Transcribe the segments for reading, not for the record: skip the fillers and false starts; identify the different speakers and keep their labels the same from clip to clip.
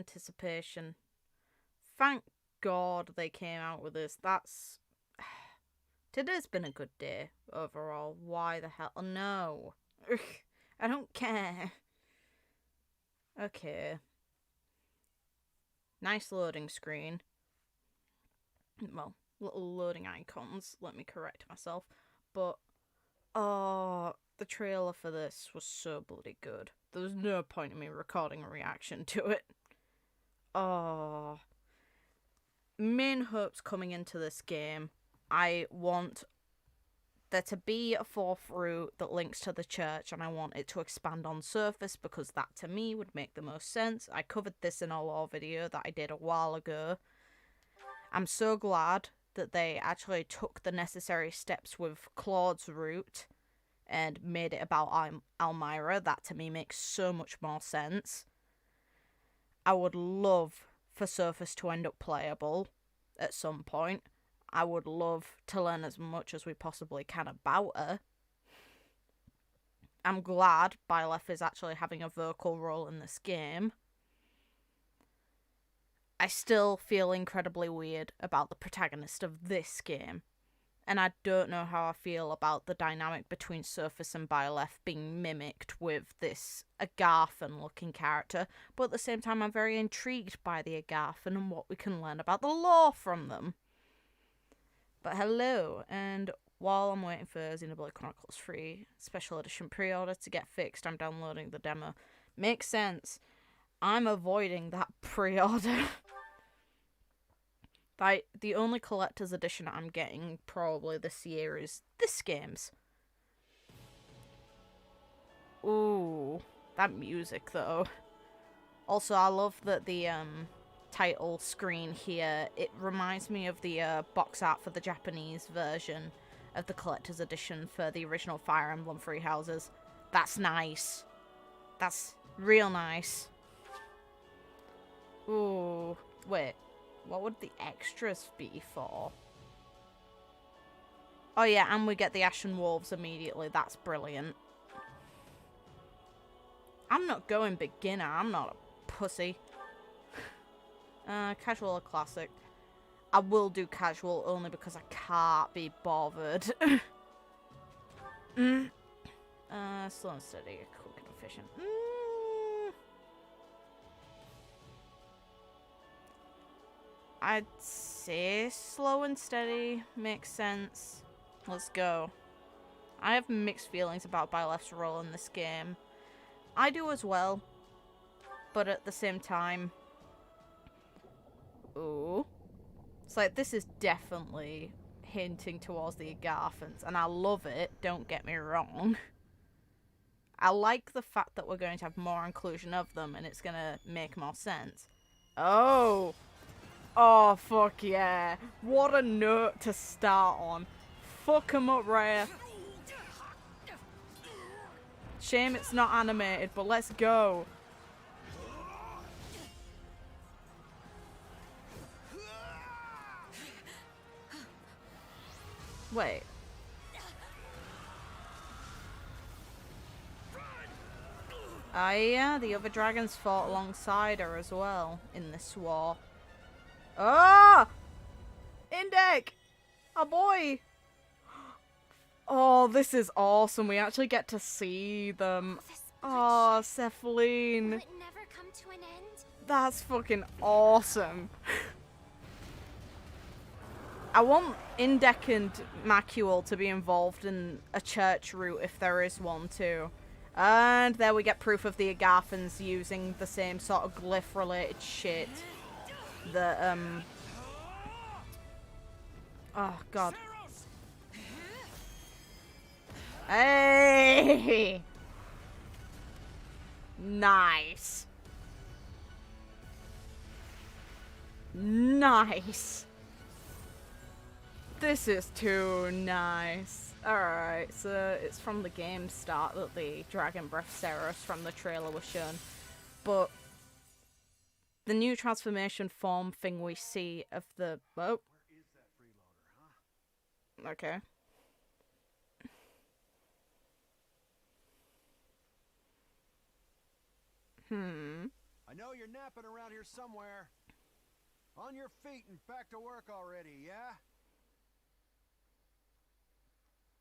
Speaker 1: anticipation. Thank God they came out with this. Today's been a good day overall. Why the hell? Oh, no. Ugh, I don't care. Okay. Nice loading screen. Well, little loading icons. Let me correct myself. But, oh, the trailer for this was so bloody good. There was no point in me recording a reaction to it. Oh. Main hopes coming into this game. I want there to be a fourth route that links to the church, and I want it to expand on Sothis because that to me would make the most sense. I covered this in a lore video that I did a while ago. I'm so glad that they actually took the necessary steps with Claude's route and made it about Almyra. That to me makes so much more sense. I would love for Sothis to end up playable at some point. I would love to learn as much as we possibly can about her. I'm glad Byleth is actually having a vocal role in this game. I still feel incredibly weird about the protagonist of this game. And I don't know how I feel about the dynamic between Sothis and Byleth being mimicked with this Agarthan-looking character. But at the same time, I'm very intrigued by the Agarthan and what we can learn about the lore from them. But hello, and while I'm waiting for Xenoblade Chronicles 3 Special Edition pre-order to get fixed, I'm downloading the demo. Makes sense. I'm avoiding that pre-order. Like, the only collector's edition I'm getting probably this year is this game's. Ooh, that music though. Also, I love that the title screen here, it reminds me of the box art for the Japanese version of the collector's edition for the original Fire Emblem Three Houses. That's nice. That's real nice. Ooh, wait. What would the extras be for? Oh yeah, and we get the Ashen Wolves immediately. That's brilliant. I'm not going beginner. I'm not a pussy. Casual or classic? I will do casual only because I can't be bothered. Slow and steady, quick and efficient. I'd say slow and steady makes sense. Let's go. I have mixed feelings about Byleth's role in this game. I do as well, but at the same time, ooh, it's like this is definitely hinting towards the Agarthans, and I love it, don't get me wrong. I like the fact that we're going to have more inclusion of them, and it's going to make more sense. Oh! Oh, fuck yeah. What a note to start on. Fuck 'em up, Raya. Shame it's not animated, but let's go. Wait. Yeah, the other dragons fought alongside her as well in this war. Ah! Indek! Oh boy! Oh, this is awesome. We actually get to see them. Oh, Cephaline.
Speaker 2: Will it never come to an end?
Speaker 1: That's fucking awesome. I want Indek and Macuel to be involved in a church route if there is one too. And there we get proof of the Agarthans using the same sort of glyph related shit that oh god. Hey! Nice. Nice. This is too nice. Alright, so it's from the game start that the Dragon Breath Ceros from the trailer was shown. But the new transformation form thing we see of the... Oh. Okay.
Speaker 3: I know you're napping around here somewhere. On your feet and back to work already, yeah?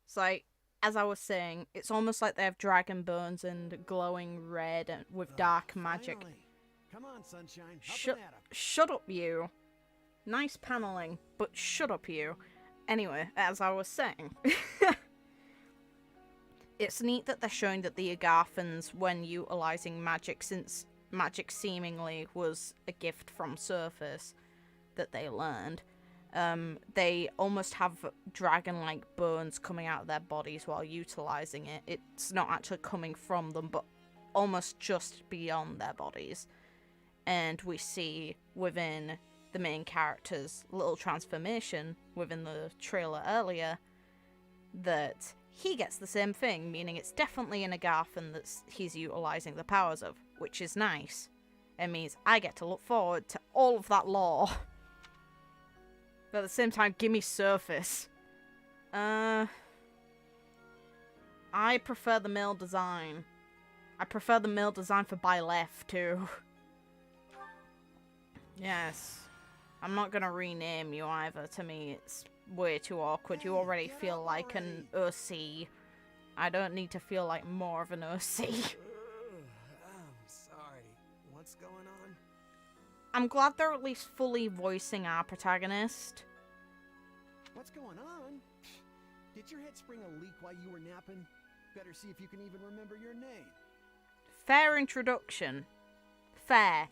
Speaker 1: It's like, as I was saying, it's almost like they have dragon bones and glowing red and with dark magic.
Speaker 3: Finally. Come on, sunshine. Up and at 'em.
Speaker 1: Shut up, you. Nice paneling, but shut up, you. Anyway, as I was saying, it's neat that they're showing that the Agarthans, when utilizing magic, since magic seemingly was a gift from Sothis that they learned, they almost have dragon-like bones coming out of their bodies while utilizing it. It's not actually coming from them, but almost just beyond their bodies. And we see within the main character's little transformation within the trailer earlier that he gets the same thing, meaning it's definitely an Agarthan that he's utilizing the powers of, which is nice. It means I get to look forward to all of that lore. But at the same time, gimme Sothis. I prefer the male design. I prefer the male design for Byleth too. Yes. I'm not gonna rename you either. To me, it's way too awkward. You already feel like an OC. I don't need to feel like more of an OC.
Speaker 4: I'm sorry. What's going on?
Speaker 1: I'm glad they're at least fully voicing our protagonist.
Speaker 3: What's going on? Did your head spring a leak while you were napping? Better see if you can even remember your name.
Speaker 1: Fair introduction. Fair.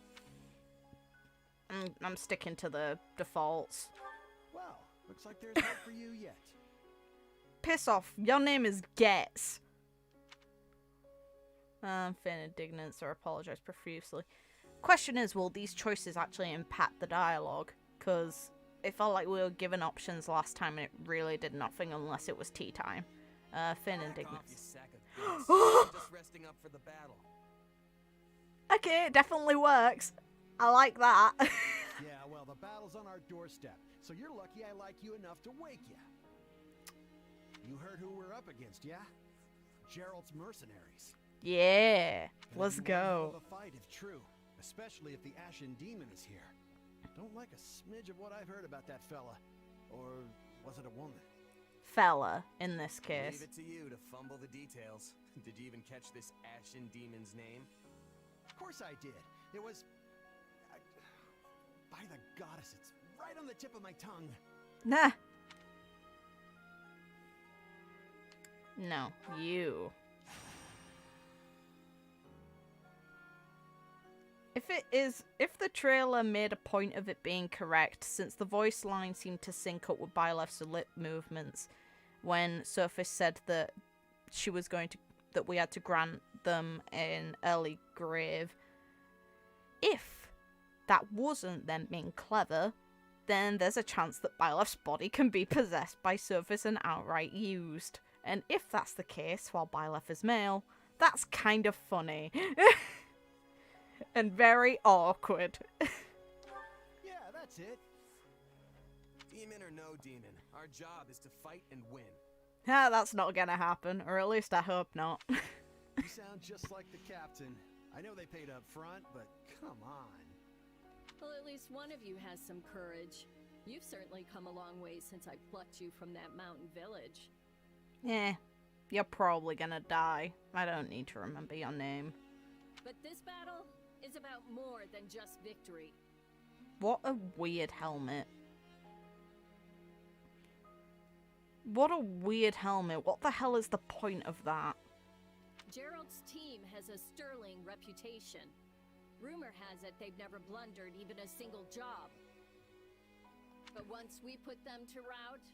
Speaker 1: I'm sticking to the defaults.
Speaker 3: Well, looks like there's hope for you yet.
Speaker 1: Piss off. Your name is Getz. I'm feeling indignant, so I apologise profusely. Question is, will these choices actually impact the dialogue? Because it felt like we were given options last time and it really did nothing unless it was tea time. Feeling indignant.
Speaker 4: Just resting up for the battle.
Speaker 1: Okay, it definitely works. I like that.
Speaker 3: Yeah, well, the battle's on our doorstep, so you're lucky I like you enough to wake you. You heard who we're up against, yeah? Gerald's mercenaries.
Speaker 1: Yeah, let's go.
Speaker 3: The fight, if true, especially if the Ashen Demon is here. Don't like a smidge of what I've heard about that fella. Or was it a woman?
Speaker 1: Fella, in this case.
Speaker 4: Leave it to you to fumble the details. Did you even catch this Ashen Demon's name?
Speaker 3: Of course I did. It was... by the goddess, it's right on the tip of my tongue.
Speaker 1: Nah. No, you. If the trailer made a point of it being correct, since the voice line seemed to sync up with Byleth's lip movements when Sothis said that that we had to grant them an early grave. If that wasn't them being clever, then there's a chance that Byleth's body can be possessed by Sothis and outright used. And if that's the case, while Byleth is male, that's kind of funny. And very awkward.
Speaker 3: Yeah, that's it.
Speaker 4: Demon or no demon, our job is to fight and win.
Speaker 1: That's not gonna happen, or at least I hope not.
Speaker 3: You sound just like the captain. I know they paid up front, but come on.
Speaker 5: Well, at least one of you has some courage. You've certainly come a long way since I plucked you from that mountain village.
Speaker 1: Yeah, you're probably gonna die. I don't need to remember your name.
Speaker 5: But this battle is about more than just victory.
Speaker 1: What a weird helmet. What a weird helmet. What the hell is the point of that?
Speaker 5: Gerald's team has a sterling reputation. Rumor has it they've never blundered even a single job. But once we put them to rout,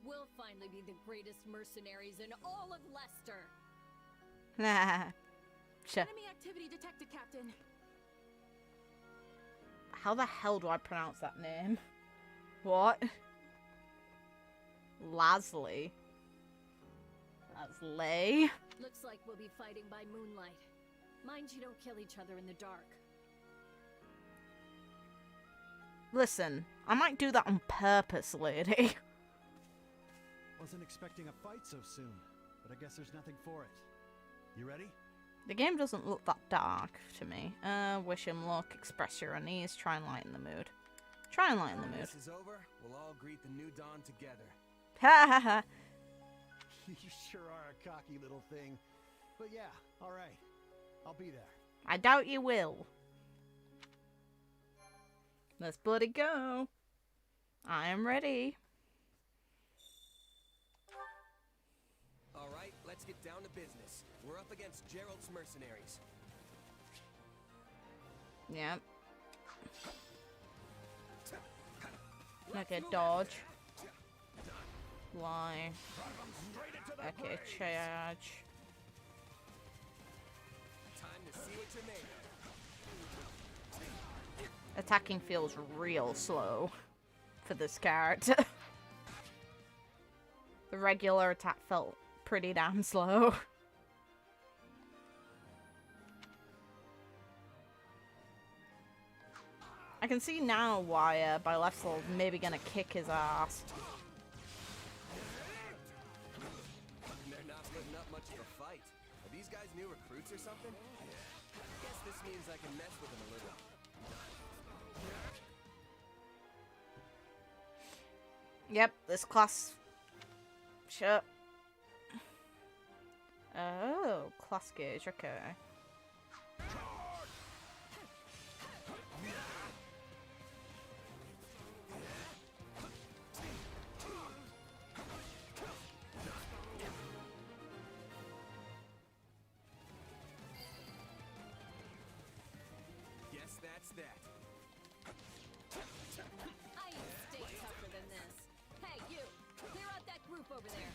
Speaker 5: we'll finally be the greatest mercenaries in all of Leicester.
Speaker 1: Nah.
Speaker 6: Enemy activity detected, Captain.
Speaker 1: How the hell do I pronounce that name? What? Lasley. Lasley?
Speaker 5: Looks like we'll be fighting by moonlight. Mind you don't kill each other in the dark.
Speaker 1: Listen, I might do that on purpose, lady.
Speaker 3: Wasn't expecting a fight so soon, but I guess there's nothing for it. You ready?
Speaker 1: The game doesn't look that dark to me. Wish him luck, express your unease, try and lighten the mood. Try and lighten the
Speaker 4: When
Speaker 1: mood.
Speaker 4: this is over, we'll all greet the new dawn together.
Speaker 1: Ha ha ha!
Speaker 3: You sure are a cocky little thing. But yeah, alright. I'll be there.
Speaker 1: I doubt you will. Let's bloody go. I am ready.
Speaker 4: Alright, let's get down to business. We're up against Gerald's mercenaries.
Speaker 1: Yep. Okay, dodge. Fly. Okay, charge.
Speaker 4: Time to see what you're made of.
Speaker 1: Attacking feels real slow for this character. The regular attack felt pretty damn slow. I can see now why Bylethsel's maybe gonna kick his ass.
Speaker 4: They're not putting up much of a fight. Are these guys new recruits or something? Guess this means I can mess with them a little.
Speaker 1: Yep, this class... Sure. Oh, class gauge, okay.
Speaker 4: Guess that's that.
Speaker 5: I ain't stay tougher than this. Hey, you! Clear out that group over there.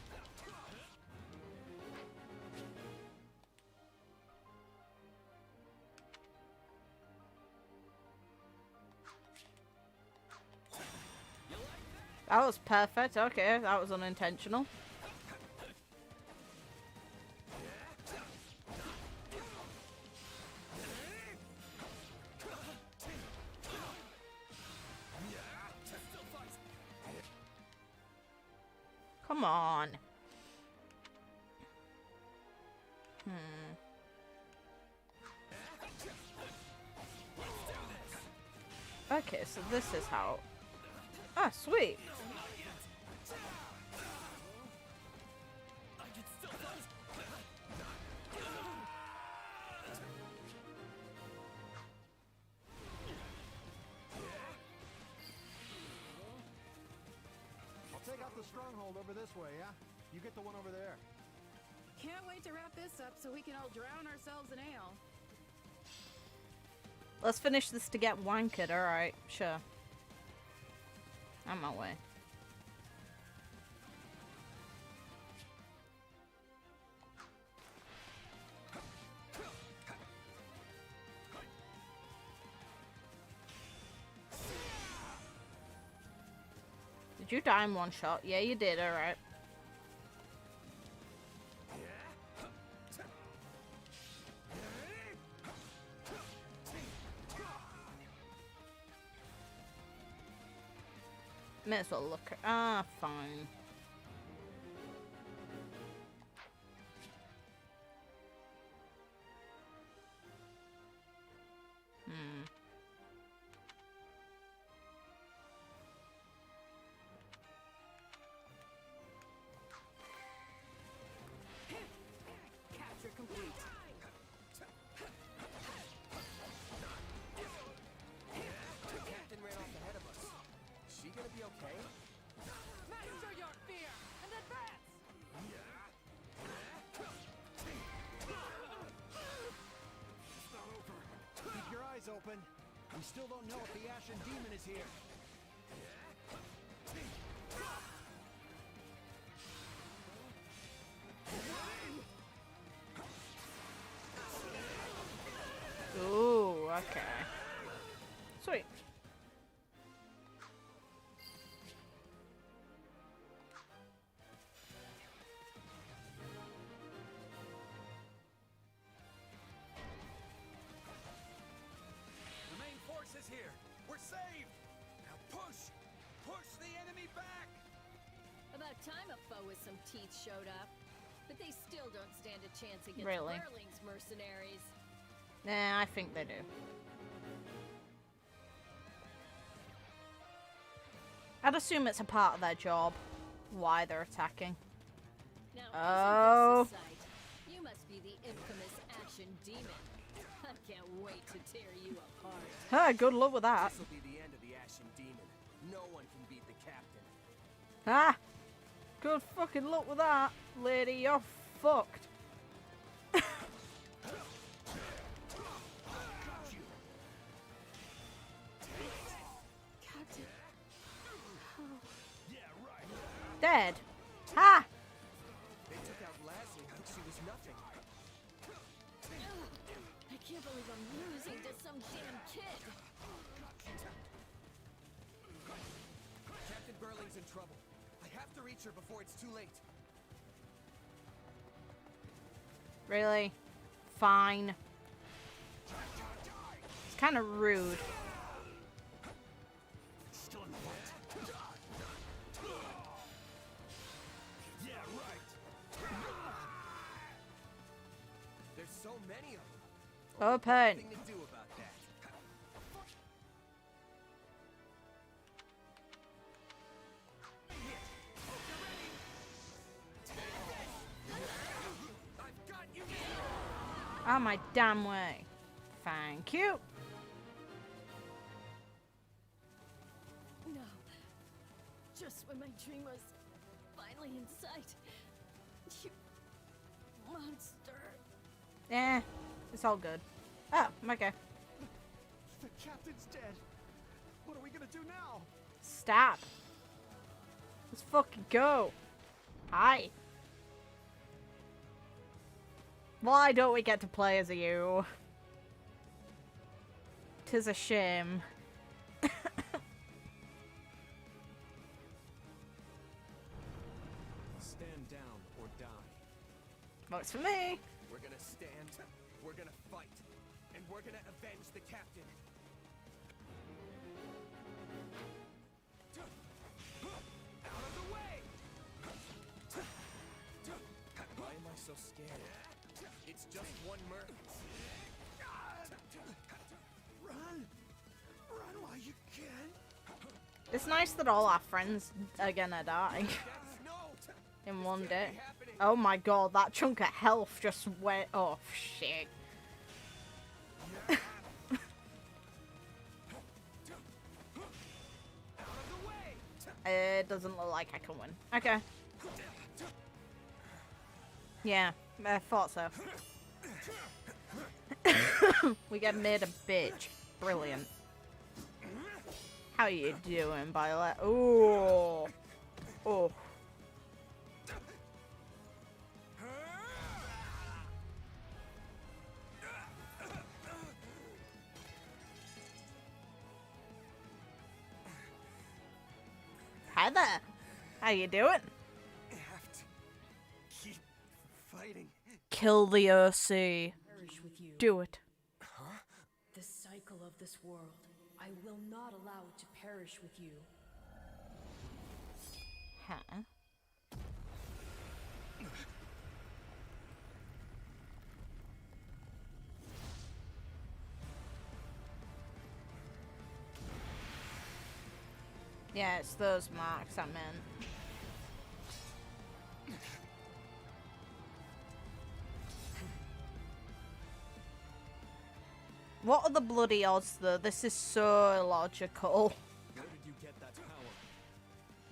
Speaker 1: That was perfect, okay, that was unintentional. Come on. Okay, so this is how... Ah, sweet.
Speaker 3: I'll take out the stronghold over this way, yeah? You get the one over there.
Speaker 6: Can't wait to wrap this up so we can all drown ourselves in ale.
Speaker 1: Let's finish this to get wankered, alright, sure. On my way. Did you die in one shot? Yeah, you did, alright. May as well look. Ah, fine.
Speaker 6: Capture complete.
Speaker 4: Captain ran off ahead of us. Is she gonna be okay?
Speaker 6: Master your fear and advance!
Speaker 3: It's not over. Keep your eyes open. We still don't know if the Ashen Demon is here.
Speaker 1: Ooh, okay. Sweet.
Speaker 3: The main force is here. We're saved. Now push. Push the enemy back.
Speaker 5: About time a foe with some teeth showed up. but they still don't stand a chance against
Speaker 1: Really?
Speaker 5: Burling's mercenaries.
Speaker 1: Nah, I think they do. I'd assume it's a part of their job, why they're attacking.
Speaker 5: Now,
Speaker 1: Oh.
Speaker 5: isn't this a sight? You must be the infamous Ashen Demon. I can't wait to tear you apart.
Speaker 1: Huh, good luck with that.
Speaker 4: This'll be the end of the Ashen Demon. No one can beat the captain.
Speaker 1: Ah! Good fucking luck with that, lady. You're fucked.
Speaker 5: Captain.
Speaker 1: Dead. Ha!
Speaker 4: They took out Lassie like she was nothing.
Speaker 5: I can't believe I'm losing to some damn kid.
Speaker 4: Captain Burling's in trouble. I have to reach her before it's too late.
Speaker 1: Really? Fine. It's kind of rude.
Speaker 3: Still in front. Yeah, right.
Speaker 4: There's so many of them.
Speaker 1: Open.
Speaker 4: Nothing to do about that. I've got you.
Speaker 1: Oh my damn way. Thank you.
Speaker 5: No. Just when my dream was finally in sight. You monster.
Speaker 1: Eh, it's all good. Oh, okay.
Speaker 3: The captain's dead. What are we gonna do now?
Speaker 1: Stop. Let's fucking go. Hi. Why don't we get to play as you? 'Tis a shame.
Speaker 3: Stand down or die.
Speaker 1: Works for me.
Speaker 4: We're gonna stand, we're gonna fight, and we're gonna avenge the captain. Out of the way! Why am I so scared? It's just one merc.
Speaker 3: Run! Run while you can!
Speaker 1: It's nice that all our friends are gonna die
Speaker 4: That's no!
Speaker 1: in one day.
Speaker 4: Be happening.
Speaker 1: Oh my god, that chunk of health just went off. Shit.
Speaker 4: Out of the way!
Speaker 1: It doesn't look like I can win. Okay. Yeah, I thought so. We get made a bitch. Brilliant. How you doing, Violet? Ooh. Oh. Hi there. How you doing?
Speaker 4: I have to keep fighting.
Speaker 1: Kill the OC.
Speaker 7: Perish with you.
Speaker 1: Do it.
Speaker 7: The cycle of this world. I will not allow it to perish with you.
Speaker 1: Huh? Yeah, it's those marks I meant. What are the bloody odds, though? This is so illogical.
Speaker 3: Where did you get that power?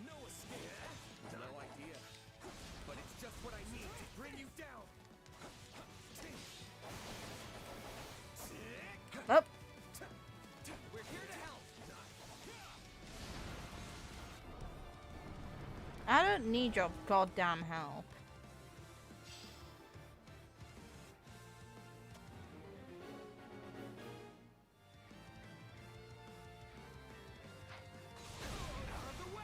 Speaker 3: No escape!
Speaker 4: No idea. But it's just what I need to bring you down.
Speaker 1: Oh,
Speaker 4: We're here to help.
Speaker 1: I don't need your goddamn help.
Speaker 4: Out of the way!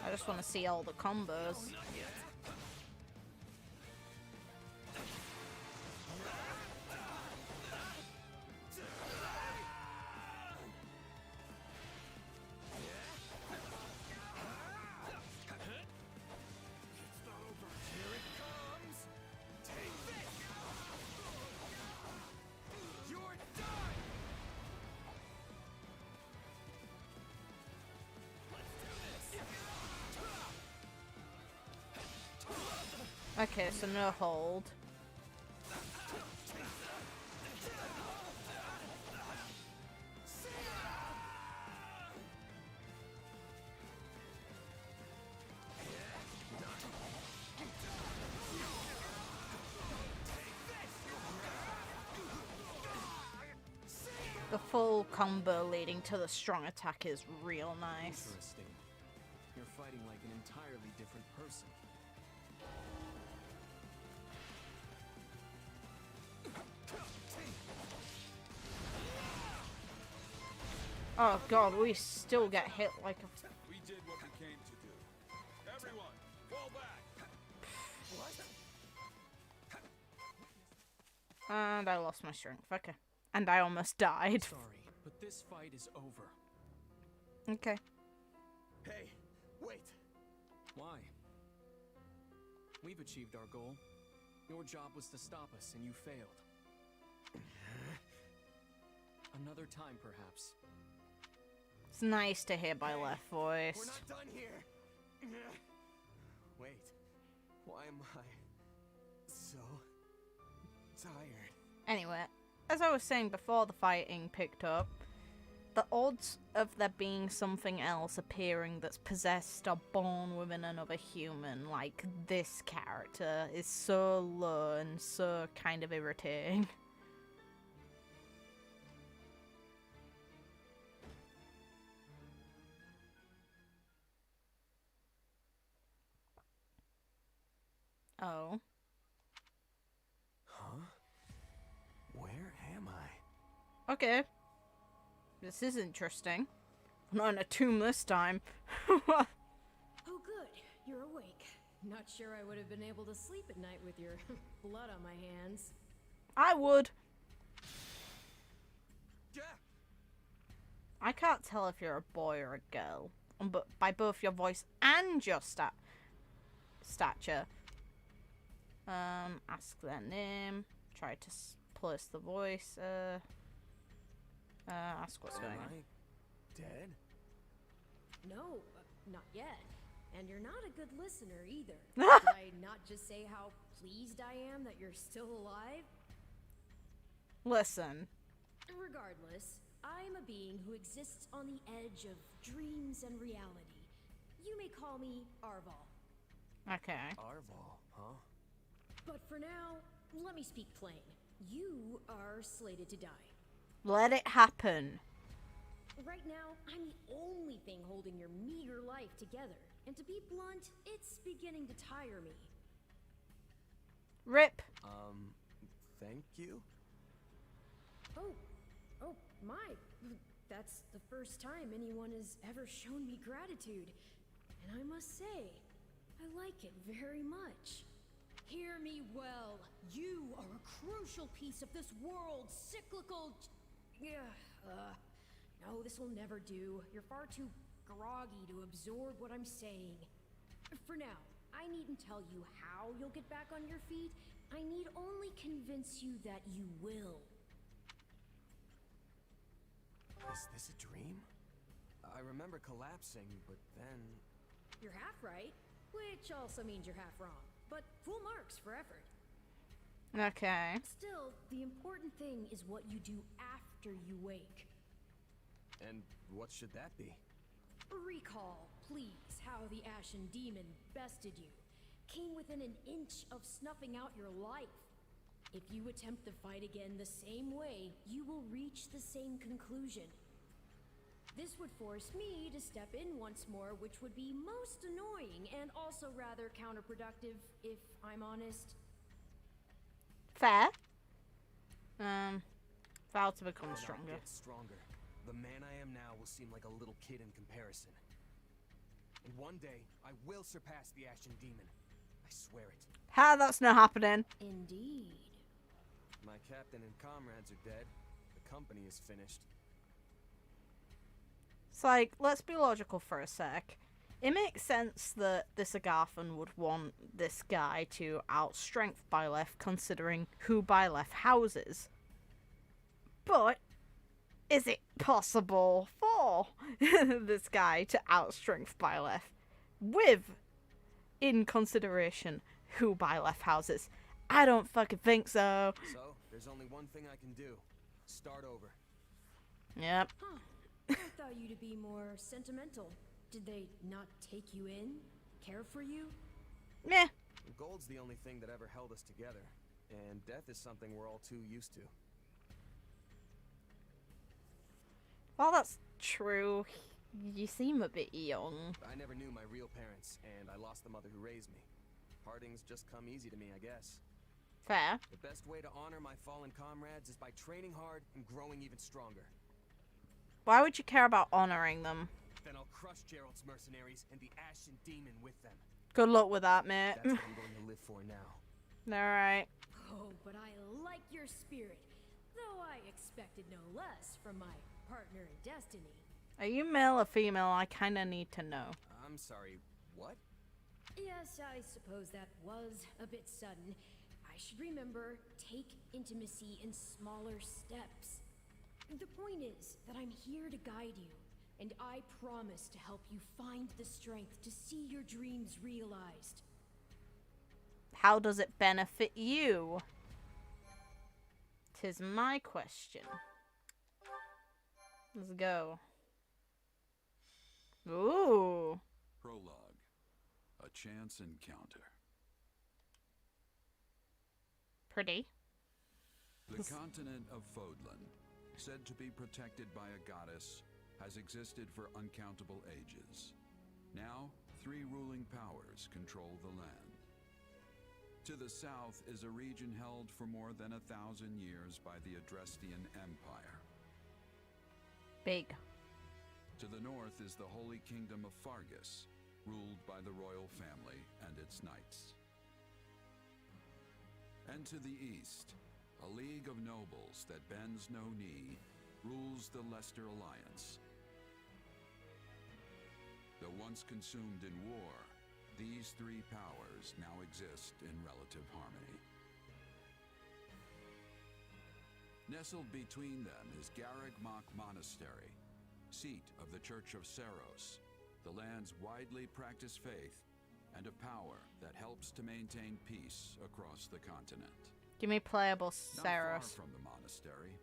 Speaker 1: I just want to see all the combos. Okay, so no hold. The full combo leading to the strong attack is real nice.
Speaker 4: Interesting. You're fighting like an entirely different person.
Speaker 1: Oh god, we still get hit like a...
Speaker 8: We did what we came to do. Everyone, fall back.
Speaker 1: And I lost my strength. Okay. And I almost died.
Speaker 4: Sorry, but this fight is over.
Speaker 1: Okay.
Speaker 4: Hey, wait. Why? We've achieved our goal. Your job was to stop us, and you failed. Another time, perhaps.
Speaker 1: It's nice to hear my left voice.
Speaker 4: We're not done here. Wait. Why am I so tired?
Speaker 1: Anyway, as I was saying before the fighting picked up, the odds of there being something else appearing that's possessed or born within another human, like this character, is so low and so kind of irritating. Oh.
Speaker 4: Huh? Where am I?
Speaker 1: Okay. This is interesting. Not in a tomb this time.
Speaker 7: Oh, good. You're awake. Not sure I would have been able to sleep at night with your blood on my hands.
Speaker 1: I would.
Speaker 4: Yeah.
Speaker 1: I can't tell if you're a boy or a girl, but by both your voice and your stature. Ask their name. Try to place the voice. Ask what's going on.
Speaker 4: Am I dead?
Speaker 7: No, not yet. And you're not a good listener either. Did I not just say how pleased I am that you're still alive?
Speaker 1: Listen.
Speaker 7: Regardless, I'm a being who exists on the edge of dreams and reality. You may call me Arval.
Speaker 1: Okay.
Speaker 4: Arval, huh?
Speaker 7: But for now, let me speak plain. You are slated to die.
Speaker 1: Let it happen.
Speaker 7: Right now, I'm the only thing holding your meager life together. And to be blunt, it's beginning to tire me.
Speaker 1: Rip.
Speaker 4: Thank you?
Speaker 7: Oh, my. That's the first time anyone has ever shown me gratitude. And I must say, I like it very much. Hear me well. You are a crucial piece of this world's cyclical... No, this will never do. You're far too groggy to absorb what I'm saying. For now, I needn't tell you how you'll get back on your feet. I need only convince you that you will.
Speaker 4: Is this a dream? I remember collapsing, but then...
Speaker 7: You're half right, which also means you're half wrong. But full marks for effort.
Speaker 1: Okay.
Speaker 7: Still, the important thing is what you do after you wake.
Speaker 4: And what should that be?
Speaker 7: Recall, please, how the Ashen Demon bested you. Came within an inch of snuffing out your life. If you attempt the fight again the same way, you will reach the same conclusion. This would force me to step in once more, which would be most annoying and also rather counterproductive, if I'm honest.
Speaker 1: Fair. Vow to become
Speaker 4: When I
Speaker 1: stronger.
Speaker 4: get stronger, the man I am now will seem like a little kid in comparison. And one day, I will surpass the Ashen Demon. I swear it.
Speaker 1: Ha, that's not happening.
Speaker 7: Indeed.
Speaker 4: My captain and comrades are dead. The company is finished.
Speaker 1: It's like, let's be logical for a sec. It makes sense that this Agarthan would want this guy to outstrength Byleth, considering who Byleth houses. But is it possible for this guy to outstrength Byleth with, in consideration, who buy left houses. I don't fucking think so.
Speaker 4: So, there's only one thing I can do. Start over.
Speaker 1: Yep.
Speaker 7: Huh. I thought you to be more sentimental. Did they not take you in? Care for you?
Speaker 1: Meh.
Speaker 4: Gold's the only thing that ever held us together, and death is something we're all too used to.
Speaker 1: Well, that's true. You seem a bit young.
Speaker 4: I never knew my real parents, and I lost the mother who raised me. Partings just come easy to me, I guess.
Speaker 1: Fair.
Speaker 4: The best way to honor my fallen comrades is by training hard and growing even stronger.
Speaker 1: Why would you care about honoring them?
Speaker 4: Then I'll crush Gerald's mercenaries and the Ashen Demon with them.
Speaker 1: Good luck with that, mate.
Speaker 4: That's what I'm going to live for now.
Speaker 1: Alright.
Speaker 7: Oh, but I like your spirit. Though I expected no less from my partner in destiny.
Speaker 1: Are you male or female? I kinda need to know.
Speaker 4: I'm sorry, what?
Speaker 7: Yes, I suppose that was a bit sudden. I should remember, take intimacy in smaller steps. The point is that I'm here to guide you, and I promise to help you find the strength to see your dreams realized.
Speaker 1: How does it benefit you? 'Tis my question. Let's go. Ooh.
Speaker 8: Prologue. A chance encounter.
Speaker 1: Pretty.
Speaker 8: The continent of Fodlan, said to be protected by a goddess, has existed for uncountable ages. Now, 3 ruling powers control the land. To the south is a region held for more than 1,000 years by the Adrastian Empire.
Speaker 1: Big.
Speaker 8: To the north is the Holy Kingdom of Fargus, ruled by the royal family and its knights. And to the east, a league of nobles that bends no knee, rules the Leicester Alliance. Though once consumed in war, these 3 powers now exist in relative harmony. Nestled between them is Garreg-Mach Monastery, seat of the Church of Saros, the land's widely practiced faith, and a power that helps to maintain peace across the continent.
Speaker 1: Give me playable
Speaker 8: Not
Speaker 1: Saros.
Speaker 8: far from the monastery,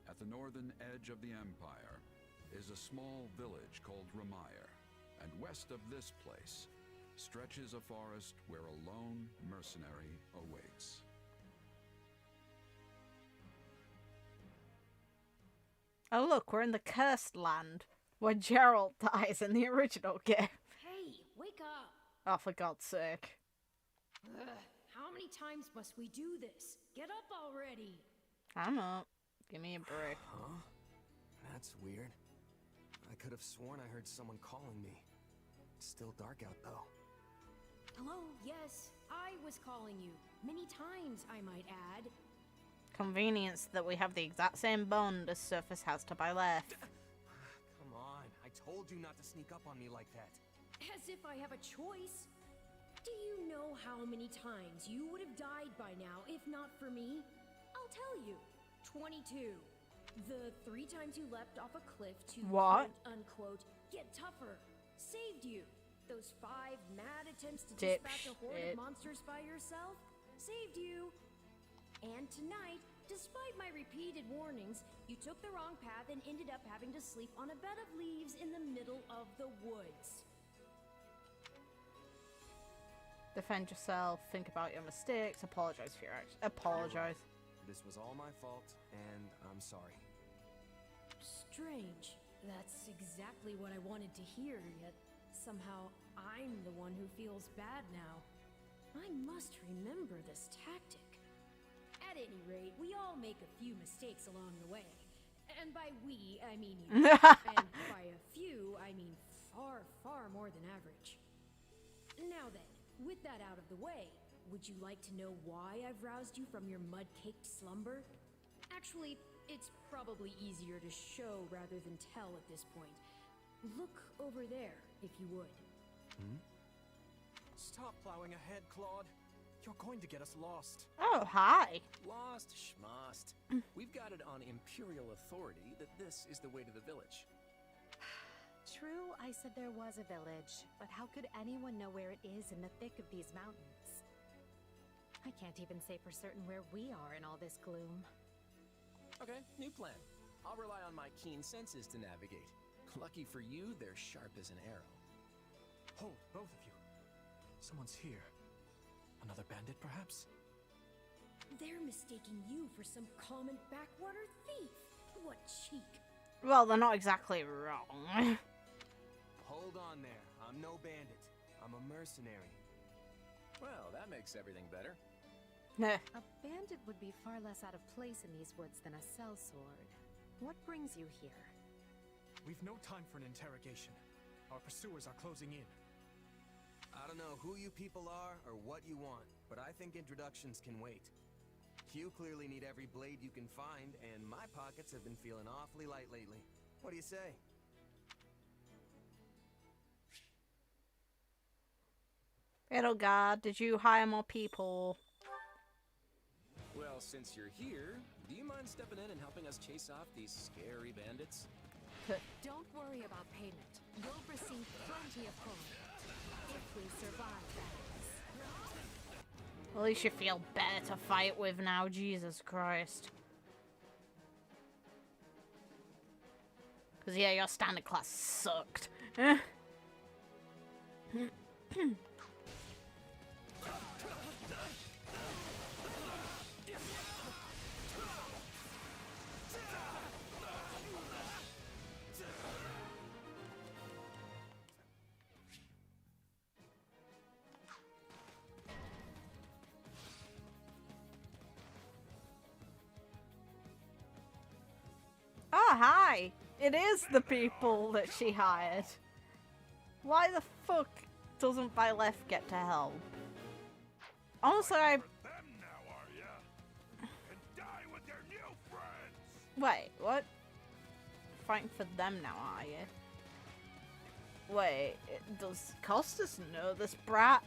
Speaker 8: at the northern edge of the empire, is a small village called Remire, and west of this place stretches a forest where a lone mercenary awaits.
Speaker 1: Oh look, we're in the cursed land where Gerald dies in the original game.
Speaker 7: Hey, wake up!
Speaker 1: Oh, for God's sake.
Speaker 7: Ugh, how many times must we do this? Get up already!
Speaker 1: I'm up. Give me a break.
Speaker 4: Huh? That's weird. I could have sworn I heard someone calling me. It's still dark out though.
Speaker 7: Hello, yes, I was calling you. Many times, I might add.
Speaker 1: Convenience that we have the exact same bond as Sothis has to buy left.
Speaker 4: Come on, I told you not to sneak up on me like that.
Speaker 7: As if I have a choice. Do you know how many times you would have died by now if not for me? I'll tell you. 22. The 3 times you leapt off a cliff to
Speaker 1: What?
Speaker 7: quote unquote get tougher saved you. Those 5 mad attempts to
Speaker 1: Dipshit.
Speaker 7: dispatch a horde of monsters by yourself saved you. And tonight, despite my repeated warnings, you took the wrong path and ended up having to sleep on a bed of leaves in the middle of the woods.
Speaker 1: Defend yourself, think about your mistakes, apologize for your actions. Apologize.
Speaker 4: This was all my fault, and I'm sorry.
Speaker 7: Strange. That's exactly what I wanted to hear, yet somehow I'm the one who feels bad now. I must remember this tactic. At any rate, we all make a few mistakes along the way. And by we, I mean you. And by a few, I mean far, far more than average. Now then, with that out of the way, would you like to know why I've roused you from your mud-caked slumber? Actually, it's probably easier to show rather than tell at this point. Look over there, if you would.
Speaker 4: Stop plowing ahead, Claude. You're going to get us lost.
Speaker 1: Oh, hi.
Speaker 4: Lost schmost. We've got it on Imperial authority that this is the way to the village.
Speaker 2: True, I said there was a village, but how could anyone know where it is in the thick of these mountains? I can't even say for certain where we are in all this gloom.
Speaker 4: Okay, new plan. I'll rely on my keen senses to navigate. Lucky for you, they're sharp as an arrow.
Speaker 9: Hold, both of you. Someone's here. Another bandit, perhaps?
Speaker 7: They're mistaking you for some common backwater thief. What cheek.
Speaker 1: Well, they're not exactly wrong.
Speaker 4: Hold on there. I'm no bandit. I'm a mercenary. Well, that makes everything better.
Speaker 2: A bandit would be far less out of place in these woods than a sellsword. What brings you here?
Speaker 9: We've no time for an interrogation. Our pursuers are closing in.
Speaker 4: I don't know who you people are or what you want, but I think introductions can wait. You clearly need every blade you can find, and my pockets have been feeling awfully light lately. What do you say?
Speaker 1: Edelgard, did you hire more people?
Speaker 4: Well, since you're here, do you mind stepping in and helping us chase off these scary bandits?
Speaker 2: Don't worry about payment. You'll receive plenty of coin. If we survive, that is.
Speaker 1: At least you feel better to fight with now, Jesus Christ. Because, yeah, your standard class sucked. Oh, hi! It is the people that she hired. Why the fuck doesn't Byleth get to help? Honestly, Wait, what? Fighting for them now, are you? Wait, does Costas know this brat?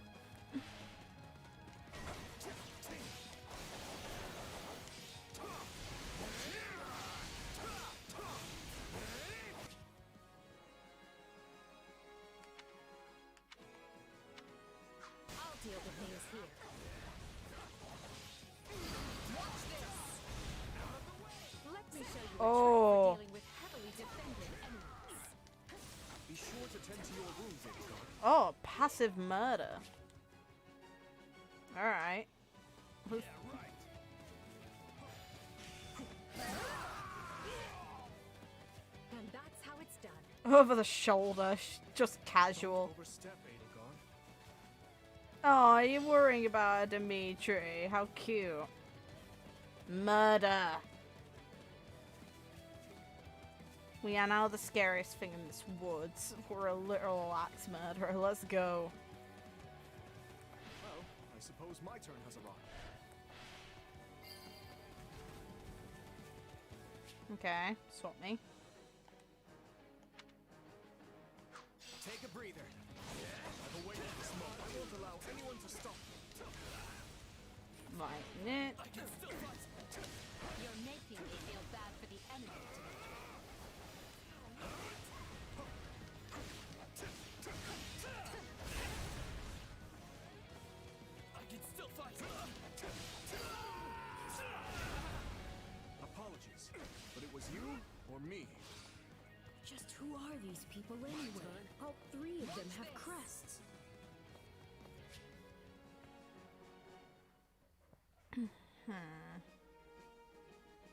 Speaker 2: Deal with things here. Watch this. Let me show you a trick for dealing with heavily defended enemies.
Speaker 9: Be sure to tend to your wounds, Edelgard.
Speaker 1: Oh, passive murder. Alright.
Speaker 2: And that's how it's done.
Speaker 1: Over the shoulder, just casual.
Speaker 9: Don't overstep, Edelgard.
Speaker 1: Oh, you're worrying about Dimitri. How cute. Murder. We are now the scariest thing in this woods. We're a literal axe murderer. Let's go.
Speaker 9: Well, I suppose my turn has arrived.
Speaker 1: Okay, swap me.
Speaker 4: Take a breather.
Speaker 9: I've awaited this moment. I won't allow anyone to stop me.
Speaker 1: Lighten it.
Speaker 5: You're making me feel bad for the enemy.
Speaker 4: I can still fight.
Speaker 9: Apologies, but it was you or me.
Speaker 7: Just who are these people anyway? All three of them have crests.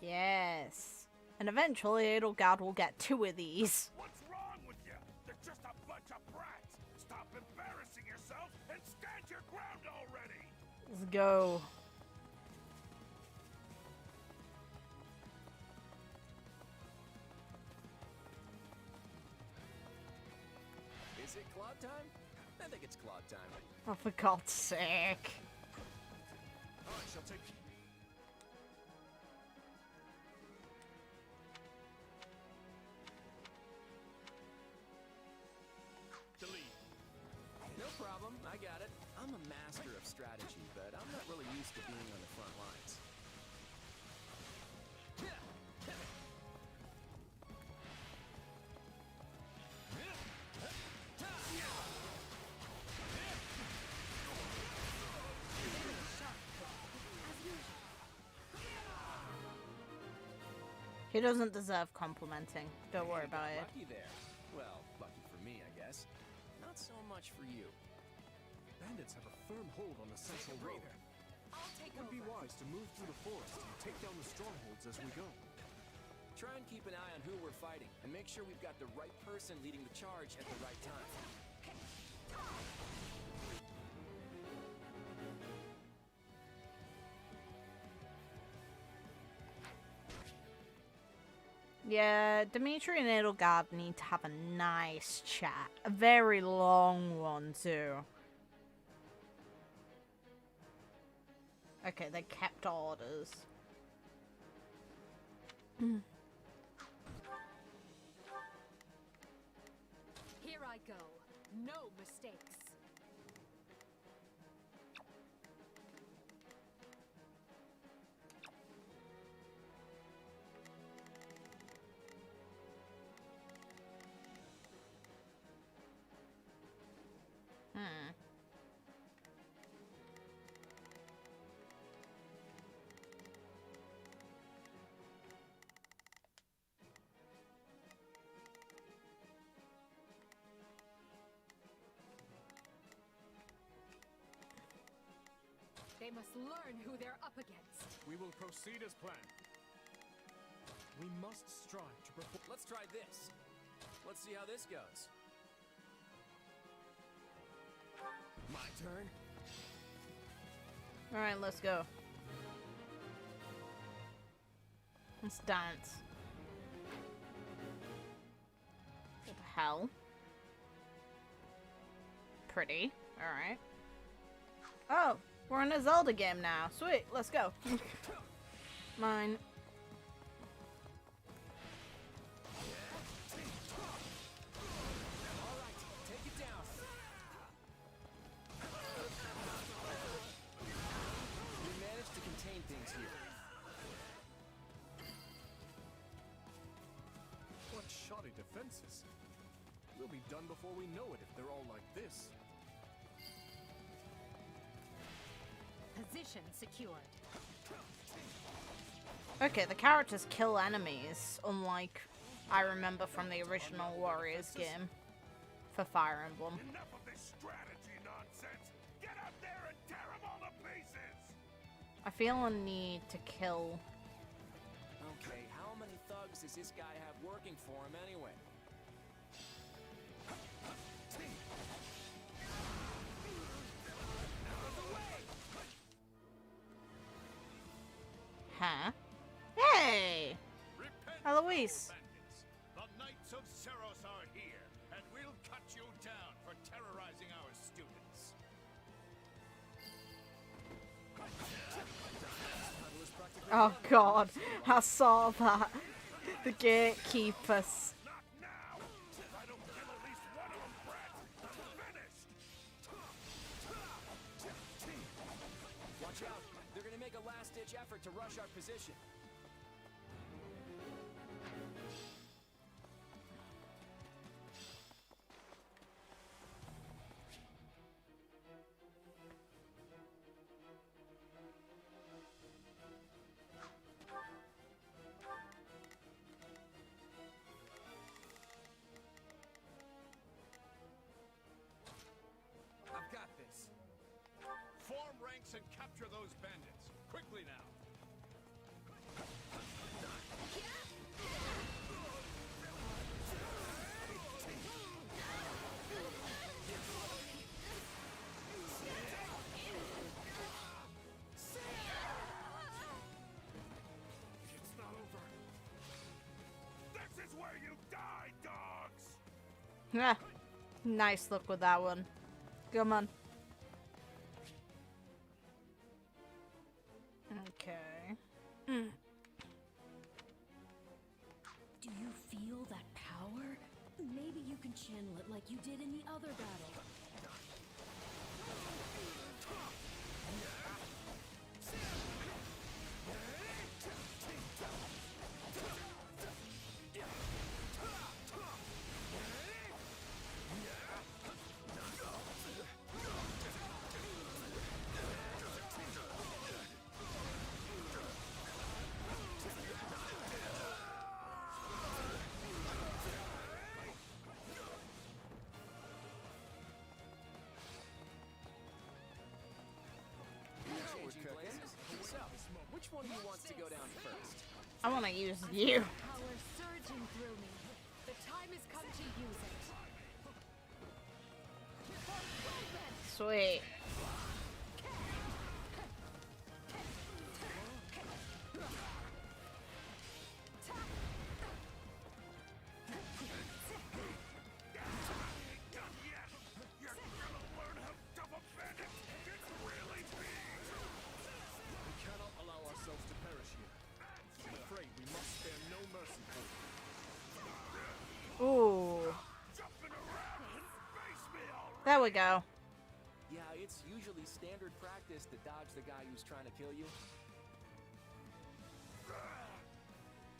Speaker 1: Yes. And eventually Edelgard will get 2 of these.
Speaker 10: What's wrong with you? They're just a bunch of brats. Stop embarrassing yourself and stand your ground already.
Speaker 1: Let's go.
Speaker 4: Is it Claude time? I think it's Claude time.
Speaker 1: Oh, for God's sake.
Speaker 9: I shall take...
Speaker 10: Delete.
Speaker 4: No problem, I got it. I'm a master of strategy, but I'm not really used to being on the front lines.
Speaker 1: He doesn't deserve complimenting. Don't worry about it.
Speaker 11: Lucky there. Well, lucky for me, I guess. Not so much for you.
Speaker 9: Bandits have a firm hold on the central road.
Speaker 2: I'll take
Speaker 9: It would be wise to move through the forest and take down the strongholds as we go.
Speaker 11: Try and keep an eye on who we're fighting, and make sure we've got the right person leading the charge at the right time.
Speaker 1: Yeah, Dimitri and Edelgard need to have a nice chat. A very long one, too. Okay, they kept orders.
Speaker 2: Here I go. No mistakes. They must learn who they're up against.
Speaker 9: We will proceed as planned. We must strive to perform.
Speaker 11: Let's try this. Let's see how this goes.
Speaker 4: My turn?
Speaker 1: Alright, let's go. Let's dance. What the hell? Pretty. Alright. Oh! We're in a Zelda game now. Sweet, let's go. Mine.
Speaker 11: Alright, take it down. We managed to contain things here.
Speaker 9: What shoddy defenses. We'll be done before we know it if they're all like this.
Speaker 2: Position secured.
Speaker 1: Okay, the characters kill enemies, unlike I remember from the original Warriors game for Fire Emblem.
Speaker 10: Enough of this strategy nonsense! Get out there and tear them all to pieces!
Speaker 1: I feel a need to kill.
Speaker 11: Okay, how many thugs does this guy have working for him anyway?
Speaker 1: Huh? Hey!
Speaker 10: Repent,
Speaker 1: Eloise!
Speaker 10: bandits. The Knights of Seros are here, and we'll cut you down for terrorizing our students.
Speaker 1: Oh god, I saw that. The gatekeepers.
Speaker 10: Not now! If I don't kill at least one of them, brats, I'm finished!
Speaker 11: Watch out! They're gonna make a last-ditch effort to rush our position.
Speaker 10: I've got this. Form ranks and capture those bandits. Quickly now. It's not over. This is where you die, dogs!
Speaker 1: Yeah. Nice look with that one. Come on. Okay.
Speaker 7: Do you feel that power? Maybe you can channel it like you did in the other battle.
Speaker 11: go down first.
Speaker 1: I want to use you.
Speaker 2: Power surging through me. The time has come to use it.
Speaker 1: Sweet. Ooh. There we go.
Speaker 11: Yeah, it's usually standard practice to dodge the guy who's trying to kill you.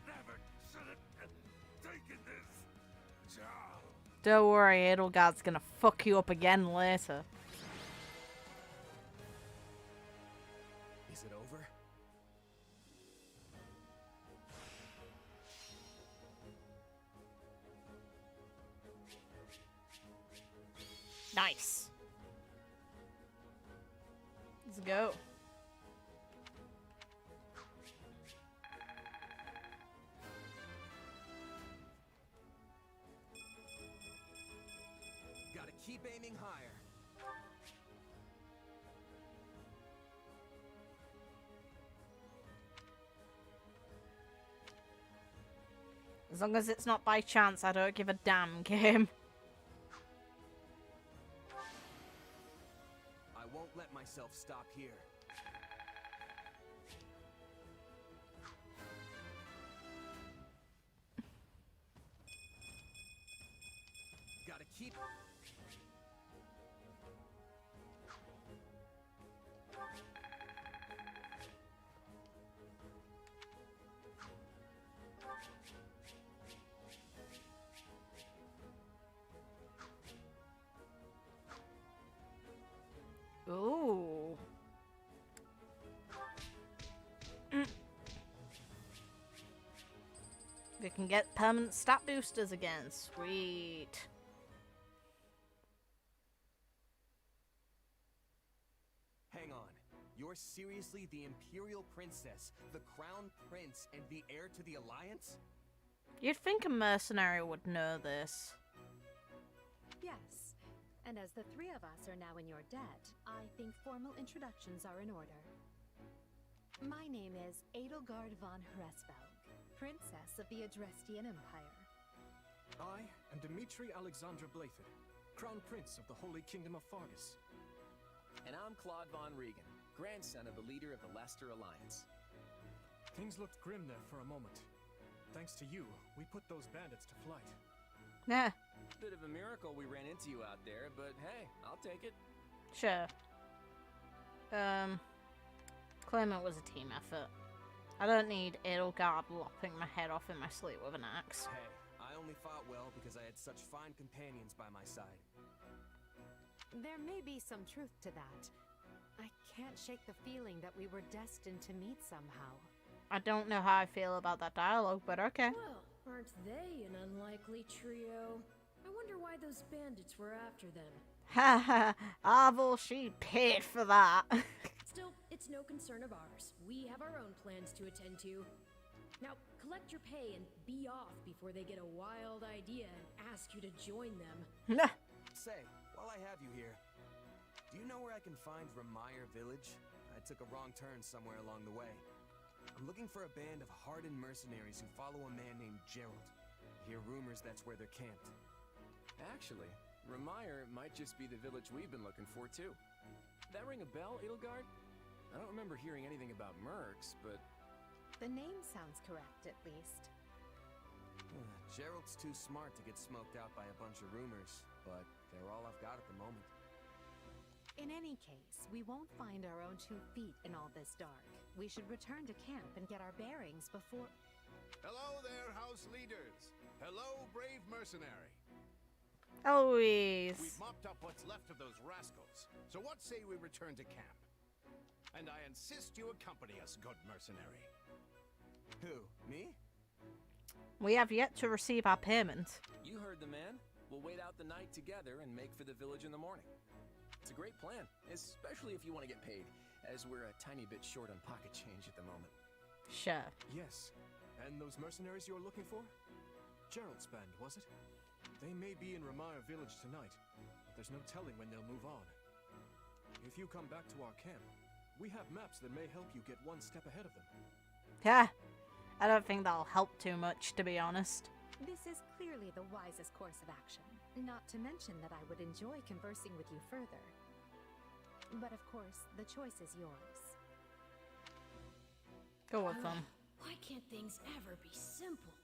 Speaker 10: Never should have taken this job.
Speaker 1: Don't worry, Edelgard's gonna fuck you up again later.
Speaker 11: Is it over?
Speaker 1: Nice. Let's go.
Speaker 4: Gotta keep aiming higher.
Speaker 1: As long as it's not by chance, I don't give a damn, game.
Speaker 4: I won't let myself stop here. Gotta keep...
Speaker 1: Ooh. We can get permanent stat boosters again. Sweet.
Speaker 4: Hang on. You're seriously the Imperial Princess, the Crown Prince, and the heir to the Alliance?
Speaker 1: You'd think a mercenary would know this.
Speaker 12: Yes. And as the three of us are now in your debt, I think formal introductions are in order. My name is Edelgard von Hresvelg, Princess of the Adrestian Empire.
Speaker 9: I am Dimitri Alexandra Blathed, Crown Prince of the Holy Kingdom of Fargus.
Speaker 11: And I'm Claude von Regan, grandson of the leader of the Leicester Alliance.
Speaker 9: Things looked grim there for a moment. Thanks to you, we put those bandits to flight.
Speaker 1: Nah.
Speaker 11: Bit of a miracle we ran into you out there, but hey, I'll take it.
Speaker 1: Sure. Claim it was a team effort. I don't need Edelgard lopping my head off in my sleep with an axe.
Speaker 4: Hey, I only fought well because I had such fine companions by my side.
Speaker 12: There may be some truth to that. I can't shake the feeling that we were destined to meet somehow.
Speaker 1: I don't know how I feel about that dialogue, but okay.
Speaker 7: Well, aren't they an unlikely trio? I wonder why those bandits were after them.
Speaker 1: Haha, Arvel, she paid for that.
Speaker 7: Still, it's no concern of ours. We have our own plans to attend to. Now, collect your pay and be off before they get a wild idea and ask you to join them.
Speaker 4: Say, while I have you here, do you know where I can find Remire Village? I took a wrong turn somewhere along the way. I'm looking for a band of hardened mercenaries who follow a man named Gerald. I hear rumors that's where they're camped.
Speaker 11: Actually, Remire might just be the village we've been looking for, too. That ring a bell, Edelgard? I don't remember hearing anything about mercs, but...
Speaker 12: The name sounds correct, at least.
Speaker 4: Gerald's too smart to get smoked out by a bunch of rumors, but they're all I've got at the moment.
Speaker 12: In any case, we won't find our own 2 feet in all this dark. We should return to camp and get our bearings before...
Speaker 10: Hello there, house leaders. Hello, brave mercenary.
Speaker 1: Always.
Speaker 10: We've mopped up what's left of those rascals, so what say we return to camp? And I insist you accompany us, good mercenary.
Speaker 4: Who? Me?
Speaker 1: We have yet to receive our payment.
Speaker 11: You heard the man. We'll wait out the night together and make for the village in the morning. It's a great plan, especially if you want to get paid, as we're a tiny bit short on pocket change at the moment.
Speaker 1: Sure.
Speaker 11: Yes. And those mercenaries you're looking for? Gerald's band, was it? They may be in Remire village tonight, but there's no telling when they'll move on. If you come back to our camp, we have maps that may help you get one step ahead of them.
Speaker 1: Yeah. I don't think that'll help too much, to be honest.
Speaker 12: This is clearly the wisest course of action. Not to mention that I would enjoy conversing with you further. But of course, the choice is yours.
Speaker 1: Go with them.
Speaker 7: Why can't things ever be simple?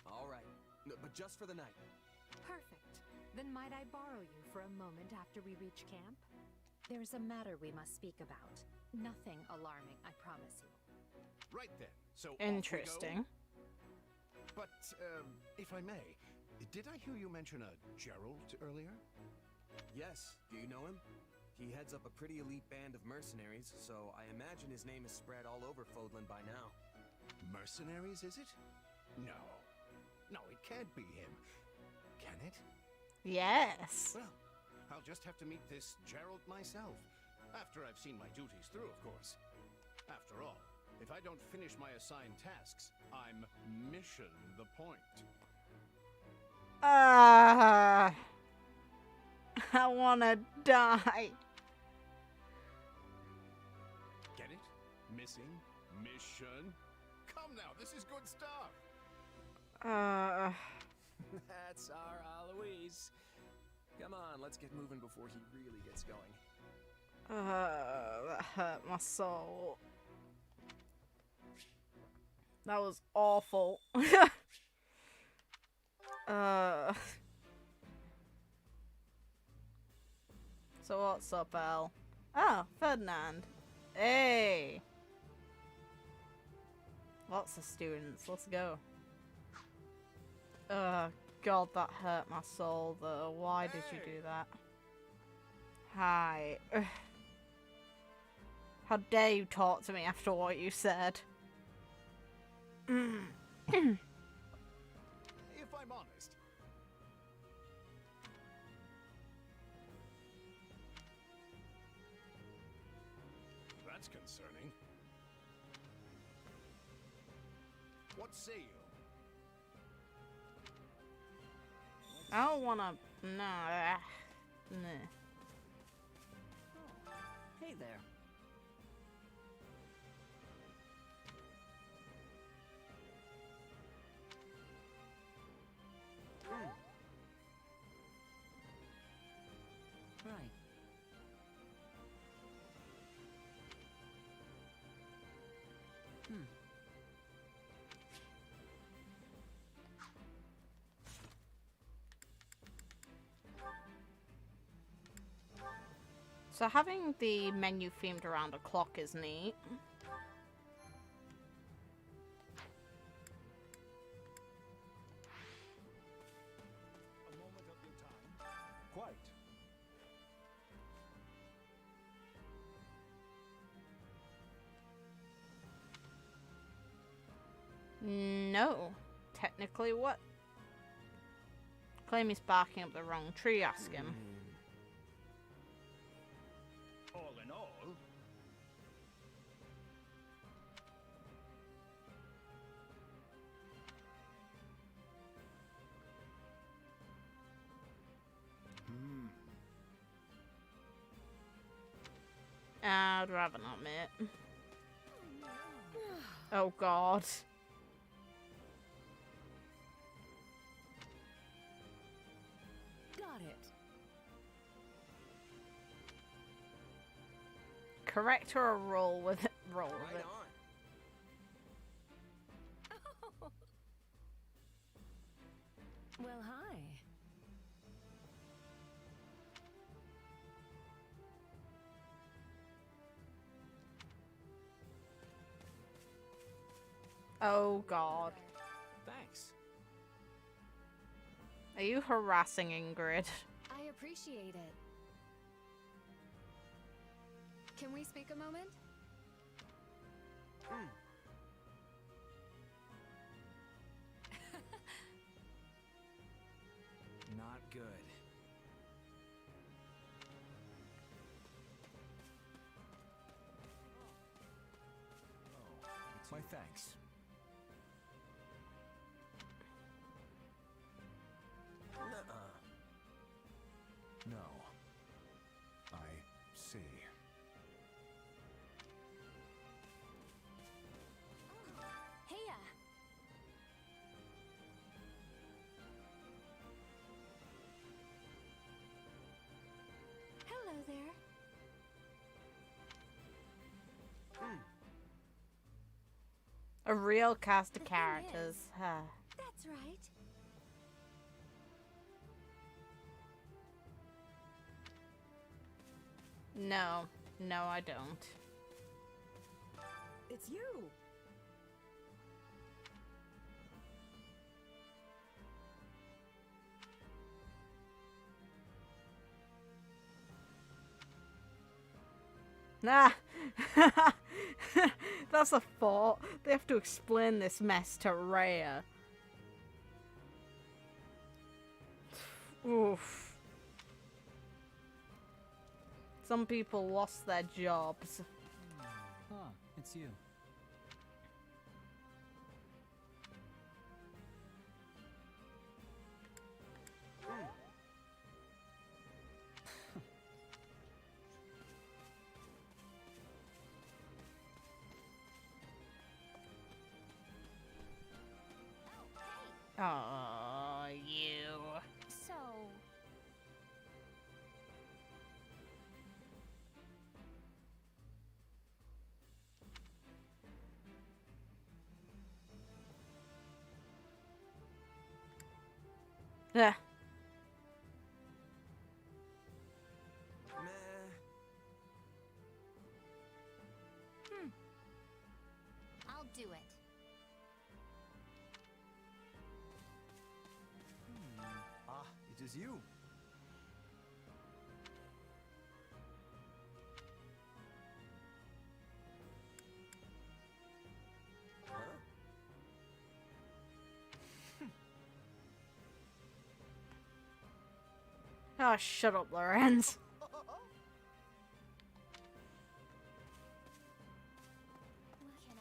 Speaker 4: All right, but just for the night.
Speaker 12: Perfect. Then might I borrow you for a moment after we reach camp? There's a matter we must speak about. Nothing alarming, I promise you.
Speaker 10: Right then. So
Speaker 1: Interesting.
Speaker 10: But, if I may, did I hear you mention a Gerald earlier?
Speaker 4: Yes, do you know him? He heads up a pretty elite band of mercenaries, so I imagine his name is spread all over Fodlan by now.
Speaker 10: Mercenaries, is it? No. No, it can't be him. Can it?
Speaker 1: Yes.
Speaker 10: Well, I'll just have to meet this Gerald myself. After I've seen my duties through, of course. After all, if I don't finish my assigned tasks, I'm mission the point.
Speaker 1: I wanna die.
Speaker 10: Get it? Missing? Mission? Come now, this is good stuff.
Speaker 11: That's our Aloise. Come on, let's get moving before he really gets going.
Speaker 1: That hurt my soul. That was awful. So what's up, Al? Oh, Ferdinand. Hey! Lots of students. Let's go. God, that hurt my soul, though. Why did you do that? Hi. How dare you talk to me after what you said?
Speaker 10: If I'm honest. That's concerning. What say you?
Speaker 1: I don't wanna. Nah. Nah.
Speaker 13: Hey there. Right.
Speaker 1: So having the menu themed around a clock is neat.
Speaker 10: A moment of your time. Quite.
Speaker 1: No. Technically, what? Claim he's barking up the wrong tree, ask him.
Speaker 10: All in all,
Speaker 1: I'd rather not, mate. Oh God.
Speaker 12: Got it.
Speaker 1: Correct or roll with it. Roll with
Speaker 4: Right
Speaker 1: it.
Speaker 4: on.
Speaker 12: Well, hi.
Speaker 1: Oh God.
Speaker 11: Thanks.
Speaker 1: Are you harassing Ingrid?
Speaker 12: I appreciate it. Can we speak a moment?
Speaker 11: Not good.
Speaker 8: My
Speaker 9: thanks.
Speaker 4: Nuh-uh.
Speaker 9: No. I see.
Speaker 5: Heya!
Speaker 12: Hello there.
Speaker 1: A real cast of
Speaker 12: The thing
Speaker 1: characters.
Speaker 12: is-
Speaker 1: Huh.
Speaker 12: That's right.
Speaker 1: No. No, I don't.
Speaker 6: It's you.
Speaker 1: Nah. That's a thought. They have to explain this mess to Rhea. Oof. Some people lost their jobs.
Speaker 13: Ah, it's you.
Speaker 1: Oh, you.
Speaker 5: So,
Speaker 1: Yeah.
Speaker 4: Meh.
Speaker 5: I'll do it.
Speaker 9: Ah, it is you.
Speaker 4: Huh?
Speaker 1: Oh, shut up, Lorenz.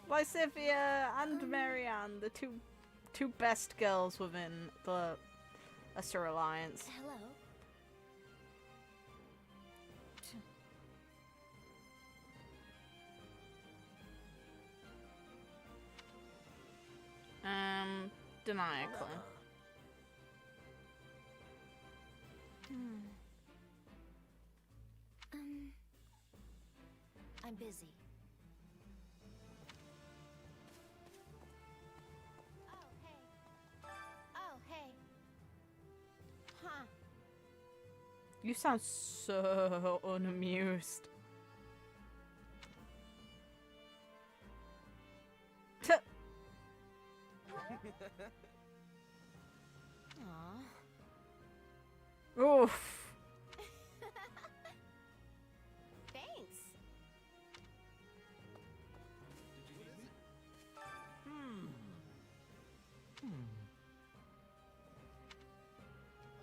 Speaker 1: Lysivia and Marianne, the two best girls within the Lesser Alliance.
Speaker 5: Hello?
Speaker 1: Demoniacally.
Speaker 5: I'm busy. Oh, hey. Oh, hey. Huh.
Speaker 1: You sound so unamused.
Speaker 5: Aw.
Speaker 1: Oof.
Speaker 5: Thanks.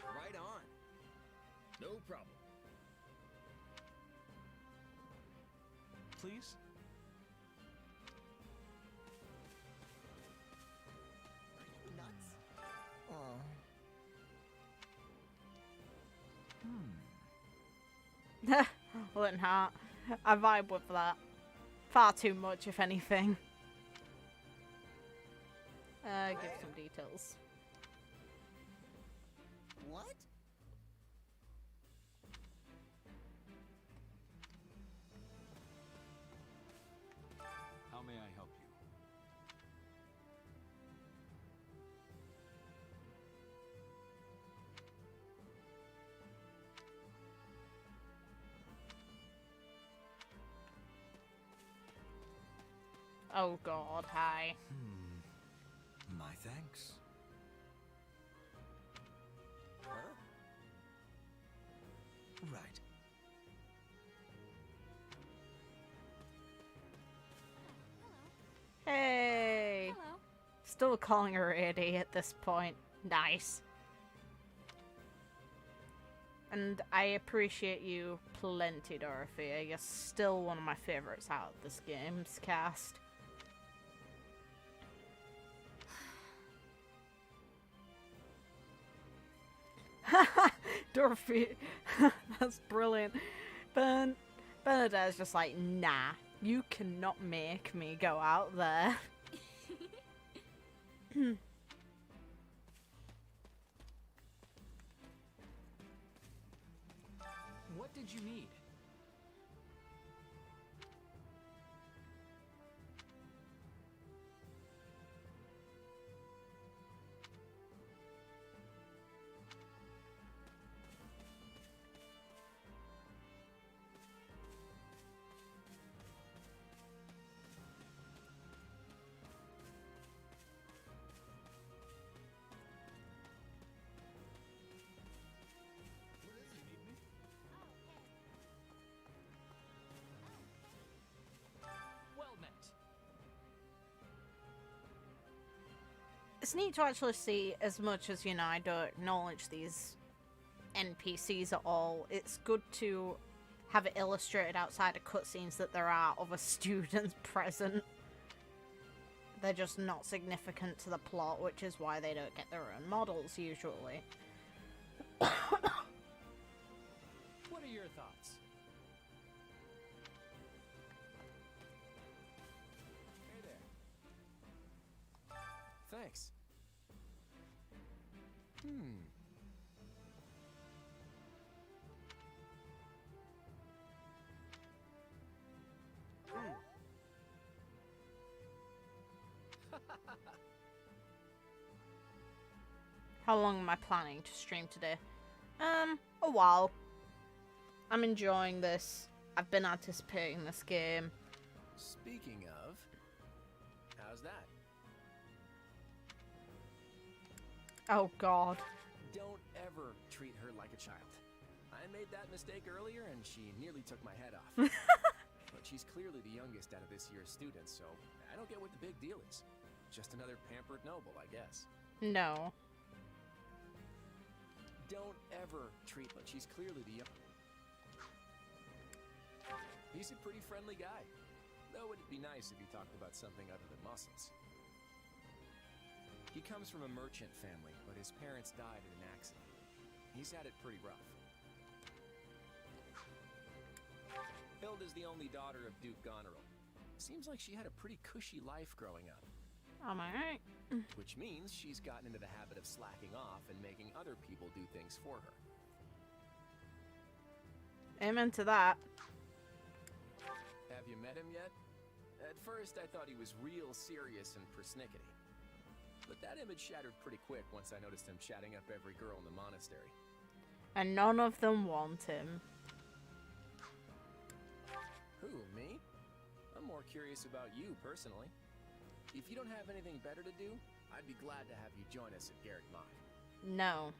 Speaker 4: Right on. No problem.
Speaker 9: Please?
Speaker 1: Wouldn't heart. I vibe with that. Far too much, if anything. Give some details.
Speaker 4: What?
Speaker 8: How may I help you?
Speaker 1: Oh god, hi.
Speaker 9: My thanks.
Speaker 4: Huh?
Speaker 9: Right.
Speaker 1: Hey!
Speaker 5: Hello.
Speaker 1: Still calling her AD at this point. Nice. And I appreciate you plenty, Dorothy. You're still one of my favorites out of this game's cast. Dorothy, that's brilliant. Bernadette's just like, nah, you cannot make me go out there.
Speaker 9: What did you need?
Speaker 1: It's neat to actually see, as much as, you know, I don't acknowledge these NPCs at all, it's good to have it illustrated outside of cutscenes that there are other students present. They're just not significant to the plot, which is why they don't get their own models, usually.
Speaker 9: What are your thoughts? Hey there.
Speaker 11: Thanks.
Speaker 1: How long am I planning to stream today? A while. I'm enjoying this. I've been anticipating this game.
Speaker 11: Speaking of, how's that?
Speaker 1: Oh god.
Speaker 11: Don't ever treat her like a child. I made that mistake earlier and she nearly took my head off. But she's clearly the youngest out of this year's students, so I don't get what the big deal is. Just another pampered noble, I guess.
Speaker 1: No.
Speaker 11: Don't ever treat her. She's clearly the young... He's a pretty friendly guy. Though it'd be nice if he talked about something other than muscles. He comes from a merchant family, but his parents died in an accident. He's had it pretty rough. Hilda's the only daughter of Duke Goneril. Seems like she had a pretty cushy life growing up.
Speaker 1: Am I right?
Speaker 11: Which means she's gotten into the habit of slacking off and making other people do things for her.
Speaker 1: Amen to that.
Speaker 11: Have you met him yet? At first, I thought he was real serious and persnickety. But that image shattered pretty quick once I noticed him chatting up every girl in the monastery.
Speaker 1: And none of them want him.
Speaker 11: Who, me? I'm more curious about you, personally. If you don't have anything better to do, I'd be glad to have you join us at Garrett Mine.
Speaker 1: No.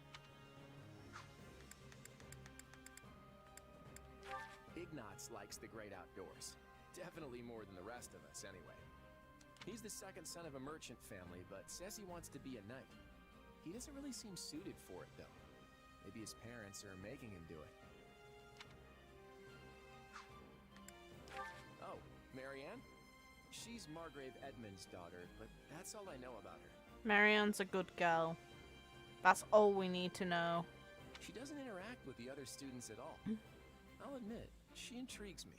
Speaker 11: Ignatz likes the great outdoors. Definitely more than the rest of us, anyway. He's the second son of a merchant family, but says he wants to be a knight. He doesn't really seem suited for it, though. Maybe his parents are making him do it. Oh, Marianne? She's Margrave Edmund's daughter, but that's all I know about her.
Speaker 1: Marianne's a good girl. That's all we need to know.
Speaker 11: She doesn't interact with the other students at all. I'll admit, she intrigues me.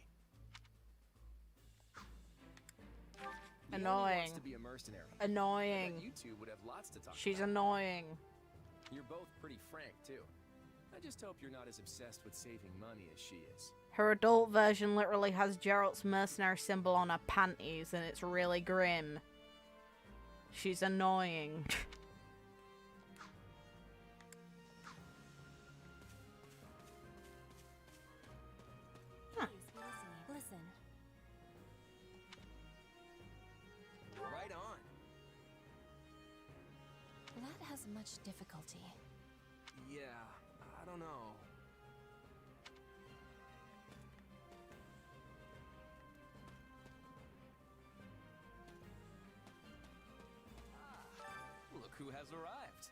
Speaker 1: Annoying.
Speaker 11: Wants to be a mercenary.
Speaker 1: Annoying.
Speaker 11: I bet you two would have lots to talk
Speaker 1: She's
Speaker 11: about.
Speaker 1: annoying.
Speaker 11: You're both pretty frank, too. I just hope you're not as obsessed with saving money as she is.
Speaker 1: Her adult version literally has Geralt's mercenary symbol on her panties, and it's really grim. She's annoying.
Speaker 12: Please, listen.
Speaker 4: Right on.
Speaker 12: That has much difficulty.
Speaker 4: Yeah, I don't know.
Speaker 11: Look who has arrived.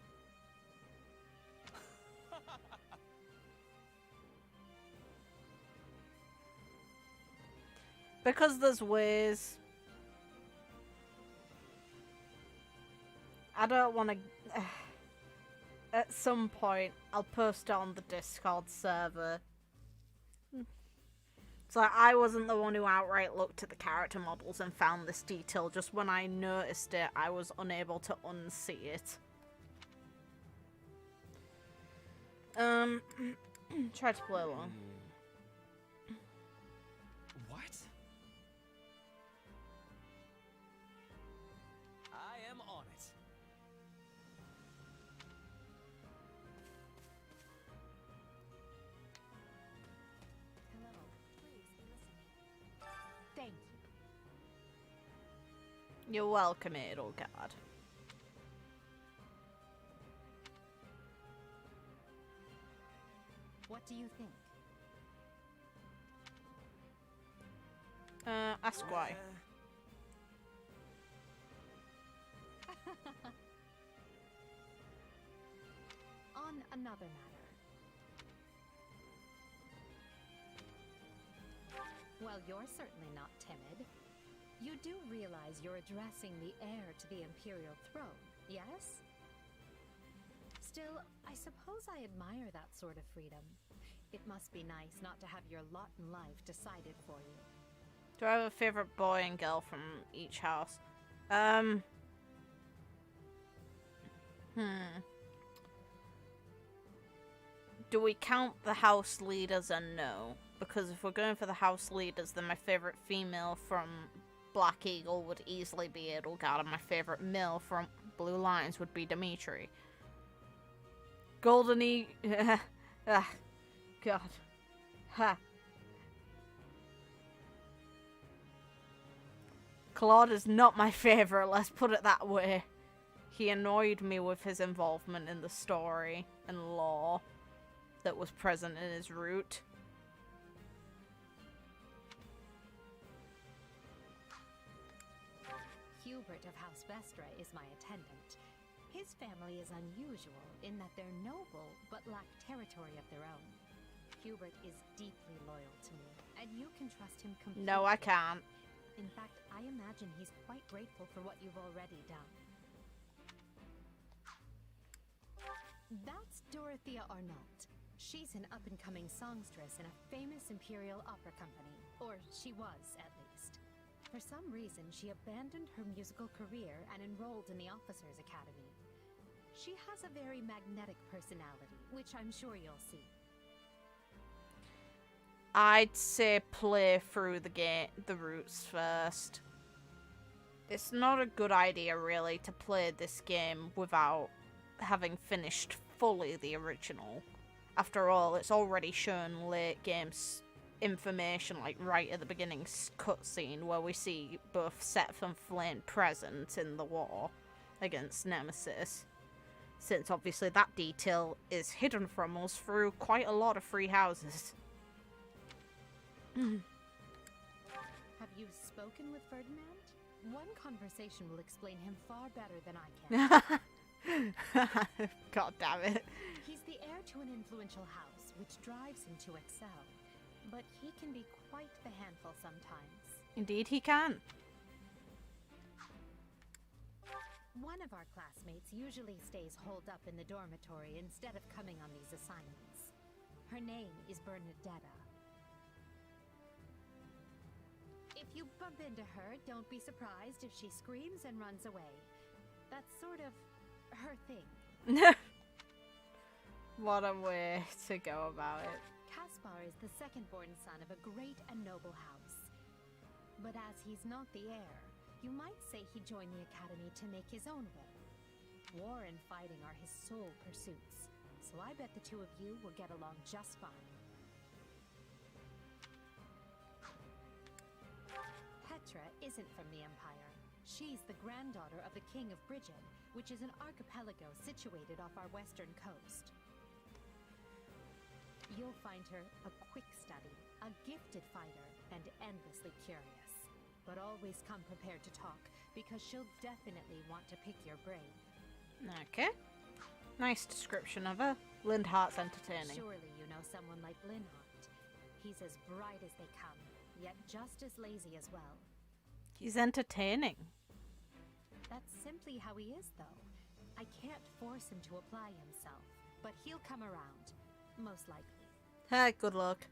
Speaker 1: Because there's ways. I don't want to... At some point, I'll post it on the Discord server. So I wasn't the one who outright looked at the character models and found this detail. Just when I noticed it, I was unable to unsee it. Try to play along.
Speaker 9: What? I am on it.
Speaker 12: Hello. Please be listening. Thank you.
Speaker 1: You're welcome, Edelgard.
Speaker 12: What do you think?
Speaker 1: Ask why.
Speaker 12: On another matter. Well, you're certainly not timid. You do realize you're addressing the heir to the Imperial throne, yes? Still, I suppose I admire that sort of freedom. It must be nice not to have your lot in life decided for you.
Speaker 1: Do I have a favorite boy and girl from each house? Do we count the house leaders and no? Because if we're going for the house leaders, then my favorite female from Black Eagle would easily be Edelgard, and my favorite male from Blue Lions would be Dimitri. Golden God. Ha. Claude is not my favorite, let's put it that way. He annoyed me with his involvement in the story and lore that was present in his route.
Speaker 12: Hubert of House Vestra is my attendant. His family is unusual in that they're noble but lack territory of their own. Hubert is deeply loyal to me, and you can trust him completely.
Speaker 1: No, I can't.
Speaker 12: In fact, I imagine he's quite grateful for what you've already done. That's Dorothea Arnault. She's an up-and-coming songstress in a famous Imperial opera company. Or she was, at least. For some reason, she abandoned her musical career and enrolled in the Officers' Academy. She has a very magnetic personality, which I'm sure you'll see.
Speaker 1: I'd say play through the routes first. It's not a good idea, really, to play this game without having finished fully the original. After all, it's already shown late games information, like right at the beginning cutscene, where we see both Seth and Flynn present in the war against Nemesis. Since obviously that detail is hidden from us through quite a lot of free houses.
Speaker 12: Have you spoken with Ferdinand? One conversation will explain him far better than I can.
Speaker 1: God damn it.
Speaker 12: He's the heir to an influential house, which drives him to excel. But he can be quite the handful sometimes.
Speaker 1: Indeed he can.
Speaker 12: One of our classmates usually stays holed up in the dormitory instead of coming on these assignments. Her name is Bernadetta. If you bump into her, don't be surprised if she screams and runs away. That's sort of her thing.
Speaker 1: What a way to go about it.
Speaker 12: Caspar is the second-born son of a great and noble house. But as he's not the heir, you might say he joined the academy to make his own way. War and fighting are his sole pursuits, so I bet the two of you will get along just fine. Petra isn't from the Empire. She's the granddaughter of the King of Bridgen, which is an archipelago situated off our western coast. You'll find her a quick study, a gifted fighter, and endlessly curious. But always come prepared to talk, because she'll definitely want to pick your brain.
Speaker 1: Okay. Nice description of her. Lindhart's entertaining.
Speaker 12: Surely you know someone like Lindhart. He's as bright as they come, yet just as lazy as well.
Speaker 1: He's entertaining.
Speaker 12: That's simply how he is, though. I can't force him to apply himself, but he'll come around, most likely.
Speaker 1: Hey, good luck.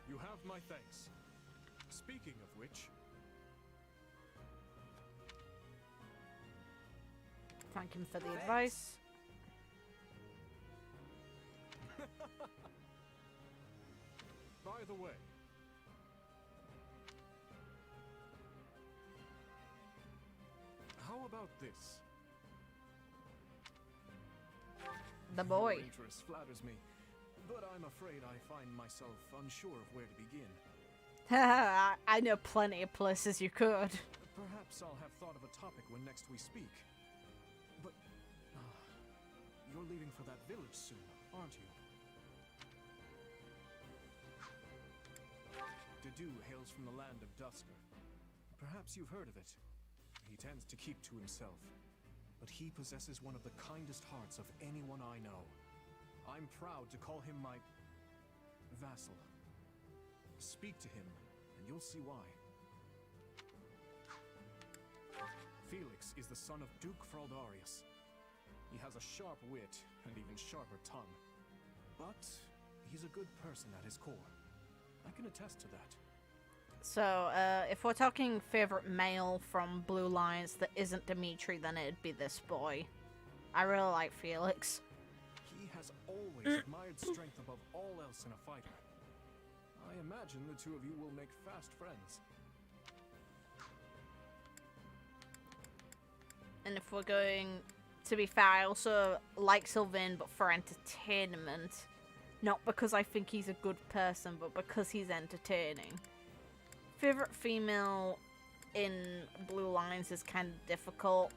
Speaker 11: You have my thanks. Speaking of which...
Speaker 1: Thank him for the advice.
Speaker 11: By the way... How about this?
Speaker 1: The boy.
Speaker 11: Your interest flatters me, but I'm afraid I find myself unsure of where to begin.
Speaker 1: I know plenty of places you could.
Speaker 11: Perhaps I'll have thought of a topic when next we speak. But you're leaving for that village soon, aren't you? Dedu hails from the land of Dusker. Perhaps you've heard of it. He tends to keep to himself, but he possesses one of the kindest hearts of anyone I know. I'm proud to call him my vassal. Speak to him, and you'll see why. Felix is the son of Duke Fraldarius. He has a sharp wit and even sharper tongue. But he's a good person at his core. I can attest to that.
Speaker 1: So, if we're talking favorite male from Blue Lions that isn't Dimitri, then it'd be this boy. I really like Felix.
Speaker 11: He has always admired strength above all else in a fighter. I imagine the two of you will make fast friends.
Speaker 1: And if we're going... To be fair, I also like Sylvain, but for entertainment. Not because I think he's a good person, but because he's entertaining. Favorite female in Blue Lines is kind of difficult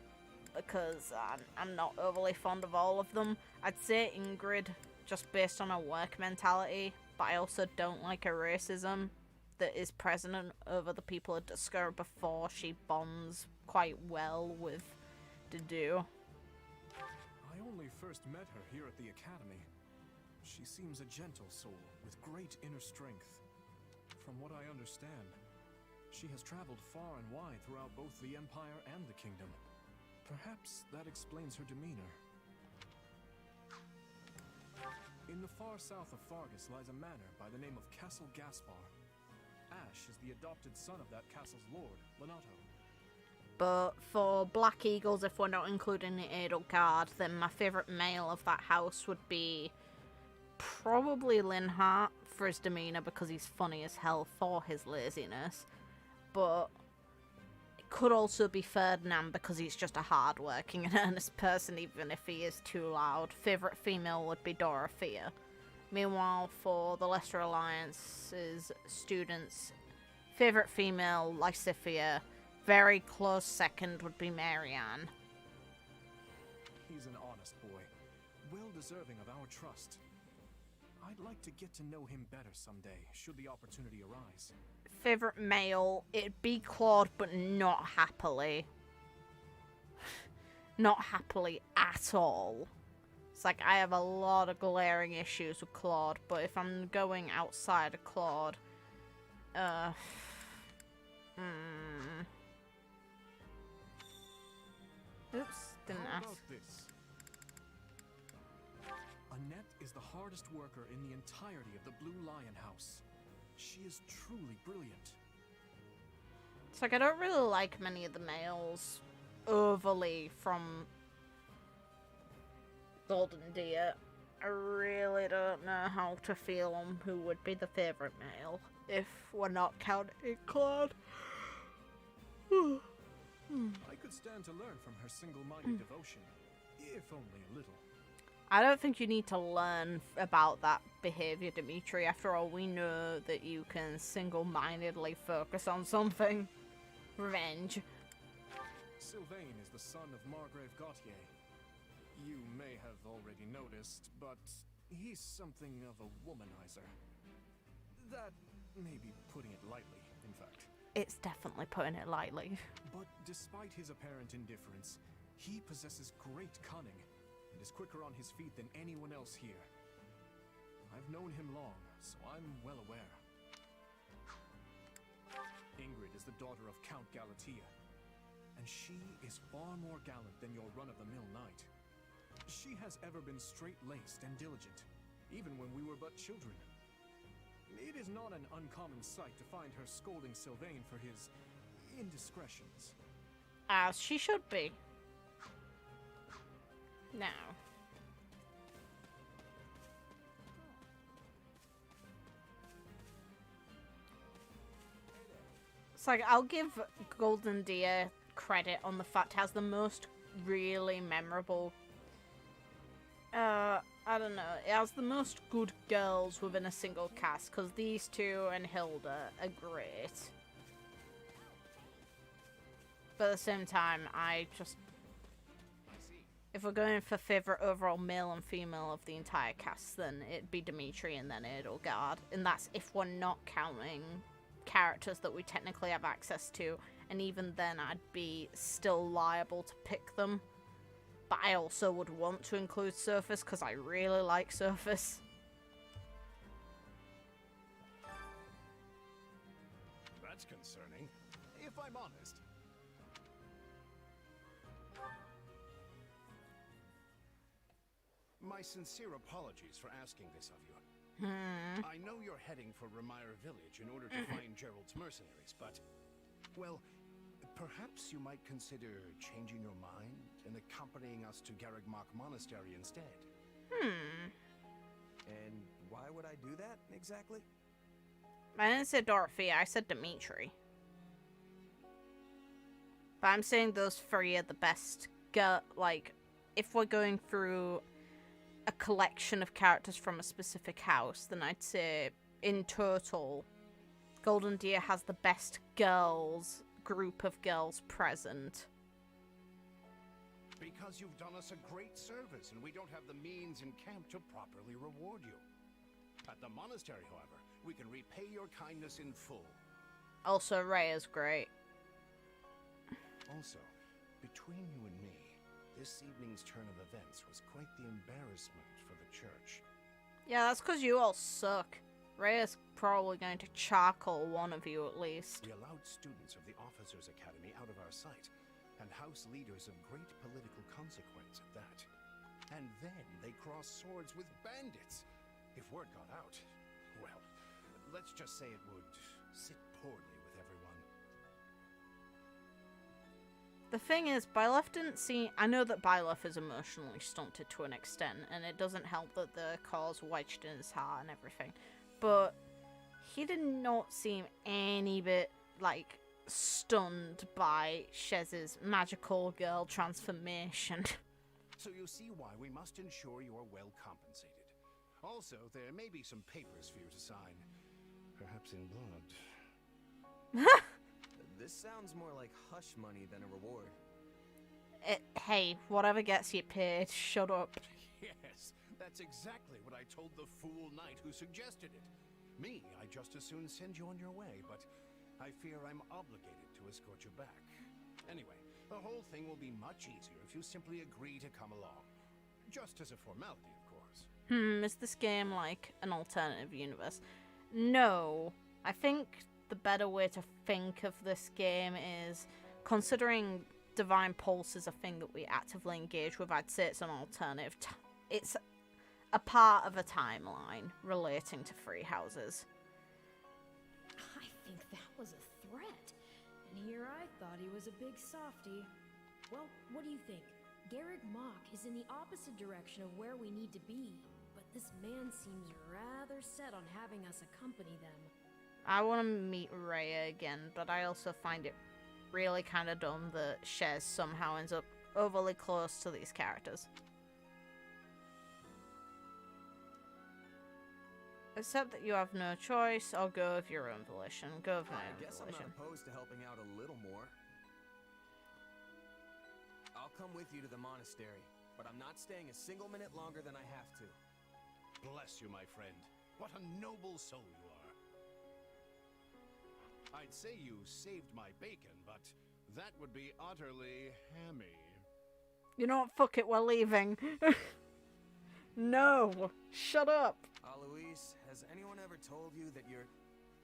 Speaker 1: because I'm not overly fond of all of them. I'd say Ingrid, just based on her work mentality, but I also don't like her racism that is present over the people of Dusker before she bonds quite well with Dedu.
Speaker 11: I only first met her here at the academy. She seems a gentle soul with great inner strength. From what I understand, she has traveled far and wide throughout both the Empire and the Kingdom. Perhaps that explains her demeanor. In the far south of Fargus lies a manor by the name of Castle Gaspar. Ash is the adopted son of that castle's lord, Lenato.
Speaker 1: But for Black Eagles, if we're not including the Edelgard, then my favourite male of that house would be probably Linhart for his demeanour because he's funny as hell for his laziness. But it could also be Ferdinand because he's just a hard-working and earnest person even if he is too loud. Favourite female would be Dorothea. Meanwhile, for the Lesser Alliance's students, favourite female, Lysithea. Very close second would be Marianne.
Speaker 11: He's an honest boy, well deserving of our trust. I'd like to get to know him better someday, should the opportunity arise.
Speaker 1: Favorite male, it'd be Claude, but not happily. Not happily at all. It's like I have a lot of glaring issues with Claude, but if I'm going outside of Claude, Oops, didn't
Speaker 11: How
Speaker 1: ask.
Speaker 11: about this? Annette is the hardest worker in the entirety of the Blue Lion House. She is truly brilliant.
Speaker 1: It's like I don't really like many of the males overly from Golden Deer. I really don't know how to feel on who would be the favourite male if we're not counting Claude.
Speaker 11: I could stand to learn from her single-minded devotion, if only a little.
Speaker 1: I don't think you need to learn about that behaviour, Dimitri. After all, we know that you can single-mindedly focus on something. Revenge.
Speaker 11: Sylvain is the son of Margrave Gautier. You may have already noticed, but he's something of a womanizer. That may be putting it lightly, in fact.
Speaker 1: It's definitely putting it lightly.
Speaker 11: But despite his apparent indifference, he possesses great cunning. and is quicker on his feet than anyone else here. I've known him long, so I'm well aware. Ingrid is the daughter of Count Galatea, and she is far more gallant than your run-of-the-mill knight. She has ever been straight-laced and diligent, even when we were but children. It is not an uncommon sight to find her scolding Sylvain for his indiscretions.
Speaker 1: As she should be. Now. It's like, I'll give Golden Deer credit on the fact it has the most really memorable... I don't know. It has the most good girls within a single cast, because these two and Hilda are great. But at the same time, if we're going for favourite overall male and female of the entire cast, then it'd be Dimitri and then Edelgard. And that's if we're not counting characters that we technically have access to. And even then, I'd be still liable to pick them. But I also would want to include Sothis, because I really like Sothis.
Speaker 10: That's concerning, if I'm honest. My sincere apologies for asking this of you. I know you're heading for Remire village in order to find Gerald's mercenaries, but... well, perhaps you might consider changing your mind and accompanying us to Garrigmach Monastery instead.
Speaker 4: And why would I do that, exactly?
Speaker 1: I didn't say Dorothea, I said Dimitri. But I'm saying those three are the best, like, if we're going through a collection of characters from a specific house, then I'd say, in total, Golden Deer has the best group of girls present.
Speaker 10: Because you've done us a great service, and we don't have the means in camp to properly reward you. At the monastery, however, we can repay your kindness in full.
Speaker 1: Also, Ray is great.
Speaker 10: Also, between you and me, this evening's turn of events was quite the embarrassment for the church.
Speaker 1: Yeah, that's because you all suck. Ray is probably going to charcoal one of you at least.
Speaker 10: We allowed students of the Officers' Academy out of our sight, and house leaders of great political consequence at that. And then they crossed swords with bandits. If word got out, well, let's just say it would sit poorly with everyone.
Speaker 1: The thing is, Byleth didn't seem... I know that Byleth is emotionally stunted to an extent, and it doesn't help that the cause wedged in his heart and everything. But he did not seem any bit, like, stunned by Shez's magical girl transformation.
Speaker 10: So you see why we must ensure you are well compensated. Also, there may be some papers for you to sign. Perhaps in blood.
Speaker 4: This sounds more like hush money than a reward.
Speaker 1: Hey, whatever gets you paid, shut up.
Speaker 10: Yes, that's exactly what I told the fool knight who suggested it. Me, I'd just as soon send you on your way, but I fear I'm obligated to escort you back. Anyway, the whole thing will be much easier if you simply agree to come along. Just as a formality, of course.
Speaker 1: Is this game like an alternative universe? No. I think the better way to think of this game is, considering Divine Pulse is a thing that we actively engage with, I'd say it's an alternative. It's a part of a timeline relating to Free Houses.
Speaker 7: I think that was a threat. And here I thought he was a big softy. Well, what do you think? Garrigmach is in the opposite direction of where we need to be, but this man seems rather set on having us accompany them.
Speaker 1: I want to meet Rhea again, but I also find it really kind of dumb that Shez somehow ends up overly close to these characters. Except that you have no choice, or go of your own volition. Go of your own
Speaker 4: guess
Speaker 1: volition.
Speaker 4: I'm not opposed to helping out a little more. I'll come with you to the monastery, but I'm not staying a single minute longer than I have to.
Speaker 10: Bless you, my friend. What a noble soul you are. I'd say you saved my bacon, but that would be utterly hammy.
Speaker 1: You know what? Fuck it, we're leaving. No! Shut up!
Speaker 4: Alois, has anyone ever told you that you're...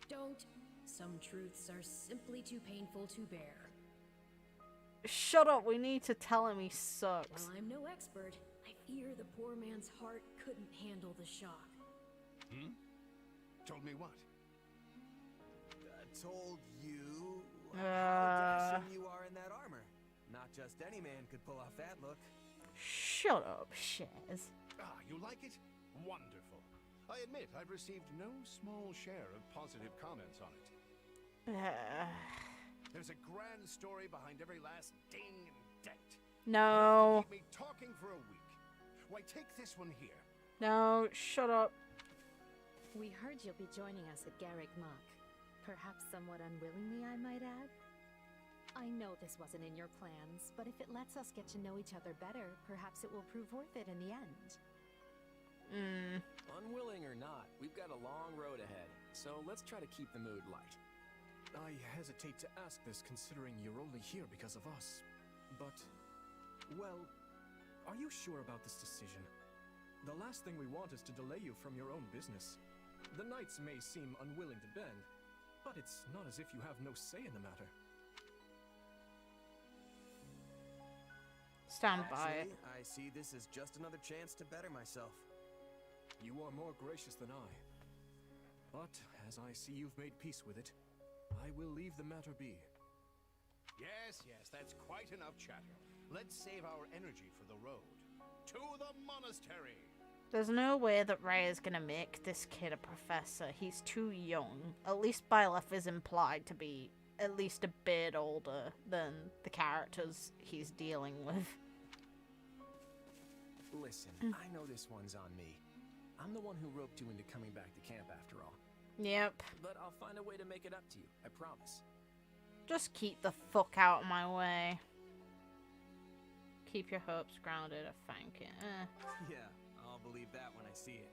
Speaker 7: Don't. Some truths are simply too painful to bear.
Speaker 1: Shut up, we need to tell him he sucks.
Speaker 7: While I'm no expert, I fear the poor man's heart couldn't handle the shock.
Speaker 10: Hmm? Told me what?
Speaker 4: Told you how dashing you are in that armor. Not just any man could pull off that look.
Speaker 1: Shut up, Shaz.
Speaker 10: Ah, you like it? Wonderful. I admit I've received no small share of positive comments on it. There's a grand story behind every last ding and dent.
Speaker 1: No.
Speaker 10: Keep me talking for a week. Why, take this one here.
Speaker 1: No, shut up.
Speaker 12: We heard you'll be joining us at Garrick Mock. Perhaps somewhat unwillingly, I might add. I know this wasn't in your plans, but if it lets us get to know each other better, perhaps it will prove worth it in the end.
Speaker 9: Unwilling or not, we've got a long road ahead, so let's try to keep the mood light.
Speaker 11: I hesitate to ask this considering you're only here because of us. But, well, are you sure about this decision? The last thing we want is to delay you from your own business. The knights may seem unwilling to bend, but it's not as if you have no say in the matter.
Speaker 1: Stand by it.
Speaker 4: Actually, I see this as just another chance to better myself.
Speaker 11: You are more gracious than I. But, as I see you've made peace with it, I will leave the matter be.
Speaker 10: Yes, that's quite enough chatter. Let's save our energy for the road. To the monastery!
Speaker 1: There's no way that Ray is gonna make this kid a professor. He's too young. At least Byleth is implied to be at least a bit older than the characters he's dealing with.
Speaker 9: Listen, I know this one's on me. I'm the one who roped you into coming back to camp after all.
Speaker 1: Yep.
Speaker 9: But I'll find a way to make it up to you, I promise.
Speaker 1: Just keep the fuck out of my way. Keep your hopes grounded, thank you.
Speaker 4: Yeah, I'll believe that when I see it.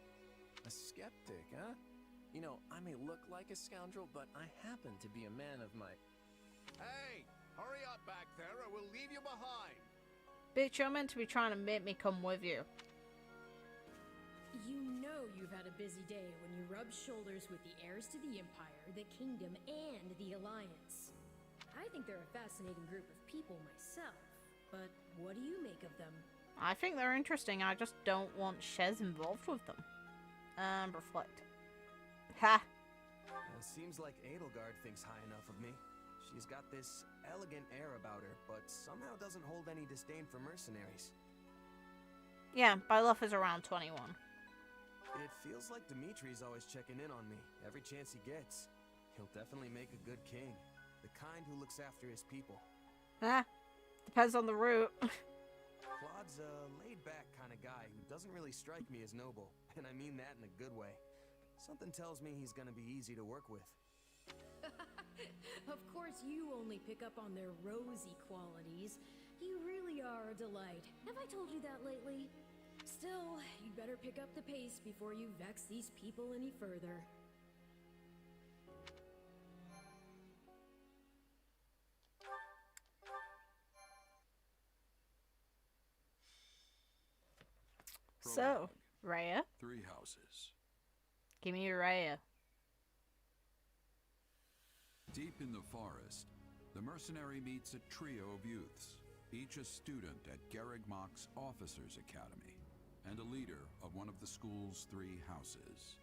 Speaker 9: A skeptic, huh? You know, I may look like a scoundrel, but I happen to be a man of my...
Speaker 10: Hey! Hurry up back there or we'll leave you behind!
Speaker 1: Bitch, you're meant to be trying to make me come with you.
Speaker 7: You know you've had a busy day when you rub shoulders with the heirs to the Empire, the Kingdom, and the Alliance. I think they're a fascinating group of people myself, but what do you make of them?
Speaker 1: I think they're interesting, I just don't want Shez involved with them. Reflect. Ha!
Speaker 4: Seems like Edelgard thinks high enough of me. She's got this elegant air about her, but somehow doesn't hold any disdain for mercenaries.
Speaker 1: Yeah, Byleth is around 21.
Speaker 4: It feels like Dimitri's always checking in on me, every chance he gets. He'll definitely make a good king. The kind who looks after his people.
Speaker 1: Depends on the route.
Speaker 4: Claude's a laid-back kind of guy who doesn't really strike me as noble, and I mean that in a good way. Something tells me he's gonna be easy to work with.
Speaker 7: Of course you only pick up on their rosy qualities. You really are a delight. Have I told you that lately? Still, you'd better pick up the pace before you vex these people any further.
Speaker 1: So, Raya?
Speaker 8: 3 houses.
Speaker 1: Give me Raya.
Speaker 8: Deep in the forest, the mercenary meets a trio of youths, each a student at Garrick Mock's Officers' Academy, and a leader of one of the school's 3 houses.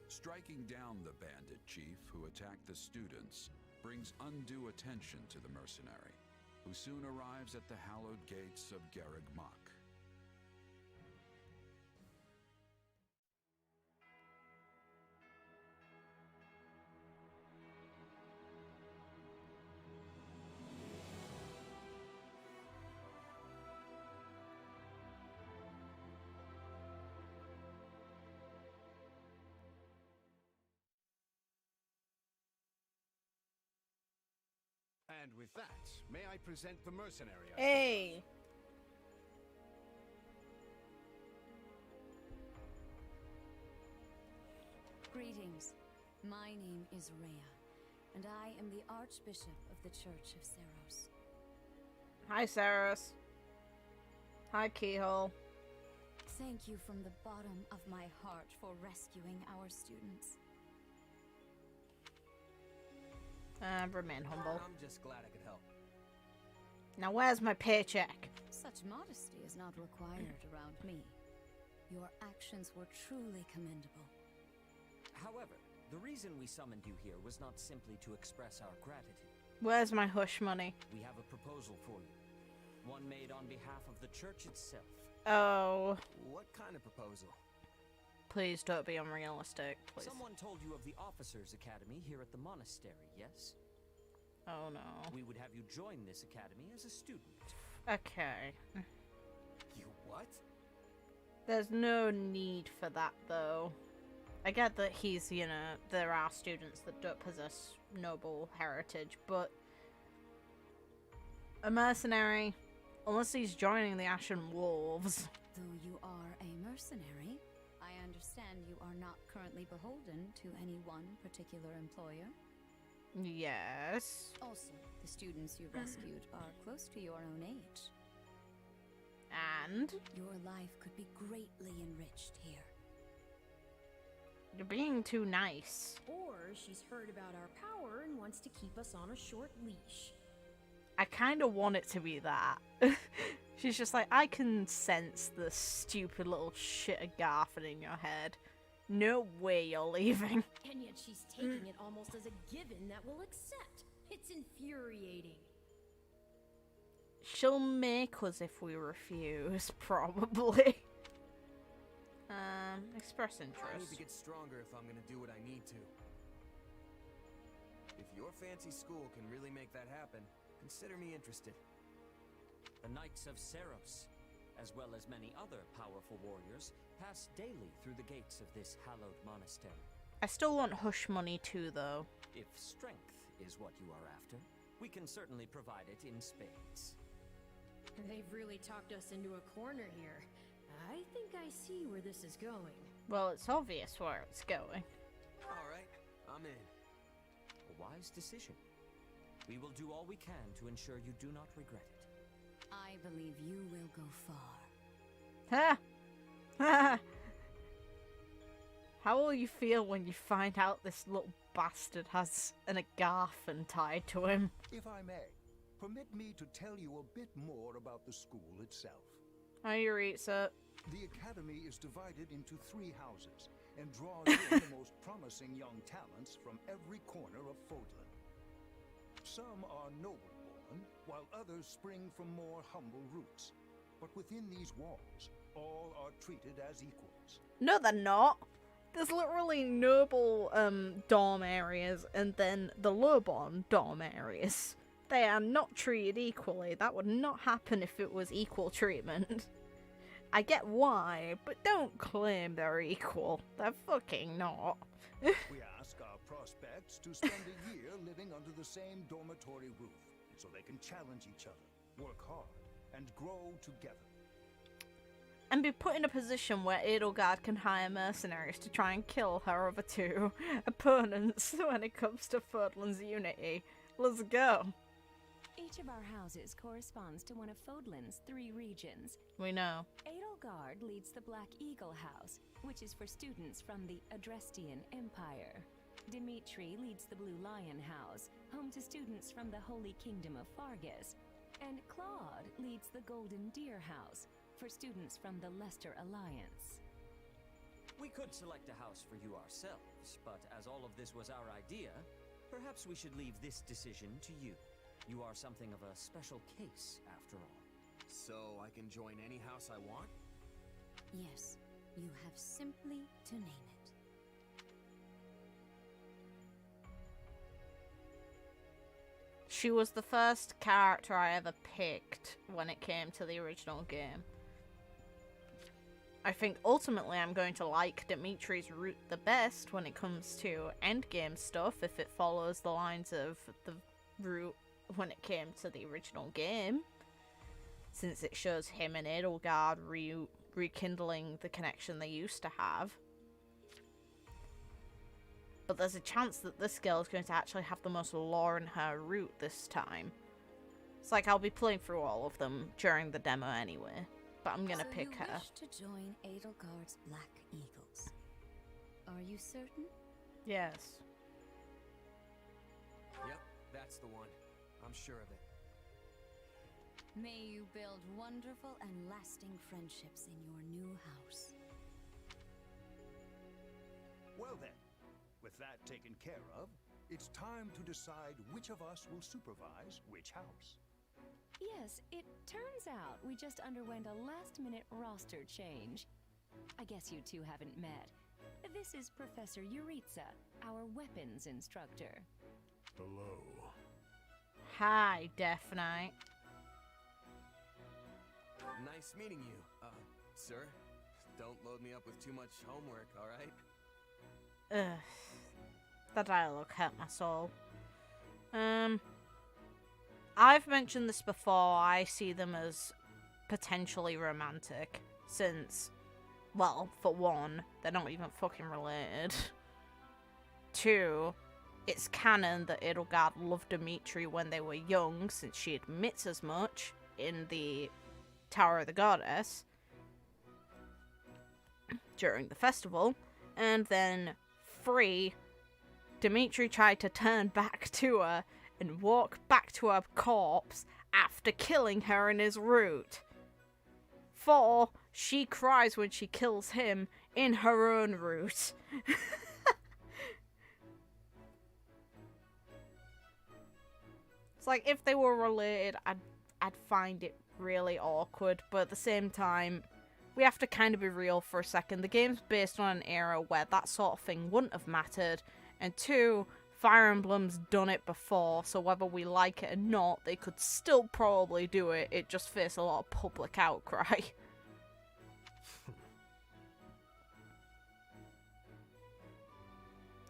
Speaker 8: Striking down the bandit chief who attacked the students brings undue attention to the mercenary, who soon arrives at the hallowed gates of Garrick Mock.
Speaker 10: And with that, may I present the mercenary?
Speaker 1: Hey!
Speaker 12: Greetings. My name is Rhea, and I am the Archbishop of the Church of Seros.
Speaker 1: Hi, Saros. Hi, Keyhole.
Speaker 12: Thank you from the bottom of my heart for rescuing our students.
Speaker 1: Remain humble.
Speaker 4: I'm just glad I could help.
Speaker 1: Now where's my paycheck?
Speaker 12: Such modesty is not required around me. Your actions were truly commendable.
Speaker 14: However, the reason we summoned you here was not simply to express our gratitude.
Speaker 1: Where's my hush money?
Speaker 14: We have a proposal for you. One made on behalf of the church itself.
Speaker 1: Oh.
Speaker 4: What kind of proposal?
Speaker 1: Please don't be unrealistic, please.
Speaker 14: Someone told you of the Officers' Academy here at the Monastery, yes?
Speaker 1: Oh no.
Speaker 14: We would have you join this academy as a student.
Speaker 1: Okay.
Speaker 4: You what?
Speaker 1: There's no need for that, though. I get that he's, you know, there are students that don't possess noble heritage, but a mercenary, unless he's joining the Ashen Wolves.
Speaker 12: Though you are a mercenary, I understand you are not currently beholden to any one particular employer.
Speaker 1: Yes.
Speaker 12: Also, the students you rescued are close to your own age.
Speaker 1: And?
Speaker 12: Your life could be greatly enriched here.
Speaker 1: You're being too nice.
Speaker 7: Or she's heard about our power and wants to keep us on a short leash.
Speaker 1: I kind of want it to be that. She's just like, I can sense the stupid little shit Agarthan in your head. No way you're leaving.
Speaker 7: And yet she's taking it almost as a given that we'll accept. It's infuriating.
Speaker 1: She'll make us if we refuse, probably. Express
Speaker 4: I need
Speaker 1: interest.
Speaker 4: to get stronger if I'm gonna do what I need to. If your fancy school can really make that happen, consider me interested.
Speaker 14: The Knights of Seros, as well as many other powerful warriors, pass daily through the gates of this hallowed monastery.
Speaker 1: I still want hush money too, though.
Speaker 14: If strength is what you are after, we can certainly provide it in spades.
Speaker 7: They've really talked us into a corner here. I think I see where this is going.
Speaker 1: Well, it's obvious where it's going.
Speaker 4: Alright, I'm in.
Speaker 14: A wise decision. We will do all we can to ensure you do not regret it.
Speaker 12: I believe you will go far.
Speaker 1: Ha! Ha! How will you feel when you find out this little bastard has an Agarthan tied to him?
Speaker 15: If I may, permit me to tell you a bit more about the school itself.
Speaker 1: How you read, sir?
Speaker 15: The academy is divided into 3 houses and draws in the most promising young talents from every corner of Fodlan. Some are noble-born, while others spring from more humble roots. But within these walls, all are treated as equals.
Speaker 1: No, they're not. There's literally noble dorm areas and then the lowborn dorm areas. They are not treated equally. That would not happen if it was equal treatment. I get why, but don't claim they're equal. They're fucking not.
Speaker 15: We ask our prospects to spend a year living under the same dormitory roof, so they can challenge each other, work hard, and grow together.
Speaker 1: And be put in a position where Edelgard can hire mercenaries to try and kill her other 2 opponents when it comes to Fodlan's unity. Let's go.
Speaker 16: Each of our houses corresponds to one of Fodlan's 3 regions.
Speaker 1: We know.
Speaker 16: Edelgard leads the Black Eagle House, which is for students from the Adrastian Empire. Dimitri leads the Blue Lion House, home to students from the Holy Kingdom of Fargus. And Claude leads the Golden Deer House, for students from the Leicester Alliance.
Speaker 14: We could select a house for you ourselves, but as all of this was our idea, perhaps we should leave this decision to you. You are something of a special case, after all.
Speaker 4: So I can join any house I want?
Speaker 12: Yes, you have simply to name it.
Speaker 1: She was the first character I ever picked when it came to the original game. I think ultimately I'm going to like Dimitri's route the best when it comes to endgame stuff if it follows the lines of the route when it came to the original game. Since it shows him and Edelgard rekindling the connection they used to have. But there's a chance that this girl is going to actually have the most lore in her route this time. It's like I'll be playing through all of them during the demo anyway. But but I'm gonna
Speaker 16: So
Speaker 1: pick
Speaker 16: you
Speaker 1: her.
Speaker 16: wish to join Edelgard's Black Eagles. Are you certain?
Speaker 1: Yes.
Speaker 4: Yep, that's the one. I'm sure of it.
Speaker 16: May you build wonderful and lasting friendships in your new house.
Speaker 15: Well then, with that taken care of, it's time to decide which of us will supervise which house.
Speaker 16: Yes, it turns out we just underwent a last-minute roster change. I guess you two haven't met. This is Professor Yuritsa, our weapons instructor.
Speaker 11: Hello.
Speaker 1: Hi, Death Knight.
Speaker 4: Nice meeting you, sir. Don't load me up with too much homework, alright?
Speaker 1: Ugh. That dialogue hurt my soul. I've mentioned this before. I see them as potentially romantic, since, well, for one, they're not even fucking related. Two, it's canon that Edelgard loved Dimitri when they were young, since she admits as much in the Tower of the Goddess during the festival. And then 3, Dimitri tried to turn back to her and walk back to her corpse after killing her in his route. 4, she cries when she kills him in her own route. It's like, if they were related, I'd find it really awkward, but at the same time, we have to kind of be real for a second. The game's based on an era where that sort of thing wouldn't have mattered, and 2, Fire Emblem's done it before, so whether we like it or not, they could still probably do it. It just faced a lot of public outcry.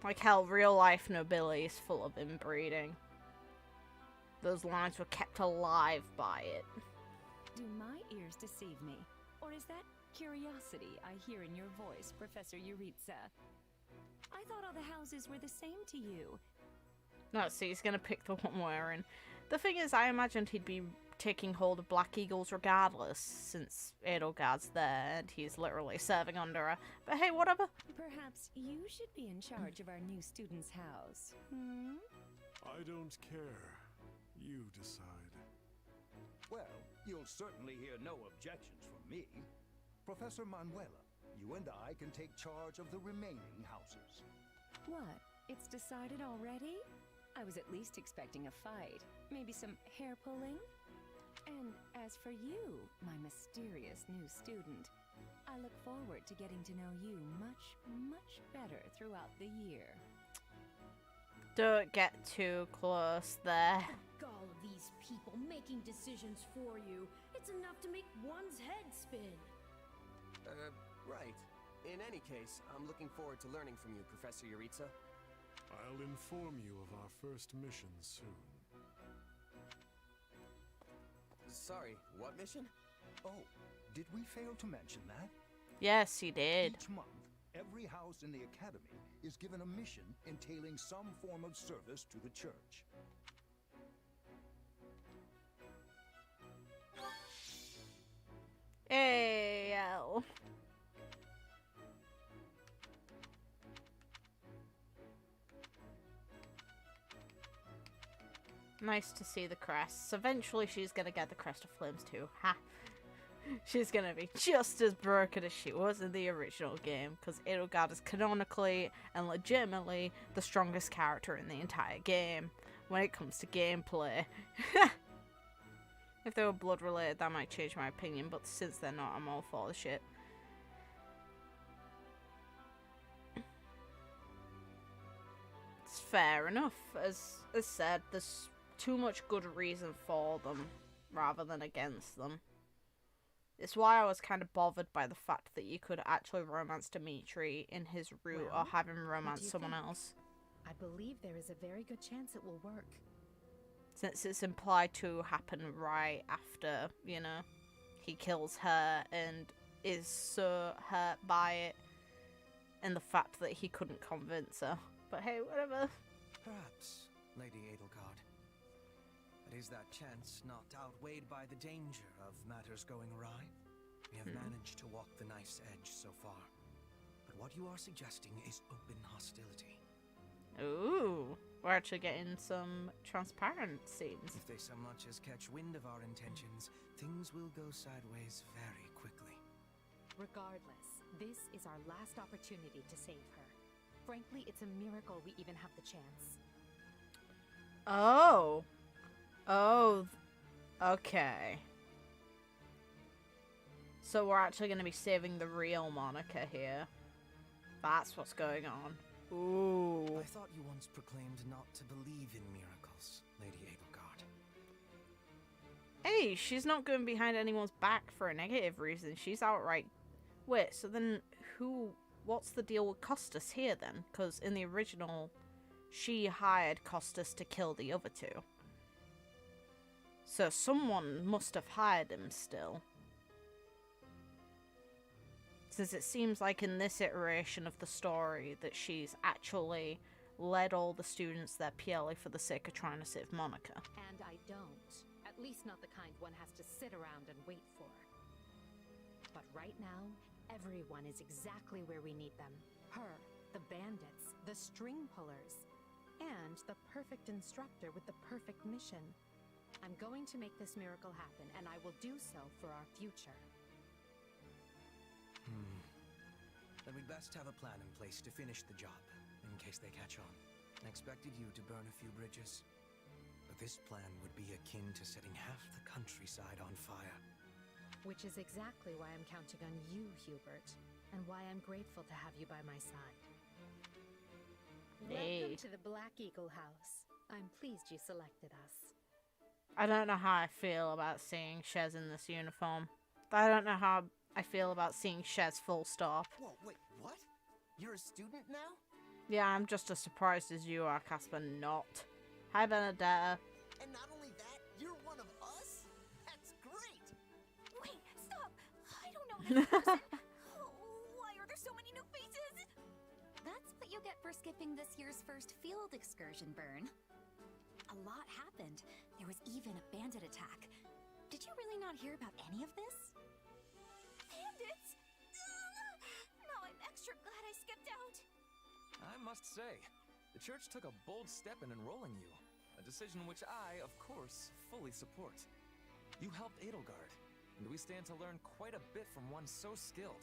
Speaker 1: Like, hell, real life nobility is full of inbreeding. Those lines were kept alive by it.
Speaker 16: Do my ears deceive me? Or is that curiosity I hear in your voice, Professor Yuritsa? I thought all the houses were the same to you.
Speaker 1: No, see, he's gonna pick the one we're in. The thing is, I imagined he'd be taking hold of Black Eagles regardless, since Edelgard's there and he's literally serving under her. But hey, whatever.
Speaker 16: Perhaps you should be in charge of our new student's house, hmm?
Speaker 11: I don't care. You decide.
Speaker 15: Well, you'll certainly hear no objections from me. Professor Manuela, you and I can take charge of the remaining houses.
Speaker 16: What? It's decided already? I was at least expecting a fight. Maybe some hair pulling? And as for you, my mysterious new student, I look forward to getting to know you much, much better throughout the year.
Speaker 1: Don't get too close there.
Speaker 7: The gall of these people making decisions for you. It's enough to make one's head spin.
Speaker 4: Right. In any case, I'm looking forward to learning from you, Professor Yuritsa.
Speaker 11: I'll inform you of our first mission soon.
Speaker 4: Sorry, what mission?
Speaker 15: Oh, did we fail to mention that?
Speaker 1: Yes, he did.
Speaker 15: Each month, every house in the Academy is given a mission entailing some form of service to the church.
Speaker 1: AL. Nice to see the crests. Eventually she's gonna get the Crest of Flames too. Ha! She's gonna be just as broken as she was in the original game, because Edelgard is canonically and legitimately the strongest character in the entire game when it comes to gameplay. If they were blood related, that might change my opinion, but since they're not, I'm all for the shit. It's fair enough. As said, there's too much good reason for them rather than against them. It's why I was kind of bothered by the fact that you could actually romance Dimitri in his route or have him romance someone else.
Speaker 12: I believe there is a very good chance it will work.
Speaker 1: Since it's implied to happen right after, you know, he kills her and is so hurt by it and the fact that he couldn't convince her. But hey, whatever.
Speaker 4: Perhaps, Lady Edelgard. But is that chance not outweighed by the danger of matters going awry? We have managed to walk the knife's edge so far. But what you are suggesting is open hostility.
Speaker 1: Ooh, we're actually getting some transparent scenes.
Speaker 4: If they so much as catch wind of our intentions, things will go sideways very quickly.
Speaker 12: Regardless, this is our last opportunity to save her. Frankly, it's a miracle we even have the chance.
Speaker 1: Oh. Oh. Okay. So we're actually going to be saving the real Monica here. That's what's going on. Ooh.
Speaker 4: I thought you once proclaimed not to believe in miracles, Lady Edelgard.
Speaker 1: Hey, she's not going behind anyone's back for a negative reason. She's outright... Wait, so then who... What's the deal with Costas here then? Because in the original, she hired Costas to kill the other two. So someone must have hired him still. Since it seems like in this iteration of the story that she's actually led all the students there purely for the sake of trying to save Monica.
Speaker 12: And I don't. At least not the kind one has to sit around and wait for. But right now, everyone is exactly where we need them. Her, the bandits, the string pullers, and the perfect instructor with the perfect mission. I'm going to make this miracle happen, and I will do so for our future.
Speaker 4: Then we'd best have a plan in place to finish the job, in case they catch on. I expected you to burn a few bridges, but this plan would be akin to setting half the countryside on fire.
Speaker 12: Which is exactly why I'm counting on you, Hubert, and why I'm grateful to have you by my side.
Speaker 1: Hey.
Speaker 12: Welcome to the Black Eagle House. I'm pleased you selected us.
Speaker 1: I don't know how I feel about seeing Shez in this uniform. I don't know how I feel about seeing Shez full stop.
Speaker 4: Whoa, wait, what? You're a student now?
Speaker 1: Yeah, I'm just as surprised as you are, Casper. Not. Hi, Benedetta.
Speaker 4: And not only that, you're one of us? That's great!
Speaker 2: Wait, stop! I don't know this person. Why are there so many new faces? That's what you get for skipping this year's first field excursion, Burn. A lot happened. There was even a bandit attack. Did you really not hear about any of this? Bandits? Now I'm extra glad I skipped out.
Speaker 11: I must say, the church took a bold step in enrolling you. A decision which I, of course, fully support. You helped Edelgard, and we stand to learn quite a bit from one so skilled.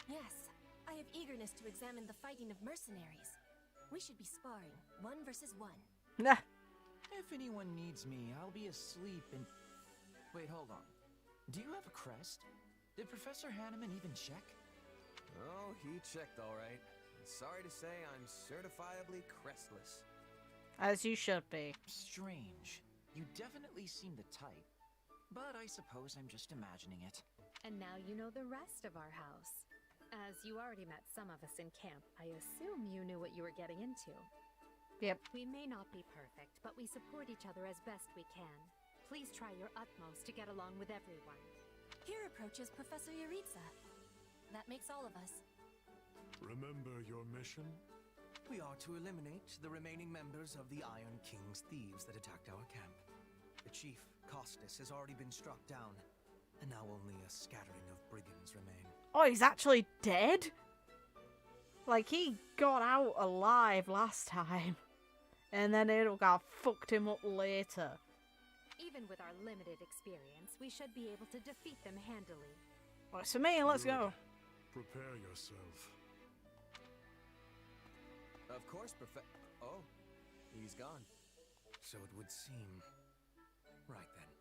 Speaker 17: Yes, I have eagerness to examine the fighting of mercenaries. We should be sparring, 1 versus 1.
Speaker 1: Nah.
Speaker 18: If anyone needs me, I'll be asleep and... Wait, hold on. Do you have a crest? Did Professor Hanneman even check?
Speaker 4: Oh, he checked all right. Sorry to say, I'm certifiably crestless.
Speaker 1: As you should be.
Speaker 18: Strange. You definitely seem the type. But I suppose I'm just imagining it.
Speaker 12: And now you know the rest of our house. As you already met some of us in camp, I assume you knew what you were getting into.
Speaker 1: Yep.
Speaker 12: We may not be perfect, but we support each other as best we can. Please try your utmost to get along with everyone.
Speaker 17: Here approaches Professor Yaritza. That makes all of us.
Speaker 10: Remember your mission?
Speaker 4: We are to eliminate the remaining members of the Iron King's thieves that attacked our camp. The chief, Costas, has already been struck down, and now only a scattering of brigands remain.
Speaker 1: Oh, he's actually dead? Like, he got out alive last time. And then Edelgard fucked him up later.
Speaker 12: Even with our limited experience, we should be able to defeat them handily.
Speaker 1: Well, it's for me, let's go.
Speaker 10: Prepare yourself.
Speaker 4: Of course, Oh, he's gone. So it would seem. Right then.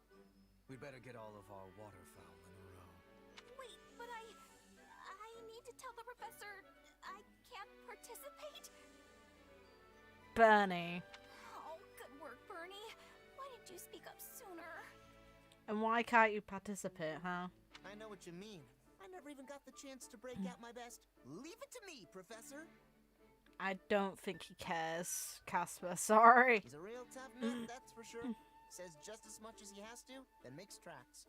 Speaker 4: We'd better get all of our waterfowl in a row.
Speaker 2: Wait, but I need to tell the professor I can't participate.
Speaker 1: Bernie.
Speaker 2: Oh, good work, Bernie. Why didn't you speak up sooner?
Speaker 1: And why can't you participate, huh?
Speaker 19: I know what you mean. I never even got the chance to break out my best. Leave it to me, Professor.
Speaker 1: I don't think he cares, Casper. Sorry.
Speaker 19: He's a real tough nut, that's for sure. Says just as much as he has to, then makes tracks.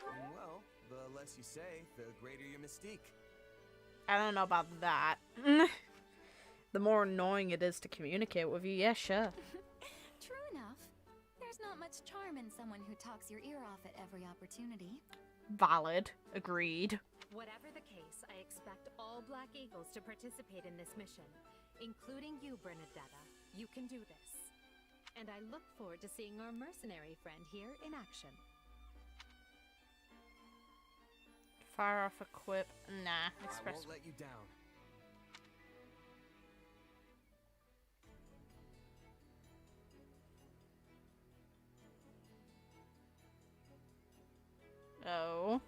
Speaker 4: Well, the less you say, the greater your mystique.
Speaker 1: I don't know about that. The more annoying it is to communicate with you, yeah, sure.
Speaker 17: True enough. There's not much
Speaker 2: much charm in someone who talks your ear off at every opportunity.
Speaker 1: Valid. Agreed.
Speaker 12: Whatever the case, I expect all Black Eagles to participate in this mission, including you, Bernadetta. You can do this. And I look forward to seeing our mercenary friend here in action.
Speaker 1: Fire off equip. Nah. Express.
Speaker 4: I won't let you down.
Speaker 1: Oh.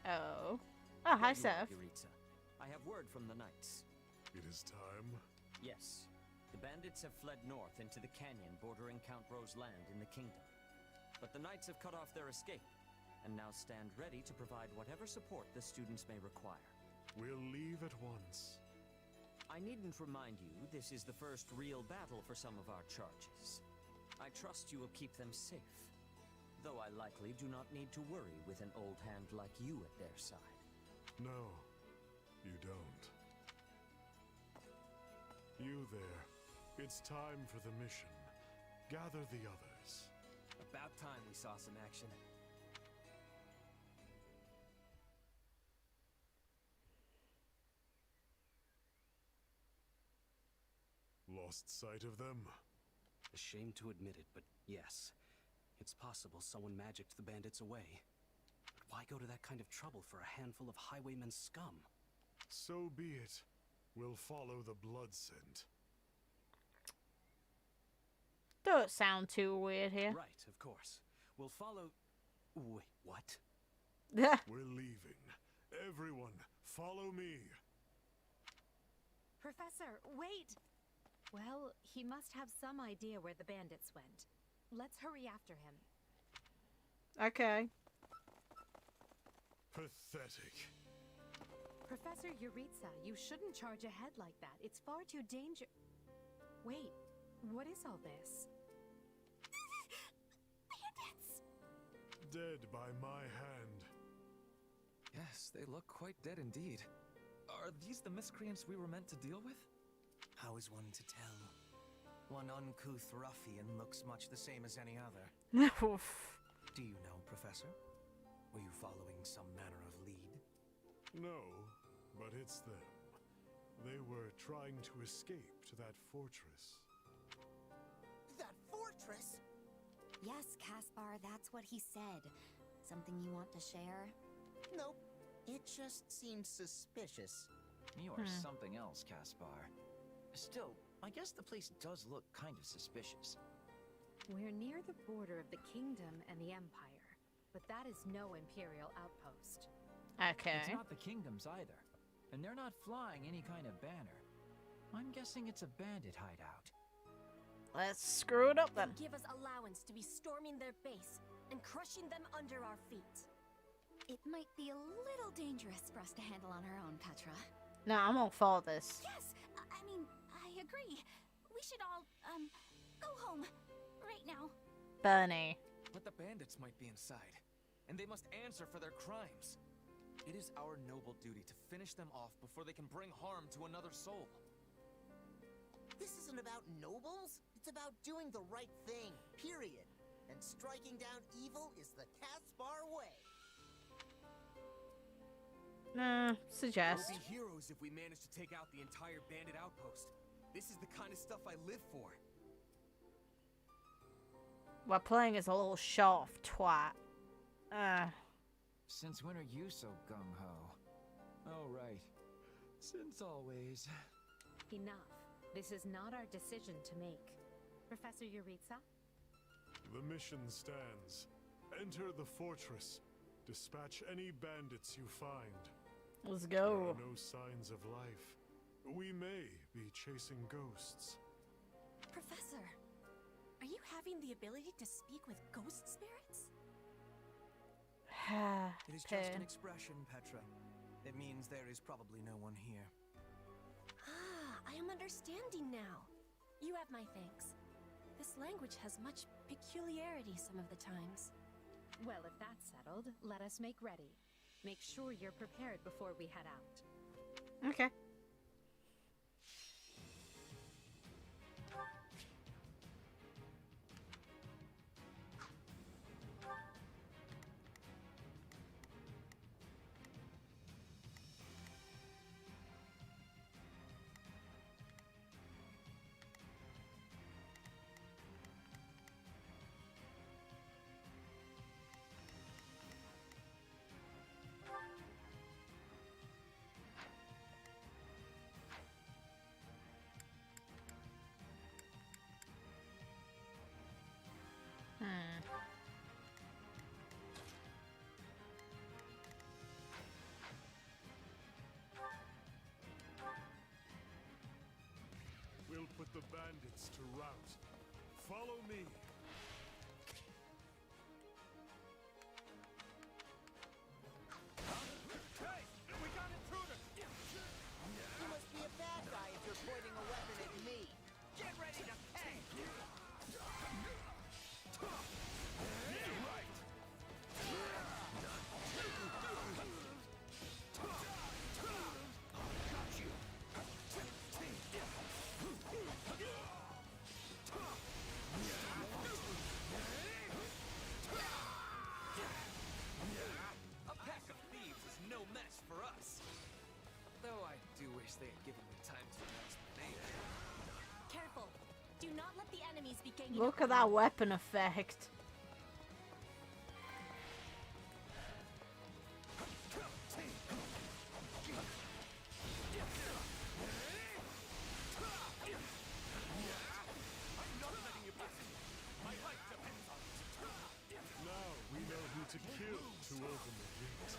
Speaker 1: Oh. Oh, hi, Seth.
Speaker 14: Yuritsa. I have word from the knights.
Speaker 11: It is time.
Speaker 14: Yes. The bandits have fled north into the canyon bordering Count Ro's land in the kingdom. But the knights have cut off their escape, and now stand ready to provide whatever support the students may require.
Speaker 11: We'll leave at once.
Speaker 14: I needn't remind you, this is the first real battle for some of our charges. I trust you will keep them safe, though I likely do not need to worry with an old hand like you at their side.
Speaker 11: No, you don't. You there. It's time for the mission. Gather the others.
Speaker 4: About time we saw some action.
Speaker 11: Lost sight of them?
Speaker 10: Ashamed to admit it, but yes. It's possible someone magicked the bandits away. But why go to that kind of trouble for a handful of highwaymen scum?
Speaker 11: So be it. We'll follow the blood scent.
Speaker 1: Don't sound too weird here.
Speaker 10: Right, of course. We'll follow... Wait, what?
Speaker 11: We're leaving. Everyone, follow me.
Speaker 12: Professor, wait! Well, he must have some idea where the bandits went. Let's hurry after him.
Speaker 1: Okay.
Speaker 11: Pathetic.
Speaker 12: Professor Yuritsa, you shouldn't charge ahead like that. It's far too dangerous. Wait, what is all this?
Speaker 2: Bandits!
Speaker 11: Dead by my hand.
Speaker 18: Yes, they look quite dead indeed. Are these the miscreants we were meant to deal with?
Speaker 19: How is one to tell? One uncouth ruffian looks much the same as any other. Do you know, Professor? Were you following some manner of lead?
Speaker 11: No, but it's them. They were trying to escape to that fortress.
Speaker 19: That fortress?
Speaker 2: Yes, Caspar, that's what he said. Something you want to share?
Speaker 19: Nope. It just seems suspicious.
Speaker 18: You are something else, Caspar. Still, I guess the place does look kind of suspicious.
Speaker 12: We're near the border of the kingdom and the empire, but that is no imperial outpost.
Speaker 1: Okay.
Speaker 18: It's not the kingdom's either, and they're not flying any kind of banner. I'm guessing it's a bandit hideout.
Speaker 1: Let's screw it up then.
Speaker 17: Give us allowance to be storming their base and crushing them under our feet.
Speaker 2: It might be a little dangerous for us to handle on our own, Petra.
Speaker 1: No, I'm all for this.
Speaker 2: Yes, I mean, I agree. We should all, go home. Right now.
Speaker 1: Bernie.
Speaker 18: But the bandits might be inside, and they must answer for their crimes. It is our noble duty to finish them off before they can bring harm to another soul.
Speaker 19: This isn't about nobles. It's about doing the right thing, period. And striking down evil is the Caspar way.
Speaker 1: Suggest.
Speaker 4: We'll be heroes if we manage to take out the entire bandit outpost. This is the kind of stuff I live for.
Speaker 1: We're playing as a little show-off twat.
Speaker 18: Since when are you so gung-ho? Oh, right. Since always.
Speaker 12: Enough. This is not our decision to make. Professor Yuritsa?
Speaker 11: The mission stands. Enter the fortress. Dispatch any bandits you find.
Speaker 1: Let's
Speaker 11: There
Speaker 1: go.
Speaker 11: are no signs of life. We may be chasing ghosts.
Speaker 17: Professor, are you having the ability to speak with ghost spirits?
Speaker 19: It is just an expression, Petra. It means there is probably no one here.
Speaker 17: Ah, I am understanding now. You have my thanks. This language has much peculiarity some of the times.
Speaker 12: Well, if that's settled, let us make ready. Make sure you're prepared before we head out.
Speaker 1: Okay.
Speaker 11: We'll put the bandits to rout. Follow me.
Speaker 20: Hey! We got intruders! You must be a bad guy if you're pointing a weapon at me. Get ready to pay!
Speaker 9: A pack of thieves is no match for us. Though I do wish they had given me time to announce my name.
Speaker 17: Careful. Do not let the enemies be gaining.
Speaker 1: Look at that weapon effect.
Speaker 11: Now we know who to kill to open the gate.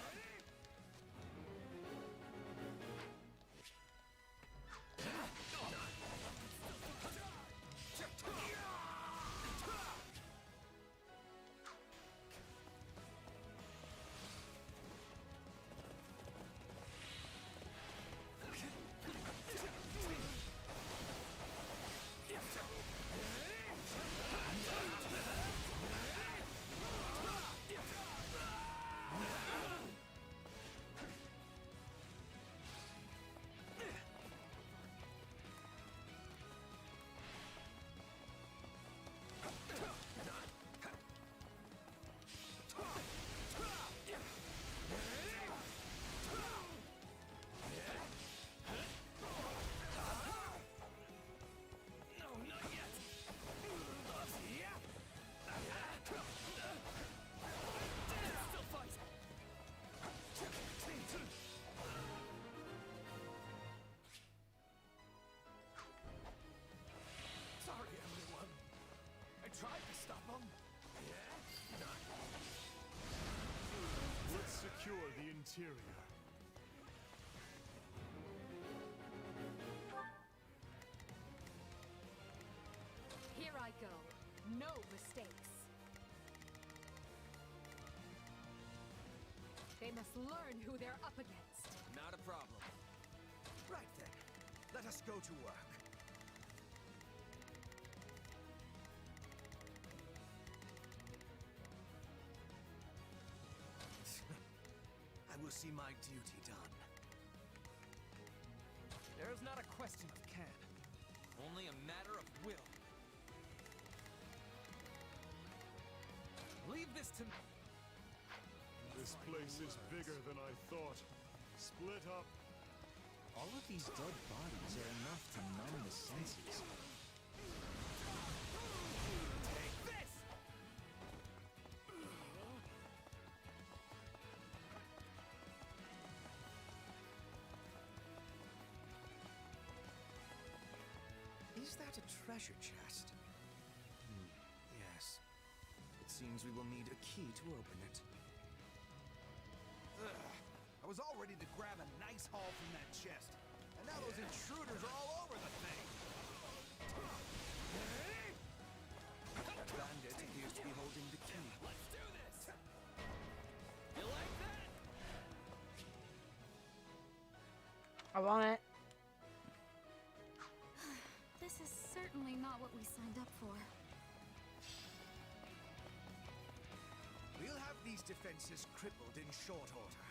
Speaker 20: Sorry, everyone. I tried to stop them.
Speaker 11: Let's secure the interior.
Speaker 12: Here I go. No mistakes. They must learn who they're up against.
Speaker 9: Not a problem.
Speaker 19: Right then. Let us go to work. I will see my duty done.
Speaker 9: There is not a question of can, only a matter of will. Leave this to me.
Speaker 11: This place is bigger than I thought. Split up.
Speaker 18: All of these dead bodies are enough to numb the senses.
Speaker 20: Take this!
Speaker 19: Is that a treasure chest? Yes. It seems we will need a key to open it.
Speaker 3: Ugh. I was all ready to grab a nice haul from that chest. And now those intruders are all over the thing.
Speaker 19: That bandit appears to be holding the key.
Speaker 20: Let's do this! You like that?
Speaker 1: I want it.
Speaker 2: This is certainly not what we signed up for.
Speaker 19: We'll have these defenses crippled in short order.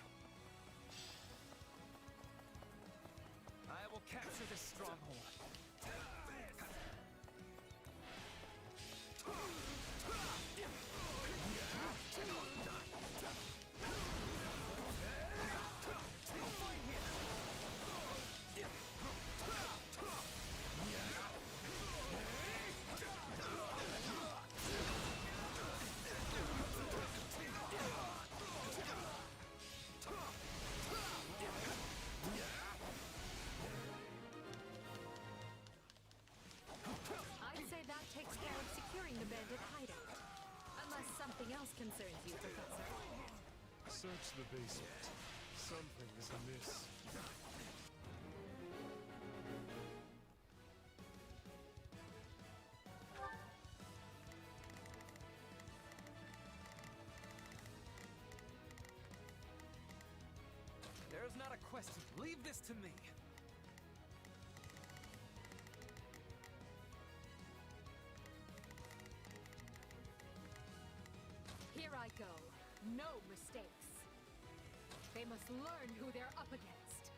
Speaker 9: capture this stronghold.
Speaker 12: I'd say that takes care of securing the bandit hideout. Unless something else concerns you, Professor.
Speaker 11: Search the basement. Something is amiss.
Speaker 9: There's not a question. Leave this to me.
Speaker 12: Here I go. No mistakes. They must learn who they're up against.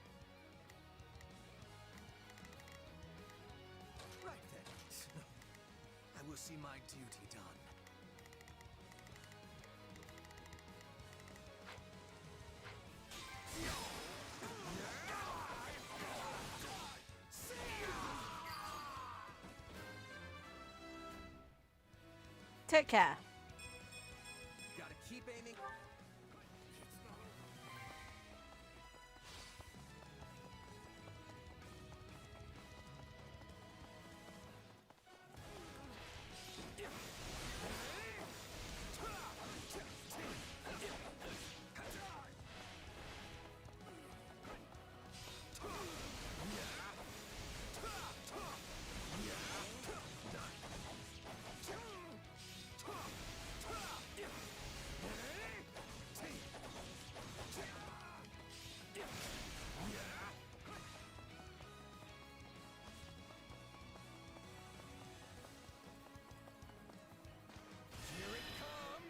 Speaker 19: Right then. I will see my duty done.
Speaker 1: Take care.
Speaker 4: Gotta keep aiming.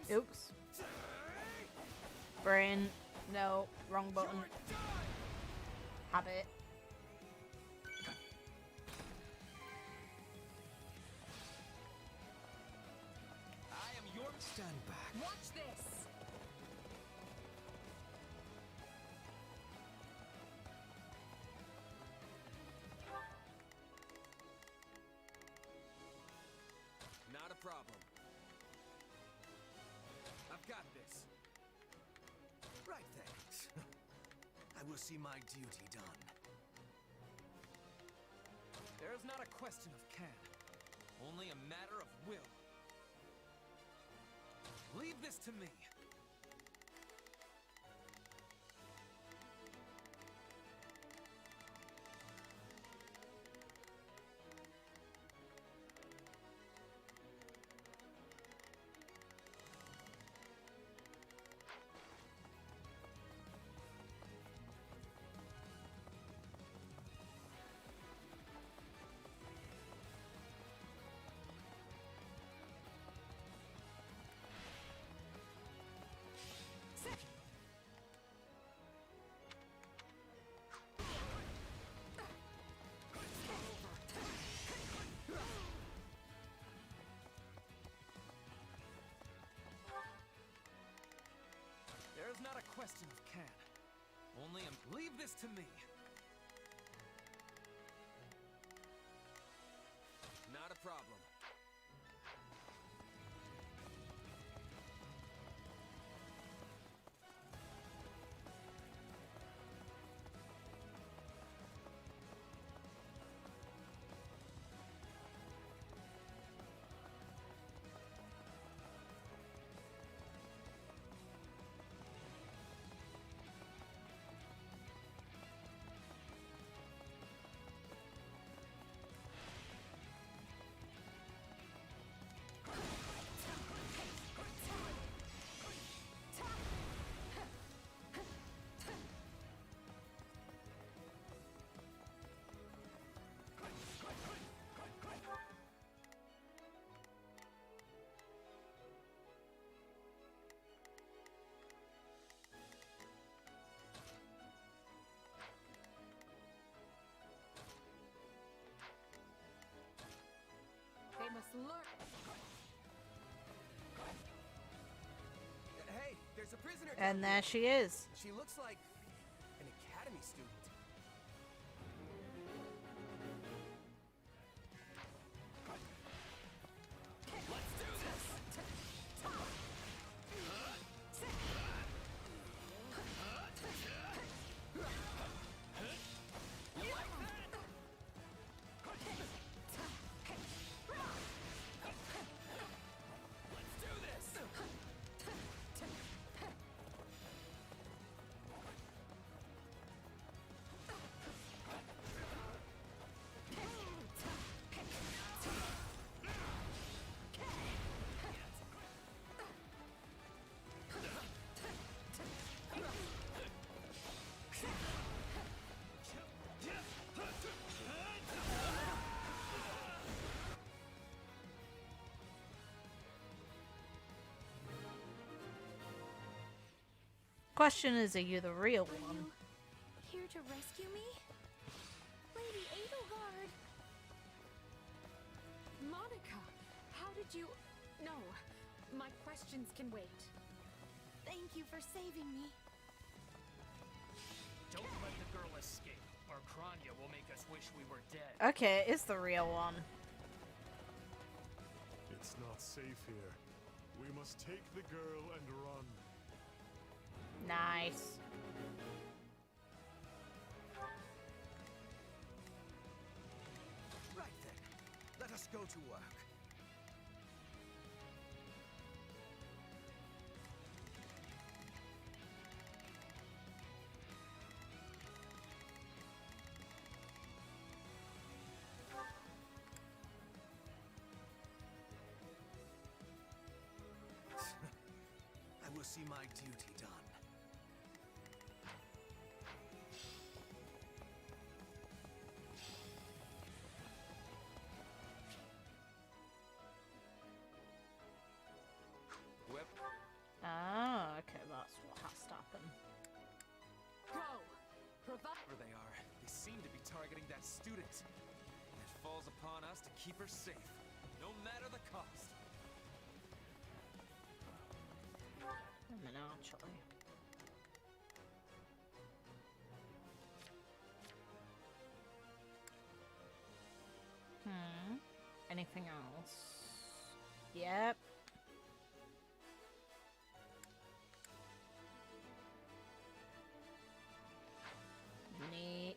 Speaker 1: Oops. Brain. No. Wrong button. Habit.
Speaker 19: I am your... Stand back.
Speaker 12: Watch this!
Speaker 4: Not a problem. I've got this.
Speaker 19: Right then. I will see my duty done.
Speaker 9: There's not a question of can. Only a matter of will. Leave this to me. There's not a question of can. Only a... Leave this to me.
Speaker 4: Not a problem. Hey, there's a prisoner.
Speaker 1: And there she is.
Speaker 4: She looks like an academy student. Let's do this.
Speaker 1: Question is, are you the real one?
Speaker 17: Here to rescue me? Lady Edelgard!
Speaker 7: Monica, how did you... No, my questions can wait.
Speaker 17: Thank you for saving me.
Speaker 9: Don't let the girl escape, or Kranya will make us wish we were dead.
Speaker 1: Okay, it is the real one.
Speaker 11: It's not safe here. We must take the girl and run.
Speaker 1: Nice.
Speaker 4: Right then. Let us go to work. I will see my duty done.
Speaker 1: Ah, okay, that's what has to happen.
Speaker 9: Go! Wherever they are, they seem to be targeting that student. It falls upon us to keep her safe, no matter the cost.
Speaker 1: A minute, actually. Anything else? Yep. Neat.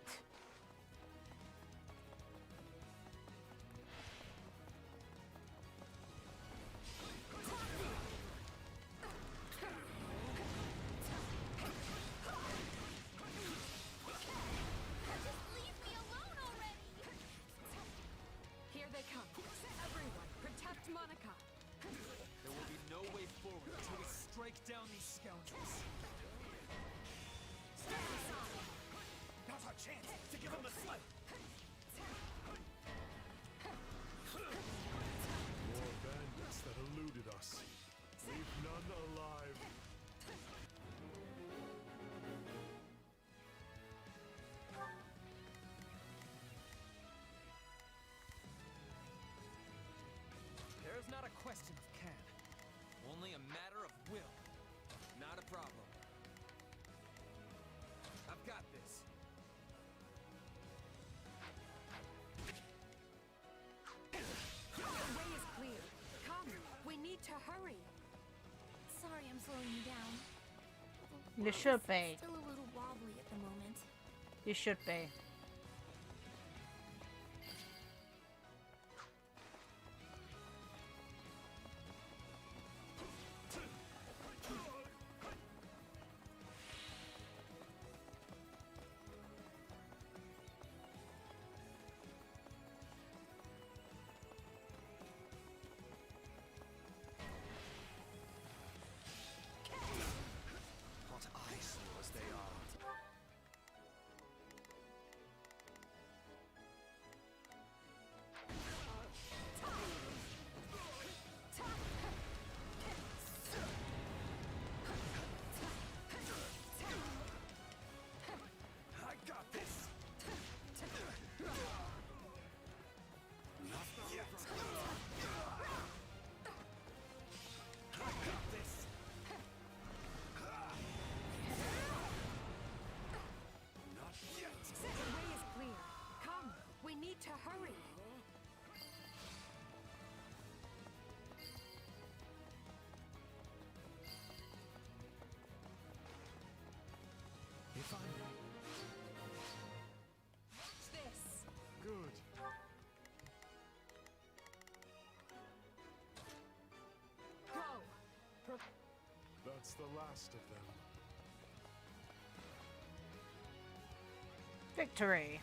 Speaker 7: Here they come. Everyone, protect Monica.
Speaker 9: There will be no way forward until we strike down these scoundrels.
Speaker 20: Now's our chance to give him the slip.
Speaker 11: More bandits that eluded us. Leave none alive.
Speaker 9: There is not a question of can, only a matter of will.
Speaker 4: Not a problem. I've got this.
Speaker 7: The way is clear. Come, we need to hurry.
Speaker 17: Sorry I'm slowing you down.
Speaker 1: You should be.
Speaker 17: Still a little wobbly at the moment.
Speaker 1: You should be.
Speaker 19: What eyesores they are.
Speaker 11: That's the last of them.
Speaker 1: Victory.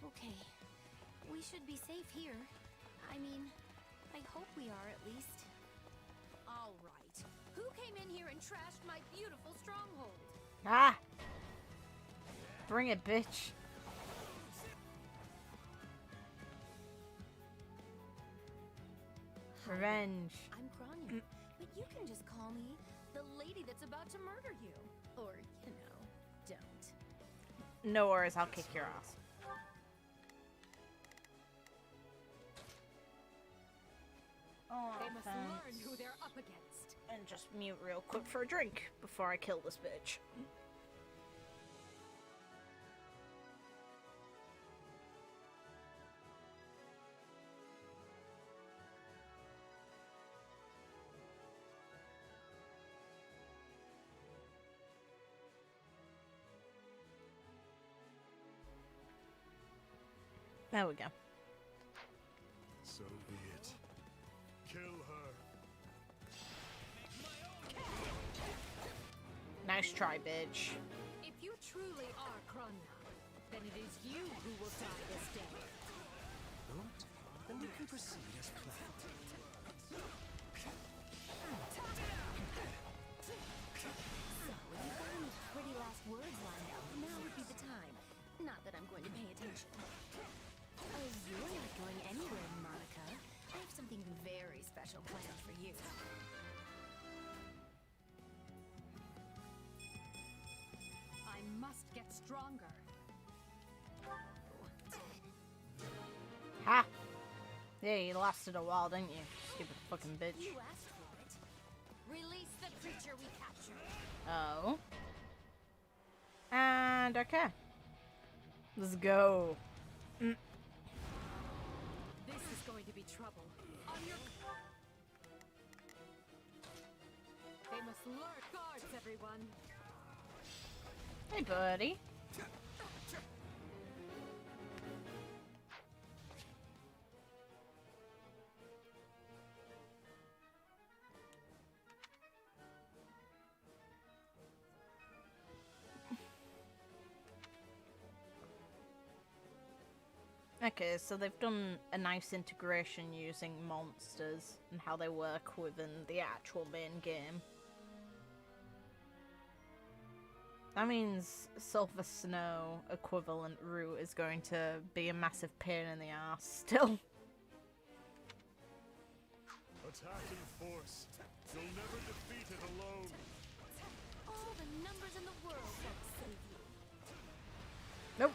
Speaker 2: Okay. We should be safe here. I mean, I hope we are at least.
Speaker 7: All right. Who came in here and trashed my beautiful stronghold?
Speaker 1: Ah! Bring it, bitch. Revenge.
Speaker 2: I'm Grania, but you can just call me the lady that's about to murder you. Or, you know, don't.
Speaker 1: No worries, I'll kick your ass. Oh,
Speaker 7: They must
Speaker 1: thanks.
Speaker 7: learn who they're up against.
Speaker 1: And just mute real quick for a drink before I kill this bitch. There we go.
Speaker 11: So be it. Kill her.
Speaker 1: Nice try, bitch.
Speaker 7: If you truly are Krona, then it is you who will die this day.
Speaker 19: Good. Then we can proceed as planned.
Speaker 2: So, if you've got any pretty last words lined up, now would be the time. Not that I'm going to pay attention. Oh, you're not going anywhere, Monica. I have something very special planned for you.
Speaker 7: I must get stronger.
Speaker 1: Ha! Yeah, you lasted a while, didn't you? Stupid fucking bitch.
Speaker 2: You asked for it. Release the creature we captured.
Speaker 1: Oh. And okay. Let's go.
Speaker 7: This is going to be trouble. On your... They must learn guards, everyone.
Speaker 1: Hey, buddy. Okay, so they've done a nice integration using monsters and how they work within the actual main game. That means Sulphur Snow equivalent route is going to be a massive pain in the ass still.
Speaker 11: Attack in force. You'll never defeat it alone.
Speaker 2: All the numbers in the world won't save you.
Speaker 1: Nope.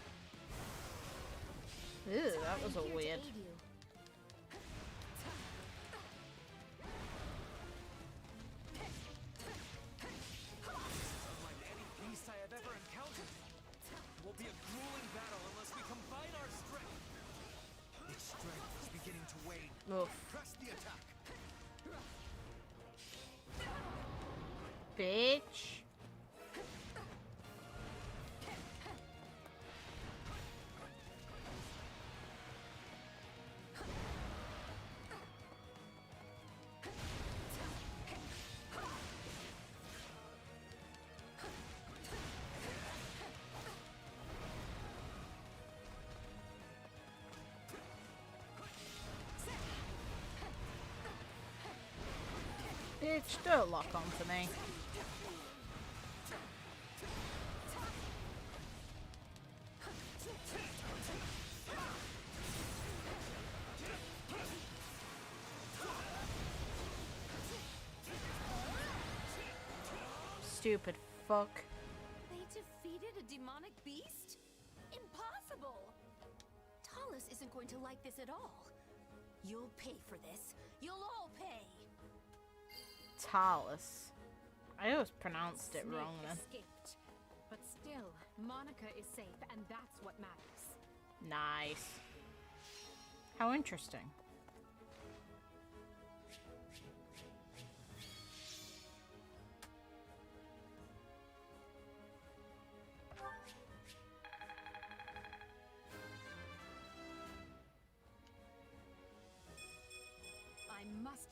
Speaker 1: Ew, that was a
Speaker 2: I'm here to
Speaker 1: weird.
Speaker 2: aid you.
Speaker 9: Unlike any beast I have ever encountered. It will be a grueling battle unless we combine our strength.
Speaker 19: Its strength is beginning to wane.
Speaker 1: Oof.
Speaker 19: Press the attack.
Speaker 1: Bitch. Bitch, don't lock onto me. Stupid fuck.
Speaker 2: They defeated a demonic beast? Impossible! Talus isn't going to like this at all. You'll pay for this. You'll all pay.
Speaker 1: Talus. I always pronounced it
Speaker 7: Snake
Speaker 1: wrong then.
Speaker 7: escaped. But still, Monica is safe, and that's what matters.
Speaker 1: Nice. How interesting.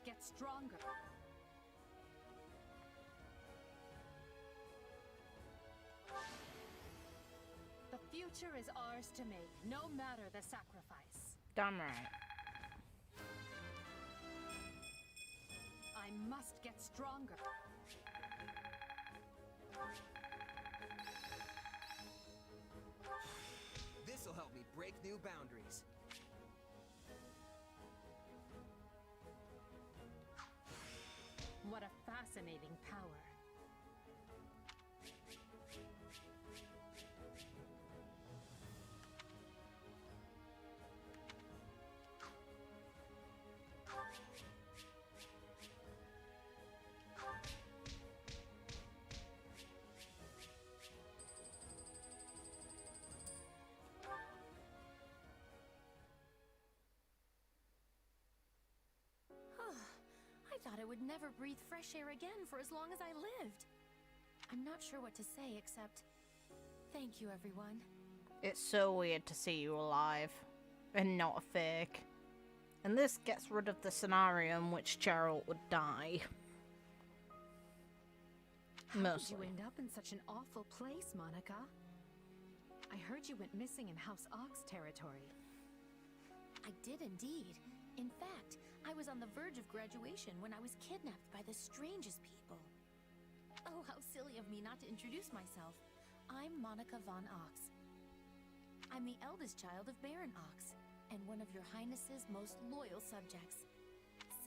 Speaker 12: get stronger. The future is ours to make, no matter the sacrifice.
Speaker 1: Damn right.
Speaker 12: I must get stronger.
Speaker 4: This'll help me break new boundaries.
Speaker 12: What a fascinating power.
Speaker 17: I thought I would never breathe fresh air again for as long as I lived. I'm not sure what to say except thank you, everyone.
Speaker 1: It's so weird to see you alive and not a fake. And this gets rid of the scenario in which Geralt would die.
Speaker 12: How did you end up in such an awful place, Monica? I heard you went missing in House Ogg's territory.
Speaker 17: I did indeed. In fact, I was on the verge of graduation when I was kidnapped by the strangest people. Oh, how silly of me not to introduce myself. I'm Monica von Ox. I'm the eldest child of Baron Ox, and one of your Highness's most loyal subjects.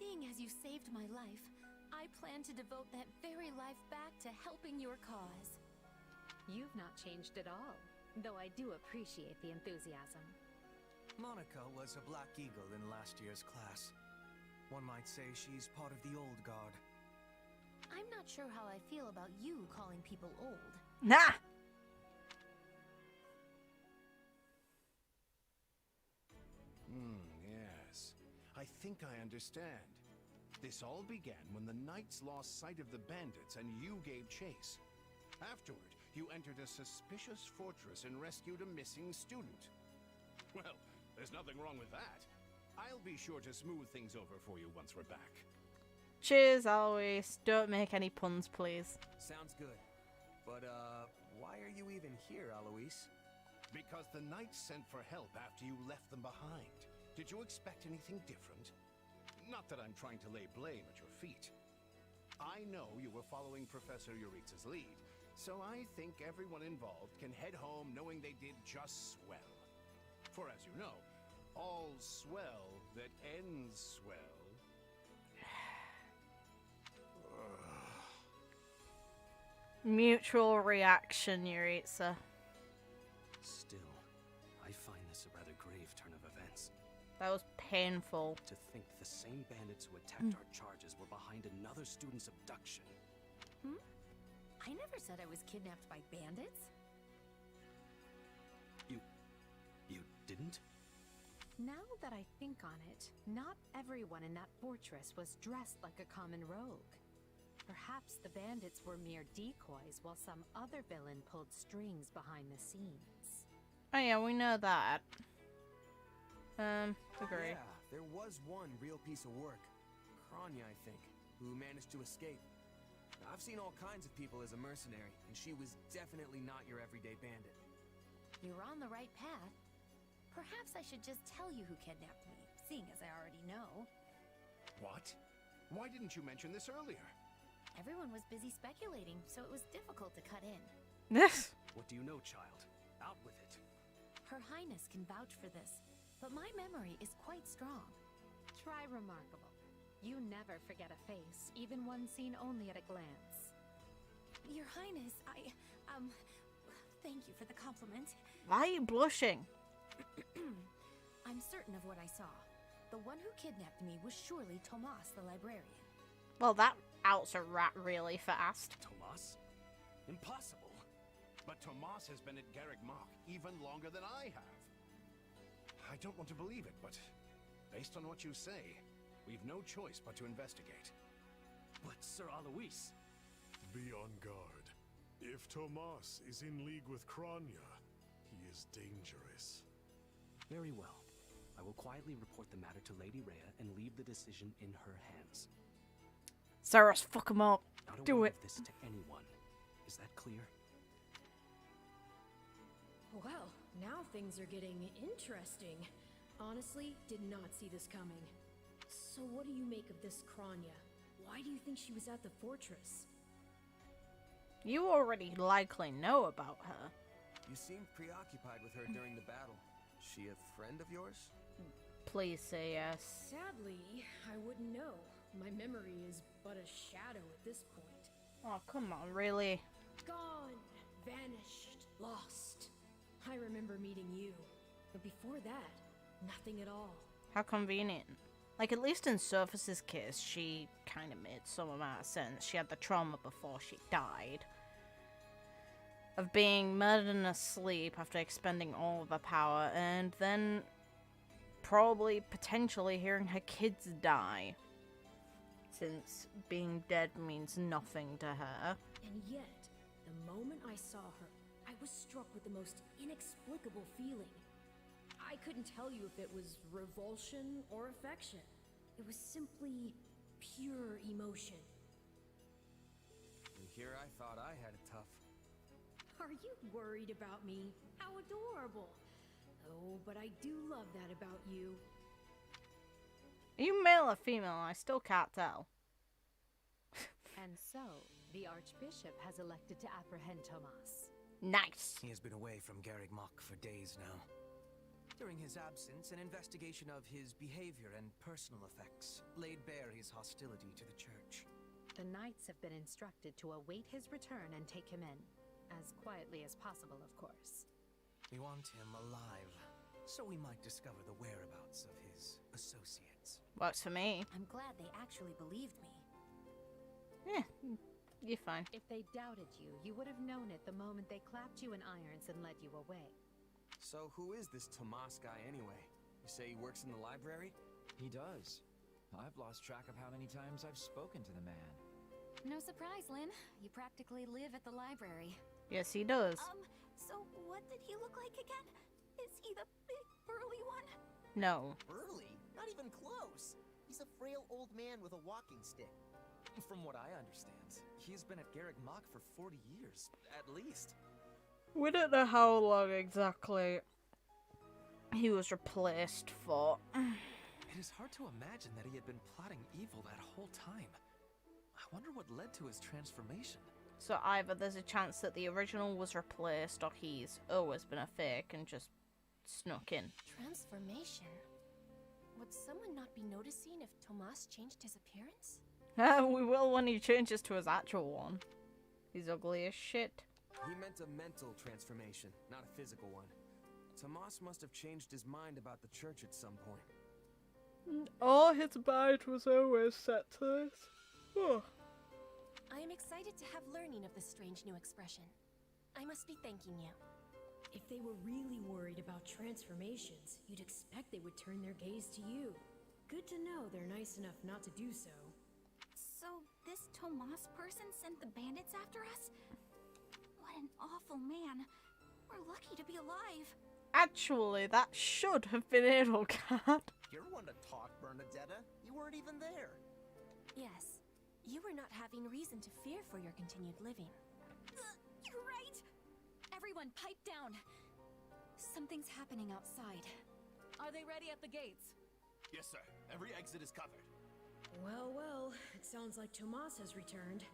Speaker 17: Seeing as you saved my life, I plan to devote that very life back to helping your cause.
Speaker 12: You've not changed at all, though I do appreciate the enthusiasm.
Speaker 19: Monica was a Black Eagle in last year's class. One might say she's part of the old guard.
Speaker 17: I'm not sure how I feel about you calling people old.
Speaker 1: Nah!
Speaker 10: Yes. I think I understand. This all began when the knights lost sight of the bandits and you gave chase. Afterward, you entered a suspicious fortress and rescued a missing student. Well, there's nothing wrong with that. I'll be sure to smooth things over for you once we're back.
Speaker 1: Cheers, always. Don't make any puns, please.
Speaker 4: Sounds good. But, why are you even here, Alois?
Speaker 10: Because the knights sent for help after you left them behind. Did you expect anything different? Not that I'm trying to lay blame at your feet. I know you were following Professor Euritza's lead, so I think everyone involved can head home knowing they did just swell. For as you know, all swell that ends swell.
Speaker 1: Mutual reaction, Euritza.
Speaker 11: Still, I find this a rather grave turn of events.
Speaker 1: That was painful.
Speaker 11: To think the same bandits who attacked our charges were behind another student's abduction.
Speaker 17: I never said I was kidnapped by bandits.
Speaker 11: You didn't?
Speaker 12: Now that I think on it, not everyone in that fortress was dressed like a common rogue. Perhaps the bandits were mere decoys while some other villain pulled strings behind the scenes.
Speaker 1: Oh yeah, we know that. Agree.
Speaker 4: Yeah, there was one real piece of work. Kranya, I think, who managed to escape. I've seen all kinds of people as a mercenary, and she was definitely not your everyday bandit.
Speaker 17: You're on the right path. Perhaps I should just tell you who kidnapped me, seeing as I already know.
Speaker 10: What? Why didn't you mention this earlier?
Speaker 17: Everyone was busy speculating, so it was difficult to cut in.
Speaker 11: What do you know, child? Out with it.
Speaker 17: Her Highness can vouch for this, but my memory is quite strong.
Speaker 12: Try remarkable. You never forget a face, even one seen only at a glance.
Speaker 17: Your Highness, thank you for the compliment.
Speaker 1: Why are you blushing?
Speaker 17: I'm certain of what I saw. The one who kidnapped me was surely Tomas the librarian.
Speaker 1: Well, that outs a rat really fast.
Speaker 10: Tomas? Impossible. But Tomas has been at Garrick Mach even longer than I have. I don't want to believe it, but based on what you say, we've no choice but to investigate.
Speaker 11: But Sir Alois...
Speaker 21: Be on guard. If Tomas is in league with Kranya, he is dangerous.
Speaker 11: Very well. I
Speaker 6: I will quietly report the matter to Lady Rhea and leave the decision in her hands.
Speaker 1: Saros, fuck him up.
Speaker 6: Not a
Speaker 1: Do
Speaker 6: word
Speaker 1: it.
Speaker 6: of this to anyone. Is that clear?
Speaker 7: Well, now things are getting interesting. Honestly, did not see this coming. So what do you make of this Kranya? Why do you think she was at the fortress?
Speaker 1: You already likely know about her.
Speaker 4: You seemed preoccupied with her during the battle. She a friend of yours?
Speaker 1: Please say yes.
Speaker 7: Sadly, I wouldn't know. My memory is but a shadow at this point.
Speaker 1: Oh, come on, really?
Speaker 7: Gone, vanished, lost. I remember meeting you, but before that, nothing at all.
Speaker 1: How convenient. Like, at least in Sothis' case, she kind of made some amount of sense. She had the trauma before she died. Of being murdered in her sleep after expending all of her power, and then probably, potentially, hearing her kids die. Since being dead means nothing to her.
Speaker 7: And yet, the moment I saw her, I was struck with the most inexplicable feeling. I couldn't tell you if it was revulsion or affection. It was simply pure emotion.
Speaker 4: And here I thought I had it tough.
Speaker 7: Are you worried about me? How adorable. Oh, but I do love that about you.
Speaker 1: Are you male or female? I still can't tell.
Speaker 12: And so, the Archbishop has elected to apprehend Tomas.
Speaker 1: Nice.
Speaker 19: He has been away from Garreg Mach for days now. During his absence, an investigation of his behavior and personal effects laid bare his hostility to the church.
Speaker 12: The knights have been instructed to await his return and take him in. As quietly as possible, of course.
Speaker 19: We want him alive, so we might discover the whereabouts of his associates.
Speaker 1: Works for me.
Speaker 17: I'm glad they actually believed me.
Speaker 1: Yeah, you're fine.
Speaker 12: If they doubted you, you would have known it the moment they clapped you in irons and led you away.
Speaker 4: So who is this Tomas guy anyway? You say he works in the library?
Speaker 18: He does. I've lost track of how many times I've spoken to the man.
Speaker 17: No surprise, Lynn. You practically live at the library.
Speaker 1: Yes, he does.
Speaker 17: So what did he look like again? Is he the big burly one?
Speaker 1: No.
Speaker 20: Burly? Not even close. He's a frail old man with a walking stick.
Speaker 9: From what I understand, he's been at Garreg Mach for 40 years, at least.
Speaker 1: We don't know how long exactly he was replaced for.
Speaker 9: It is hard to imagine that he had been plotting evil that whole time. I wonder what led to his transformation.
Speaker 1: So either there's a chance that the original was replaced, or he's always been a fake and just snuck in.
Speaker 17: Transformation? Would someone not be noticing if Tomas changed his appearance?
Speaker 1: We will when he changes to his actual one. He's ugly as shit.
Speaker 4: He meant a mental transformation, not a physical one. Tomas must have changed his mind about the church at some point.
Speaker 1: Oh, his mind was always set to this. Oh.
Speaker 17: I am excited to have learning of this strange new expression. I must be thanking you.
Speaker 7: If they were really worried about transformations, you'd expect they would turn their gaze to you. Good to know they're nice enough not to do so.
Speaker 17: So, this Tomas person sent the bandits after us? What an awful man. We're lucky to be alive.
Speaker 1: Actually, that should have been Edelgard.
Speaker 20: You're one to talk, Bernadetta. You weren't even there.
Speaker 17: Yes, you were not having reason to fear for your continued living. You're right! Everyone, pipe down. Something's happening outside.
Speaker 5: Are they ready at the gates?
Speaker 11: Yes, sir. Every exit is covered.
Speaker 7: Well, well, it sounds like Tomas has returned.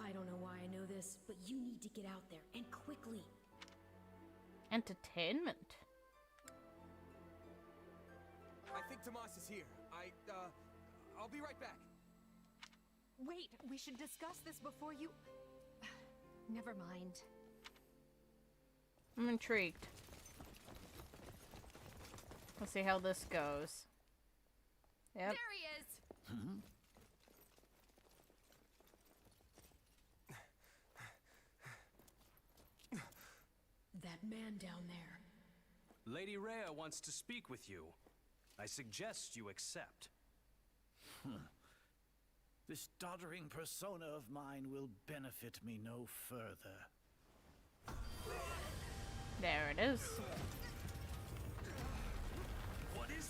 Speaker 7: I don't know why I know this, but you need to get out there, and quickly.
Speaker 1: Entertainment.
Speaker 4: I think Tomas is here. I'll be right back.
Speaker 12: Wait, we should discuss this before you... Never mind.
Speaker 1: I'm intrigued. Let's see how this goes. Yep.
Speaker 17: There he is!
Speaker 7: That man down there.
Speaker 6: Lady Rhea wants to speak with you. I suggest you accept.
Speaker 22: This doddering persona of mine will benefit me no further.
Speaker 1: There it is.
Speaker 22: What is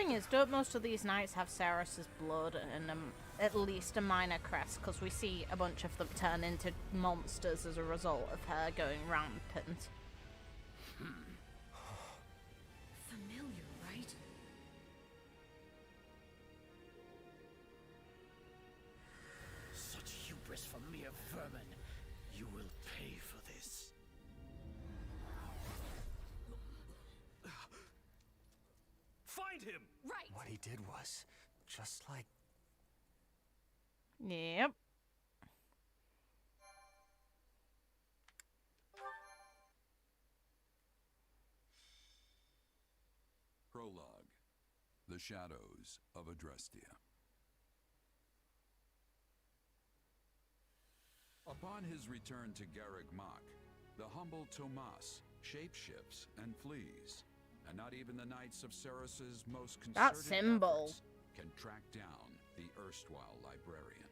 Speaker 1: thing is, don't most of these knights have Ceras's blood and at least a minor crest? Because we see a bunch of them turn into monsters as a result of her going rampant.
Speaker 7: Familiar, right?
Speaker 22: Such hubris from mere vermin. You will pay for this.
Speaker 11: Find him!
Speaker 2: Right!
Speaker 19: What he did was just like...
Speaker 1: Yep.
Speaker 8: Prologue. The Shadows of Adrestia. Upon his return to Garreg Mach, the humble Tomas shapeshifts and flees, and not even the Knights of Ceras's most concerted
Speaker 1: symbol
Speaker 8: efforts can track down the erstwhile librarian.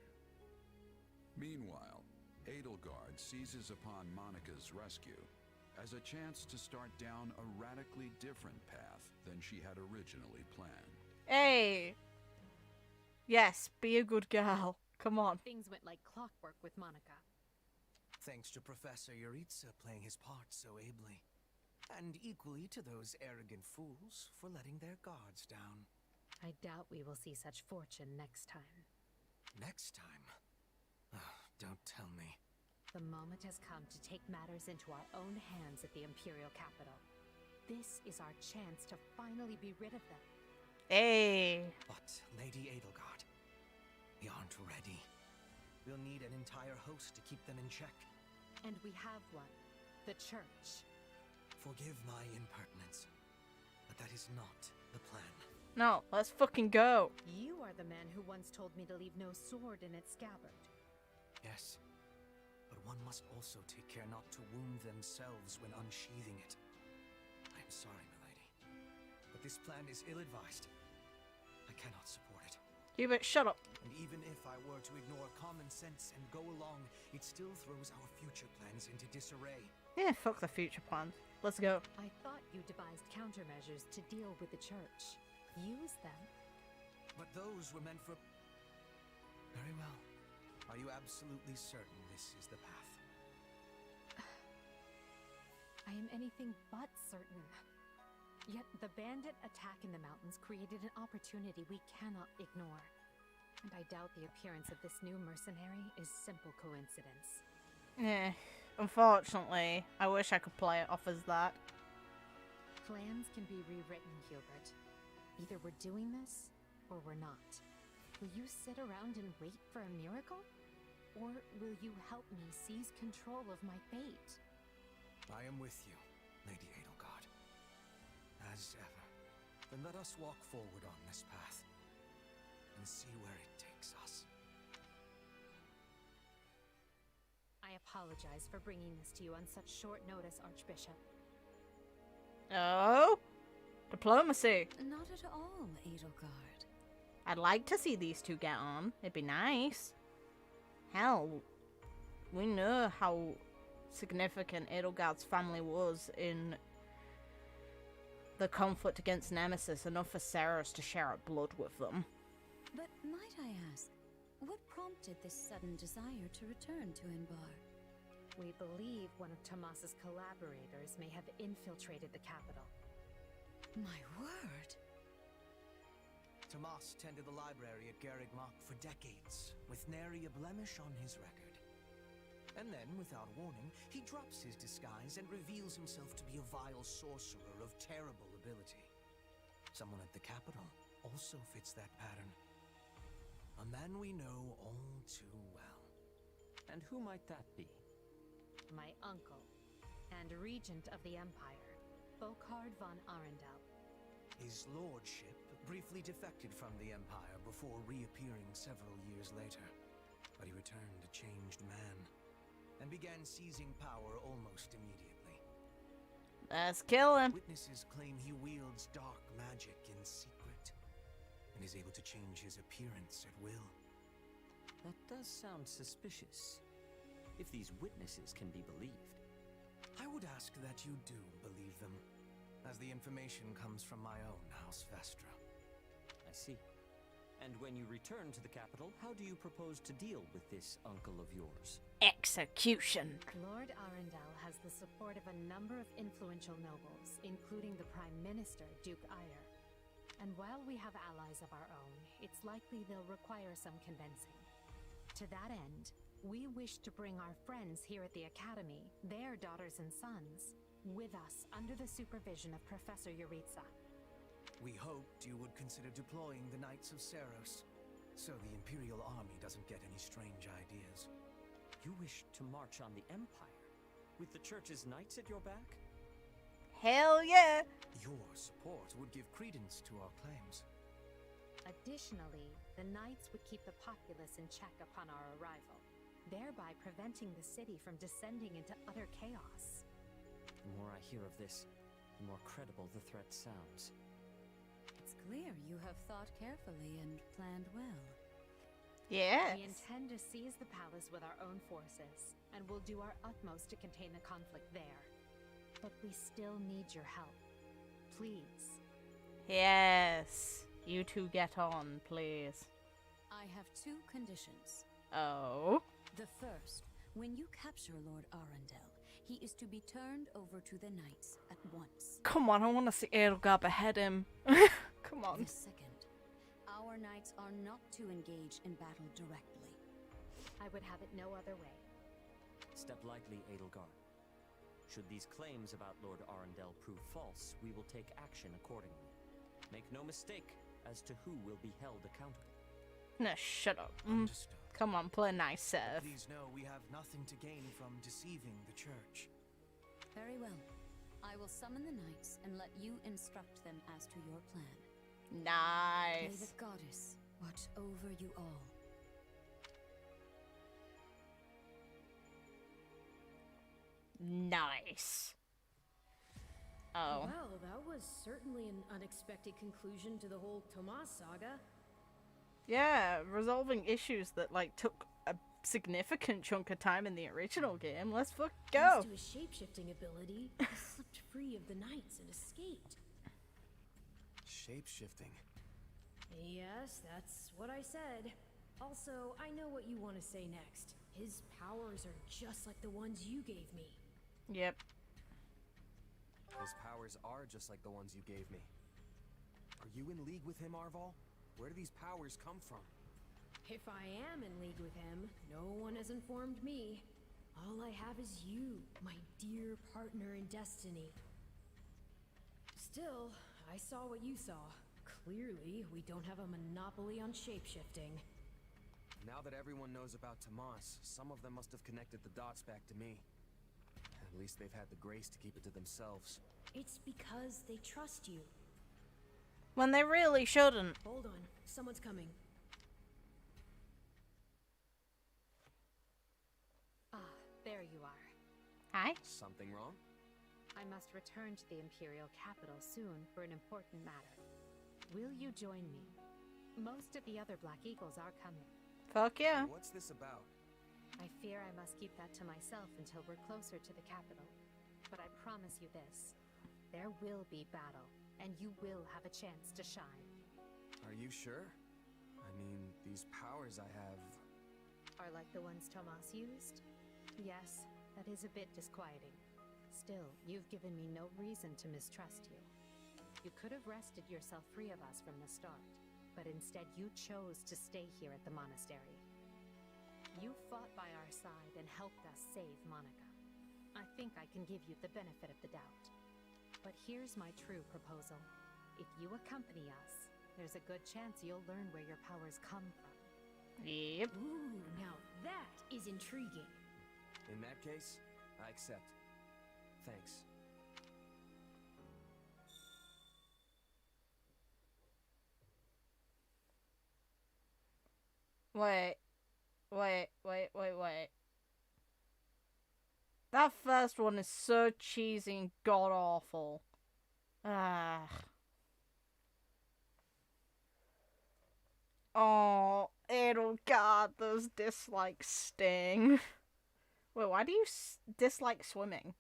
Speaker 8: Meanwhile, Edelgard seizes upon Monica's rescue as a chance to start down a radically different path than she had originally planned.
Speaker 1: Hey! Yes, be a good girl. Come on.
Speaker 12: Things went like clockwork with Monica.
Speaker 19: Thanks to Professor Yuritsa playing his part so ably. And equally to those arrogant fools for letting their guards down.
Speaker 12: I doubt we will see such fortune next time.
Speaker 19: Next time? Don't tell me.
Speaker 12: The moment has come to take matters into our own hands at the Imperial capital. This is our chance to finally be rid of them.
Speaker 1: Hey!
Speaker 19: But, Lady Edelgard, we aren't ready. We'll need an entire host to keep them in check.
Speaker 12: And we have one. The Church.
Speaker 19: Forgive my impertinence, but that is not the plan.
Speaker 1: No, let's fucking go.
Speaker 12: You are the man who once told me to leave no sword in its scabbard.
Speaker 19: Yes, but one must also take care not to wound themselves when unsheathing it. I am sorry, milady, but this plan is ill-advised. I cannot support it.
Speaker 1: Hubert, shut up.
Speaker 19: And even if I were to ignore common sense and go along, it still throws our future plans into disarray.
Speaker 1: Yeah, fuck the future plans. Let's go.
Speaker 12: I thought you devised countermeasures to deal with the Church. Use them.
Speaker 19: But those were meant for... Very well. Are you absolutely certain this is the path?
Speaker 12: I am anything but certain. Yet the bandit attack in the mountains created an opportunity we cannot ignore. And I doubt the appearance of this new mercenary is simple coincidence.
Speaker 1: Unfortunately, I wish I could play it off as that.
Speaker 12: Plans can be rewritten, Hubert. Either we're doing this, or we're not. Will you sit around and wait for a miracle? Or will you help me seize control of my fate?
Speaker 19: I am with you, Lady Edelgard. As ever. Then let us walk forward on this path, and see where it takes us.
Speaker 12: I apologize for bringing this to you on such short notice, Archbishop.
Speaker 1: Oh? Diplomacy.
Speaker 2: Not at all, Edelgard.
Speaker 1: I'd like to see these two get on. It'd be nice. Hell, we know how significant Edelgard's family was in the conflict against Nemesis, enough for Ceres to share her blood with them.
Speaker 2: But might I ask, what prompted this sudden desire to return to Inbar?
Speaker 12: We believe one of Tomas's collaborators may have infiltrated the capital.
Speaker 2: My word!
Speaker 19: Tomas tended the library at Garreg Mach for decades, with nary a blemish on his record. And then, without warning, he drops his disguise and reveals himself to be a vile sorcerer of terrible ability. Someone at the capital also fits that pattern. A man we know all too well.
Speaker 14: And who might that be?
Speaker 12: My uncle, and regent of the Empire, Volkard von Arundel.
Speaker 19: His lordship briefly defected from the Empire before reappearing several years later. But he returned a changed man, and began seizing power almost immediately.
Speaker 1: Let's kill him.
Speaker 19: Witnesses claim he wields dark magic in secret, and is able to change his appearance at will.
Speaker 14: That does sound suspicious, if these witnesses can be believed.
Speaker 19: I would ask that you do believe them, as the information comes from my own House Vestra.
Speaker 14: see. And when you return to the capital, how do you propose to deal with this uncle of yours?
Speaker 1: Execution.
Speaker 12: Lord Arundel has the support of a number of influential nobles, including the Prime Minister, Duke Ire. And while we have allies of our own, it's likely they'll require some convincing. To that end, we wish to bring our friends here at the Academy, their daughters and sons, with us under the supervision of Professor Yuritsa.
Speaker 19: We hoped you would consider deploying the Knights of Seros, so the Imperial Army doesn't get any strange ideas.
Speaker 14: You wish to march on the Empire, with the Church's knights at your back?
Speaker 1: Hell yeah!
Speaker 19: Your support would give credence to our claims.
Speaker 12: Additionally, the Knights would keep the populace in check upon our arrival, thereby preventing the city from descending into utter chaos.
Speaker 14: The more I hear of this, the more credible the threat sounds.
Speaker 13: It's clear you have thought carefully and planned well.
Speaker 1: Yes.
Speaker 12: We intend to seize the palace with our own forces, and we'll do our utmost to contain the conflict there. But we still need your help. Please.
Speaker 1: Yes. You two get on, please.
Speaker 13: I have 2 conditions.
Speaker 1: Oh?
Speaker 13: The first, when you capture Lord Arundel, he is to be turned over to the Knights at once.
Speaker 1: Come on, I want to see Edelgard behead him. Come on.
Speaker 13: The second, our Knights are not to engage in battle directly.
Speaker 12: I would have it no other way.
Speaker 14: Step lightly, Edelgard. Should these claims about Lord Arundel prove false, we will take action accordingly. Make no mistake as to who will be held accountable.
Speaker 1: No, shut up.
Speaker 19: Understood.
Speaker 1: Come on, play nice, Seth.
Speaker 19: Please know we have nothing to gain from deceiving the Church.
Speaker 13: Very well. I will summon the Knights and let you instruct them as to your plan. May
Speaker 1: Nice.
Speaker 13: the Goddess watch over you all.
Speaker 1: Nice. Oh.
Speaker 7: Well, that was certainly an unexpected conclusion to the whole Tomas saga.
Speaker 1: Yeah, resolving issues that, like, took a significant chunk of time in the original game. Let's go.
Speaker 7: Thanks to his shape-shifting ability, he slipped free of the Knights and escaped.
Speaker 11: Shape-shifting.
Speaker 7: Yes, that's what I said. Also, I know what you want to say next. His powers are just like the ones you gave me.
Speaker 1: Yep.
Speaker 11: His powers are just like the ones you gave me. Are you in league with him, Arval? Where do these powers come from?
Speaker 7: If I am in league with him, no one has informed me. All I have is you, my dear partner in destiny. Still, I saw what you saw. Clearly, we don't have a monopoly on shapeshifting.
Speaker 11: Now that everyone knows about Tomas, some of them must have connected the dots back to me. At least they've had the grace to keep it to themselves.
Speaker 7: It's because they trust you.
Speaker 1: When they really shouldn't.
Speaker 7: Hold on, someone's coming.
Speaker 12: Ah, there you are.
Speaker 1: Hi.
Speaker 11: Something wrong?
Speaker 12: I must return to the Imperial capital soon for an important matter. Will you join me? Most of the other Black Eagles are coming.
Speaker 1: Fuck yeah.
Speaker 11: What's this about?
Speaker 12: I fear I must keep that to myself until we're closer to the capital. But I promise you this. There will be battle, and you will have a chance to shine.
Speaker 11: Are you sure? I mean, these powers I have...
Speaker 12: Are like the ones Tomas used? Yes, that is a bit disquieting. Still, you've given me no reason to mistrust you. You could have wrested yourself free of us from the start, but instead you chose to stay here at the Monastery. You fought by our side and helped us save Monica. I think I can give you the benefit of the doubt. But here's my true proposal. If you accompany us, there's a good chance you'll learn where your powers come from.
Speaker 1: Yep.
Speaker 7: Ooh, now that is intriguing.
Speaker 11: In that case, I accept. Thanks.
Speaker 1: Wait. That first one is so cheesy and god-awful. Ah. Oh, Edelgard, those dislikes sting. Wait, why do you dislike swimming?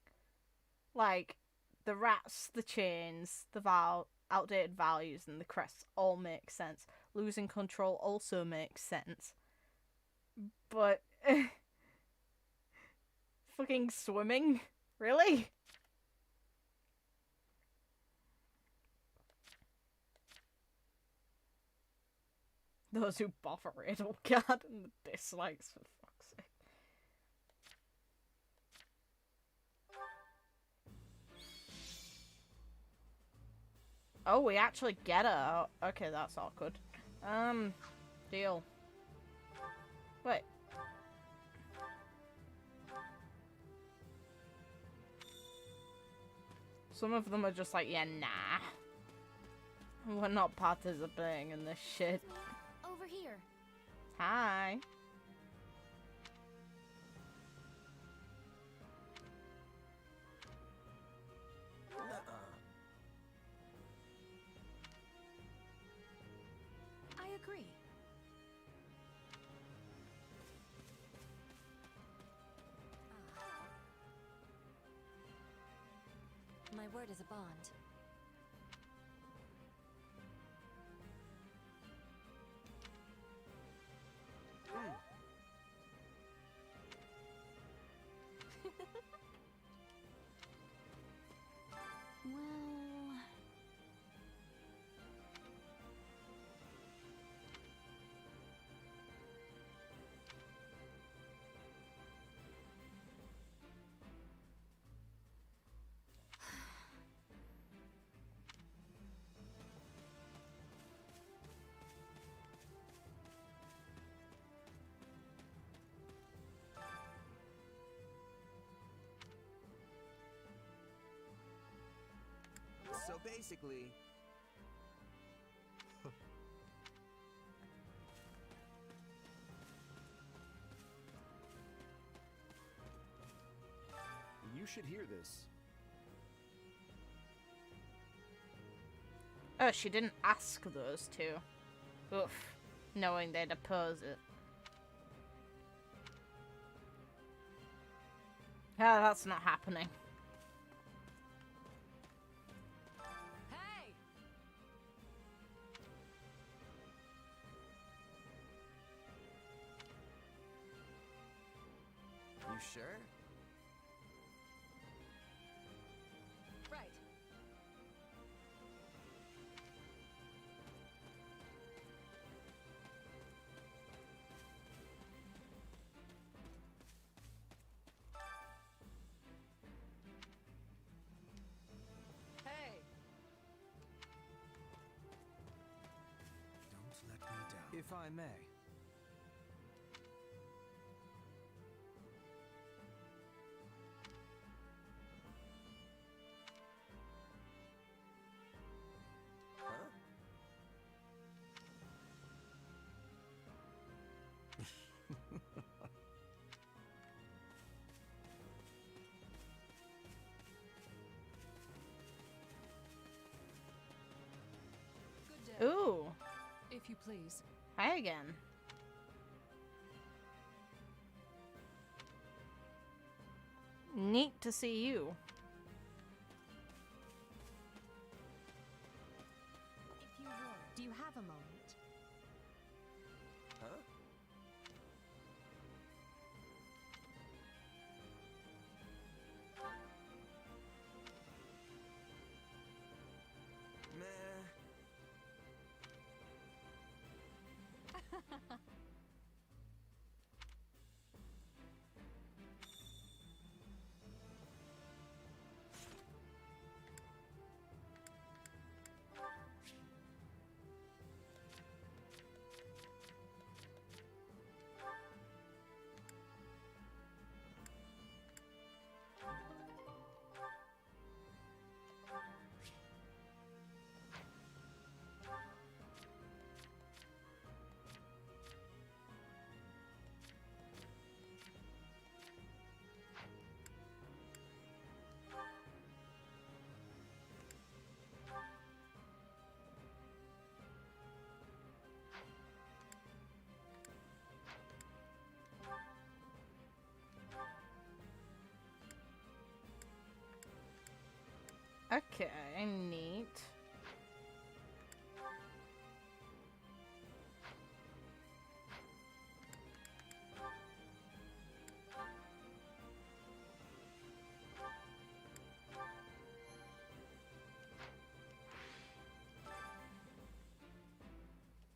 Speaker 1: Like, the rats, the chains, the vow. outdated values and the crests all make sense. Losing control also makes sense. But fucking swimming? Really? Those who bother Edelgard and the dislikes, for fuck's sake. Oh, we actually get her. Okay, that's awkward. Deal. Wait. Some of them are just like, yeah, nah. We're not participating in this shit.
Speaker 17: Over here.
Speaker 1: Hi.
Speaker 17: I agree. My word is a bond.
Speaker 2: Well...
Speaker 4: So basically...
Speaker 11: You should hear this.
Speaker 1: Oh, she didn't ask those two. Oof. Knowing they'd oppose it. Ah, that's not happening.
Speaker 5: Hey!
Speaker 4: You sure?
Speaker 5: Right. Hey!
Speaker 11: Don't let me down. If I may.
Speaker 5: Good day.
Speaker 1: Ooh.
Speaker 5: If you please.
Speaker 1: Hi again. Neat to see you.
Speaker 17: If you would, do you have a moment?
Speaker 4: Huh? Meh.
Speaker 1: Okay, neat.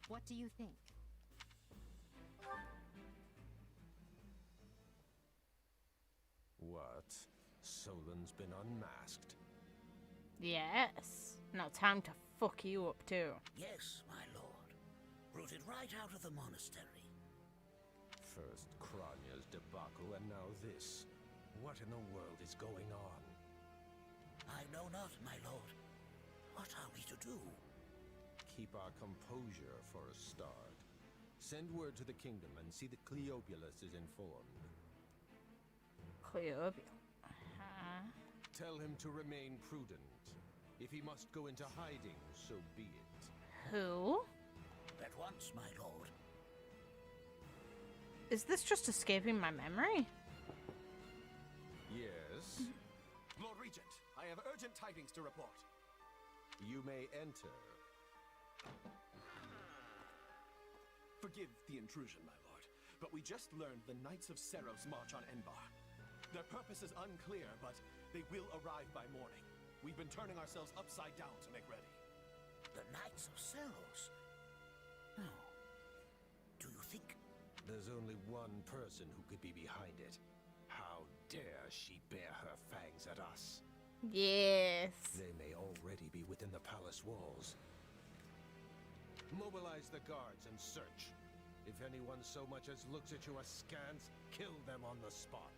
Speaker 12: What do you think?
Speaker 15: What? Solon's been unmasked.
Speaker 1: Yes. Now time to fuck you up too.
Speaker 22: Yes, my lord. Rooted right out of the monastery.
Speaker 15: First Kranya's debacle and now this. What in the world is going on?
Speaker 22: I know not, my lord. What are we to do?
Speaker 15: Keep our composure for a start. Send word to the kingdom and see that Cleobulus is informed.
Speaker 1: Cleobulus.
Speaker 15: Tell him to remain prudent. If he must go into hiding, so be it.
Speaker 1: Who?
Speaker 22: At once, my lord.
Speaker 1: Is this just escaping my memory?
Speaker 15: Yes?
Speaker 11: Lord Regent, I have urgent tidings to report.
Speaker 15: You may enter.
Speaker 11: Forgive the intrusion, my lord, but we just learned the Knights of Seros march on Enbar. Their purpose is unclear, but they will arrive by morning. We've been turning ourselves upside down to make ready.
Speaker 22: The Knights of Seros? No. Do you think?
Speaker 15: There's only one person who could be behind it. How dare she bare her fangs at us?
Speaker 1: Yes.
Speaker 15: They may already be within the palace walls. Mobilize the guards and search. If anyone so much as looks at you askance, kill them on the spot.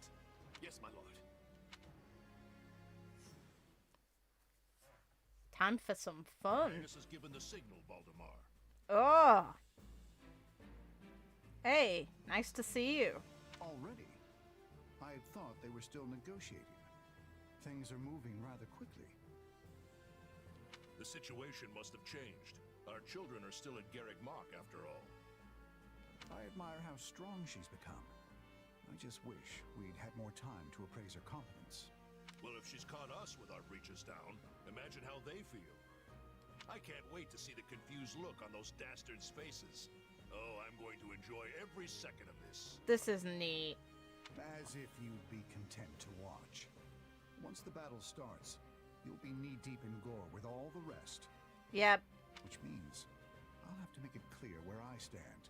Speaker 11: Yes, my lord.
Speaker 1: Time for some fun.
Speaker 16: Highness has given the signal, Valdemar.
Speaker 1: Oh. Hey, nice to see you.
Speaker 23: Already? I had thought they were still negotiating. Things are moving rather quickly.
Speaker 16: The situation must have changed. Our children are still at Garrick Mach, after all.
Speaker 23: I admire how strong she's become. I just wish we'd had more time to appraise her competence.
Speaker 16: Well, if she's caught us with our breeches down, imagine how they feel. I can't wait to see the confused look on those dastards' faces. Oh, I'm going to enjoy every second of this.
Speaker 1: This is neat.
Speaker 23: As if you'd be content to watch. Once the battle starts, you'll be knee-deep in gore with all the rest.
Speaker 1: Yep.
Speaker 23: Which means I'll have to make it clear where I stand.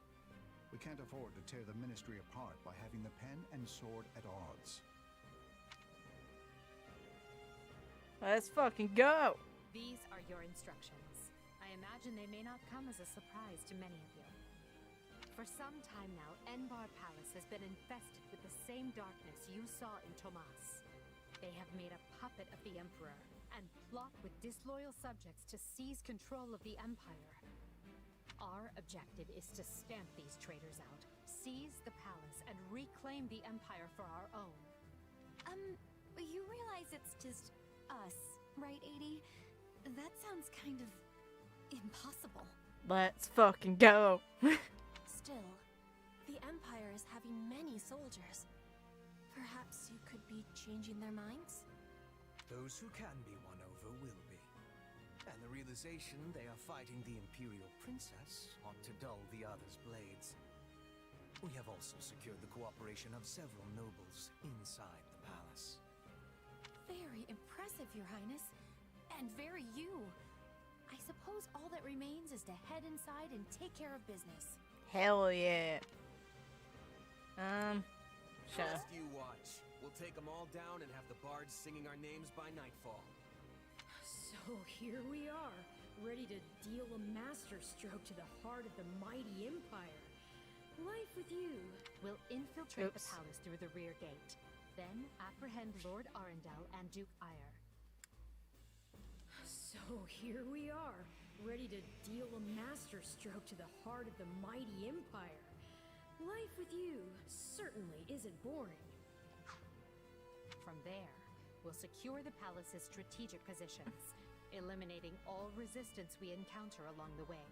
Speaker 23: We can't afford to tear the Ministry apart by having the pen and sword at odds.
Speaker 1: Let's fucking go.
Speaker 12: These are your instructions. I imagine they may not come as a surprise to many of you. For some time now, Enbar Palace has been infested with the same darkness you saw in Tomas. They have made a puppet of the Emperor and plot with disloyal subjects to seize control of the Empire. Our objective is to stamp these traitors out, seize the palace, and reclaim the Empire for our own.
Speaker 2: You realize it's just us, right, 80? That sounds kind of impossible.
Speaker 1: Let's fucking go.
Speaker 2: Still, the Empire is having many soldiers. Perhaps you could be changing their minds?
Speaker 9: Those who can be won over will be. And the realization they are fighting the Imperial Princess ought to dull the others' blades. We have also secured the cooperation of several nobles inside the palace.
Speaker 2: Very impressive, Your Highness. And very you. I suppose all that remains is to head inside and take care of business.
Speaker 1: Hell yeah. Sure.
Speaker 4: Just you watch. We'll take them all down and have the bards singing our names by nightfall.
Speaker 7: So here we are, ready to deal a masterstroke to the heart of the mighty Empire. Life with you.
Speaker 12: We'll infiltrate the palace through the rear gate. Then apprehend Lord Arundel and Duke Ire.
Speaker 7: So here we are, ready to deal a masterstroke to the heart of the mighty Empire. Life with you certainly isn't boring.
Speaker 12: From there, we'll secure the palace's strategic positions, eliminating all resistance we encounter along the way.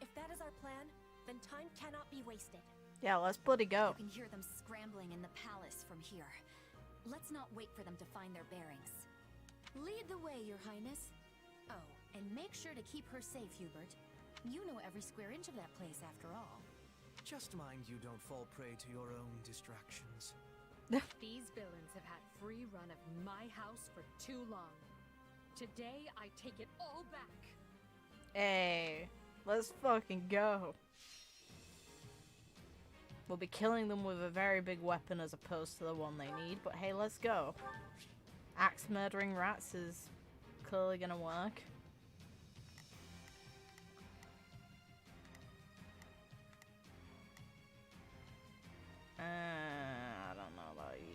Speaker 2: If that is our plan, then time cannot be wasted.
Speaker 1: Yeah, let's bloody go.
Speaker 2: You can hear them scrambling in the palace from here. Let's not wait for them to find their bearings. Lead the way, Your Highness. Oh, and make sure to keep her safe, Hubert. You know every square inch of that place, after all.
Speaker 9: Just mind you don't fall prey to your own distractions.
Speaker 12: These villains have had free run of my house for too long. Today, I take it all back.
Speaker 1: Hey. Let's fucking go. We'll be killing them with a very big weapon as opposed to the one they need, but hey, let's go. Axe murdering rats is clearly gonna work. I don't know about you.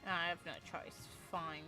Speaker 1: I have no choice. Fine.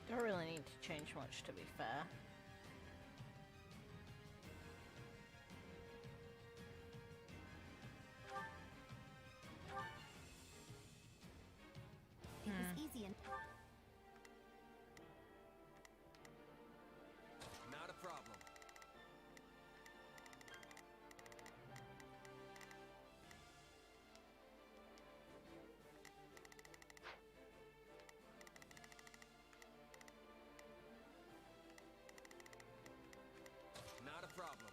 Speaker 1: Don't really need to change much, to be fair.
Speaker 2: It was easy and...
Speaker 4: Not a problem. Not a problem.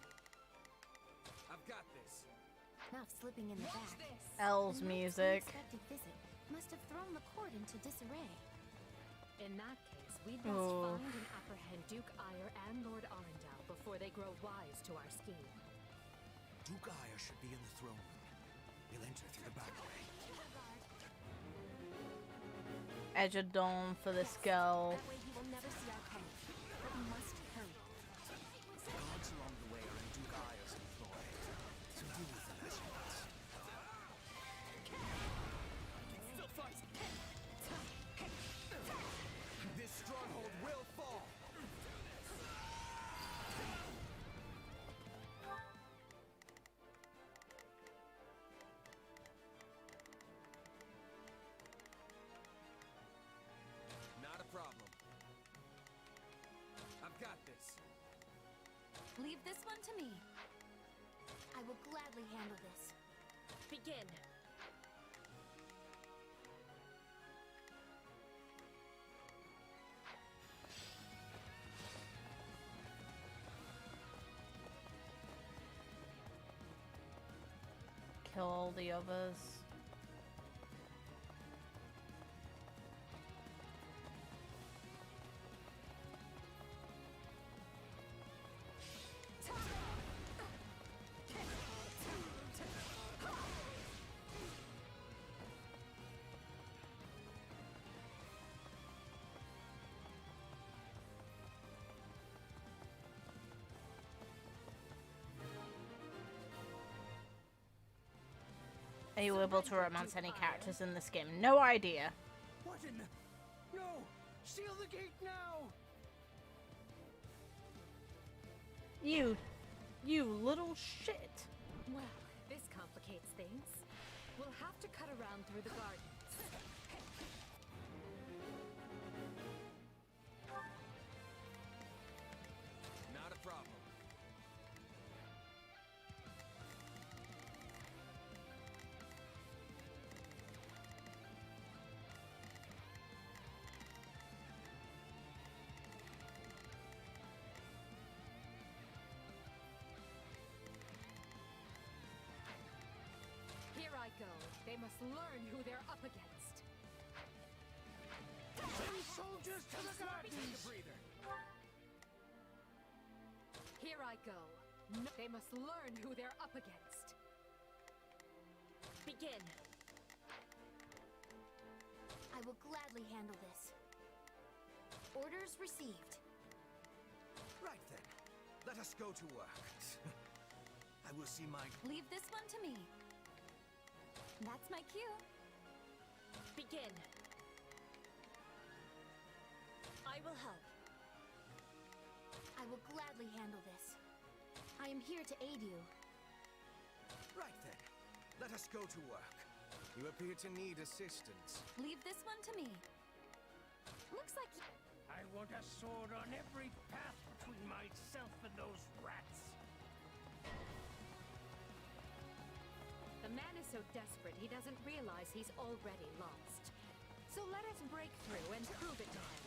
Speaker 4: I've got this.
Speaker 2: Enough slipping in the back.
Speaker 1: Elle's music.
Speaker 2: Unexpected visit must have thrown the court into disarray.
Speaker 7: In that case, we'd best find and apprehend Duke Ire and Lord Arundel before they grow wise to our scheme.
Speaker 19: Duke Ire should be in the throne room. We'll enter through the back way.
Speaker 1: Edge of Dawn for this girl.
Speaker 2: That way he will never see our coming. But we must hurry.
Speaker 19: Guards along the way are in Duke Ire's employ. So deal with them as you must.
Speaker 20: Still fight! This stronghold will fall!
Speaker 4: Not a problem. I've got this.
Speaker 2: Leave this one to me. I will gladly handle this.
Speaker 7: Begin.
Speaker 1: Kill all the others. Are you able to romance any characters in this game? No idea.
Speaker 20: What in the... No! Seal the gate now!
Speaker 1: You little shit.
Speaker 7: Well, this complicates things. We'll have to cut around through the gardens.
Speaker 4: Not a problem.
Speaker 7: They must learn who they're up against.
Speaker 22: Send soldiers to the gardens!
Speaker 7: Here I go. No, they must learn who they're up against. Begin.
Speaker 17: I will gladly handle this. Orders received.
Speaker 19: Right then. Let us go to work. I will see my...
Speaker 13: Leave this one to me. That's my cue.
Speaker 7: Begin. I will help.
Speaker 17: I will gladly handle this. I am here to aid you.
Speaker 19: Right then. Let us go to work. You appear to need assistance.
Speaker 13: Leave this one to me. Looks like...
Speaker 22: I want a sword on every path between myself and those rats.
Speaker 7: The man is so desperate he doesn't realize he's already lost. So let us break through and prove it to him.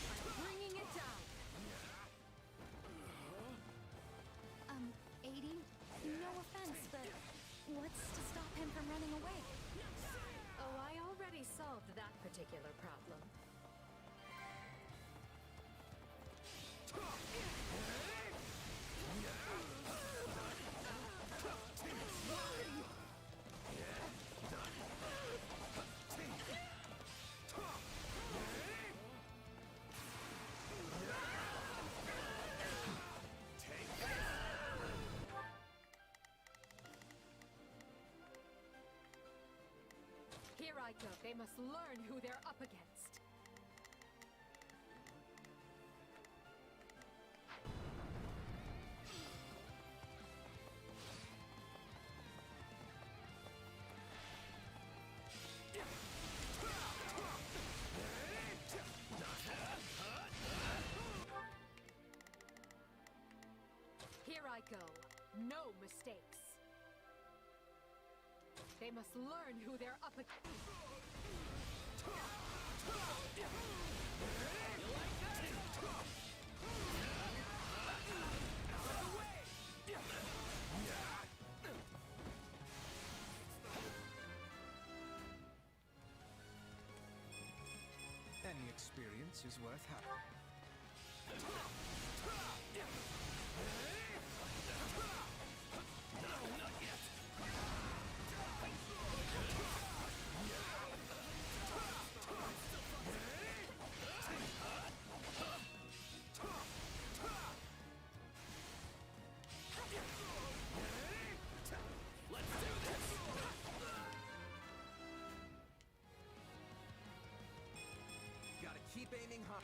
Speaker 7: I'm bringing it down.
Speaker 17: Aiding? No offense, but what's to stop him from running away?
Speaker 7: Oh, I already solved that particular problem. Here I go. They must learn who they're up against. Here I go. No mistakes. They must learn who they're up against.
Speaker 19: Any experience is worth having.
Speaker 4: Gotta keep aiming high.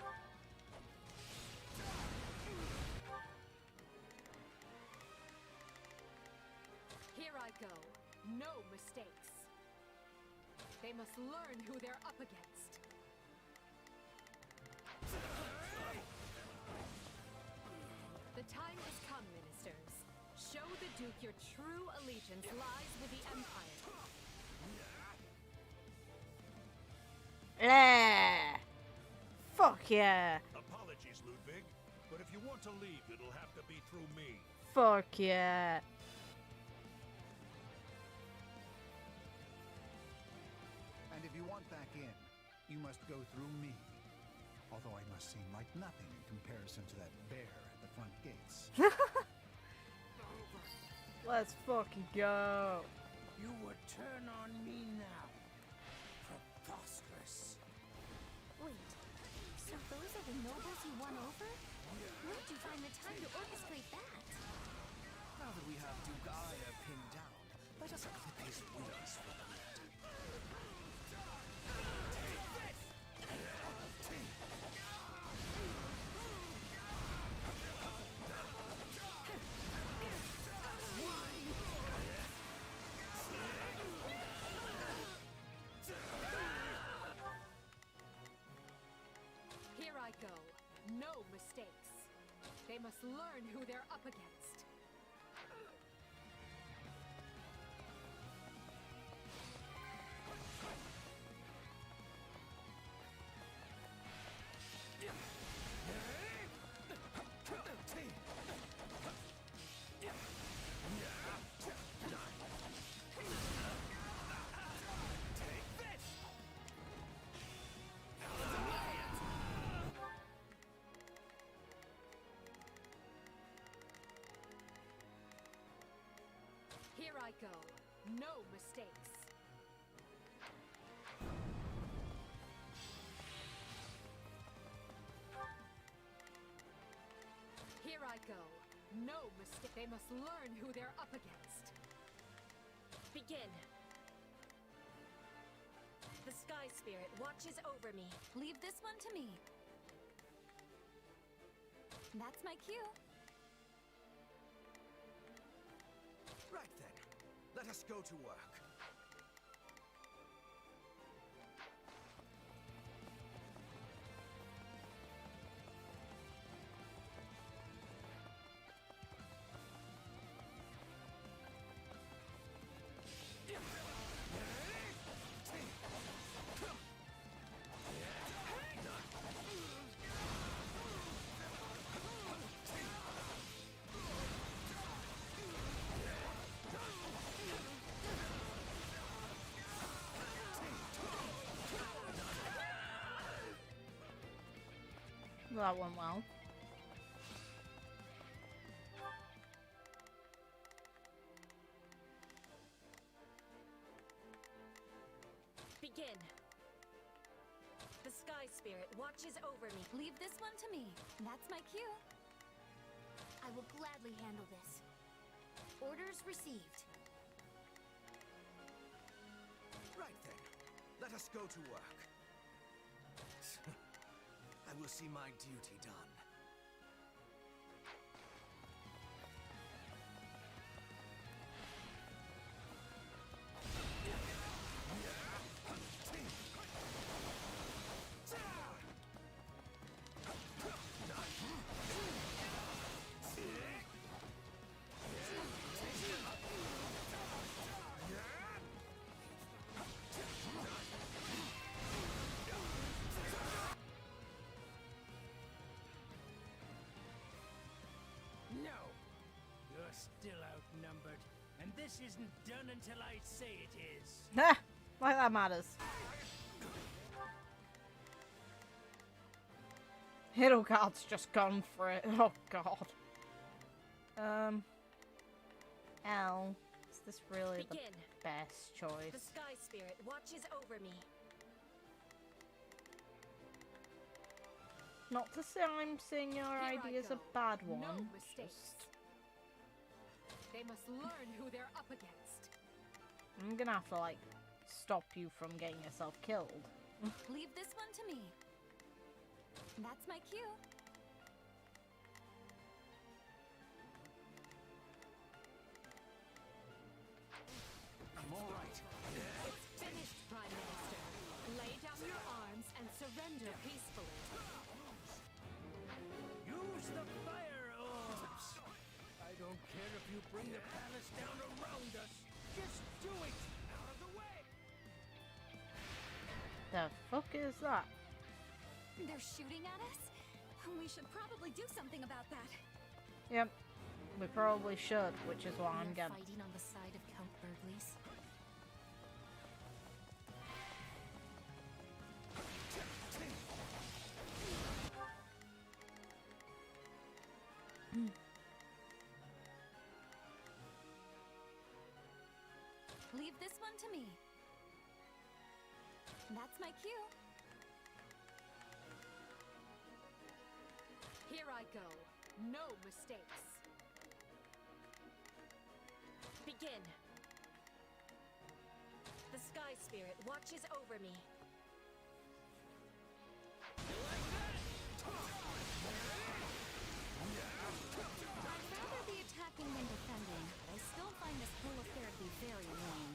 Speaker 7: Here I go. No mistakes. They must learn who they're up against. The time has come, ministers. Show the Duke your true allegiance lies with the Empire.
Speaker 1: Yeah. Fuck yeah.
Speaker 16: Apologies, Ludwig, but if you want to leave, it'll have to be through me.
Speaker 1: Fuck yeah.
Speaker 23: And if you want back in, you must go through me. Although I must seem like nothing in comparison to that bear at the front gates.
Speaker 1: Let's fucking go.
Speaker 22: You would turn on me now. Preposterous.
Speaker 17: Wait, so those are the nobles you won over? Where did you find the time to orchestrate that?
Speaker 19: Now that we have Duke Aya pinned down, let us clip his wings for the night.
Speaker 7: Here I go. No mistakes. They must learn who they're up against. Here I go. No mistakes. Here I go. No mistake. They must learn who they're up against. Begin.
Speaker 2: The Sky Spirit watches over me. Leave this one to me. That's my cue.
Speaker 19: Right then, let us go to work.
Speaker 1: That went well.
Speaker 2: Begin. The Sky Spirit watches over me. Leave this one to me. That's my cue.
Speaker 17: I will gladly handle this. Orders received.
Speaker 19: Right then, let us go to work. I will see my duty done.
Speaker 22: Still outnumbered, and this isn't done until I say it is.
Speaker 1: Ah, like that matters. Edelgard's just gone for it. Oh god. L, is this really
Speaker 2: Begin.
Speaker 1: the best choice?
Speaker 2: The Sky Spirit watches over me.
Speaker 1: Not to say I'm saying your idea's a bad one.
Speaker 7: No mistakes. They must learn who they're up against.
Speaker 1: I'm gonna have to, like, stop you from getting yourself killed.
Speaker 2: Leave this one to me. That's my cue.
Speaker 19: I'm all right.
Speaker 7: It's finished, Prime Minister. Lay down your arms and surrender peacefully.
Speaker 22: Use the fire orbs! I don't care if you bring the palace down around us. Just do it! Out of the way!
Speaker 1: The fuck is that?
Speaker 2: They're shooting at us? We should probably do something about that.
Speaker 1: Yep, we probably should, which is what I'm
Speaker 17: They're
Speaker 1: gonna.
Speaker 17: fighting on the side of Count Burgley's.
Speaker 2: Leave this one to me. That's my cue.
Speaker 7: Here I go. No mistakes.
Speaker 2: Begin. The Sky Spirit watches over me.
Speaker 17: I'd rather be attacking than defending, but I still find this whole affair to be very annoying.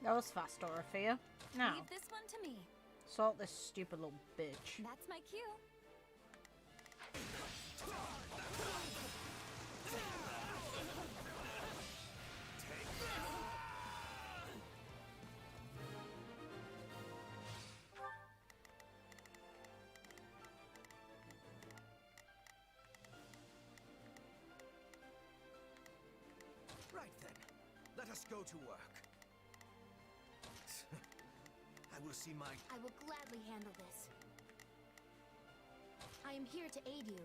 Speaker 1: That was fast, Dorothea. Now,
Speaker 2: Leave this one to me.
Speaker 1: sort this stupid little bitch.
Speaker 2: That's my cue.
Speaker 19: us go to work. I will see my...
Speaker 17: I will gladly handle this. I am here to aid you.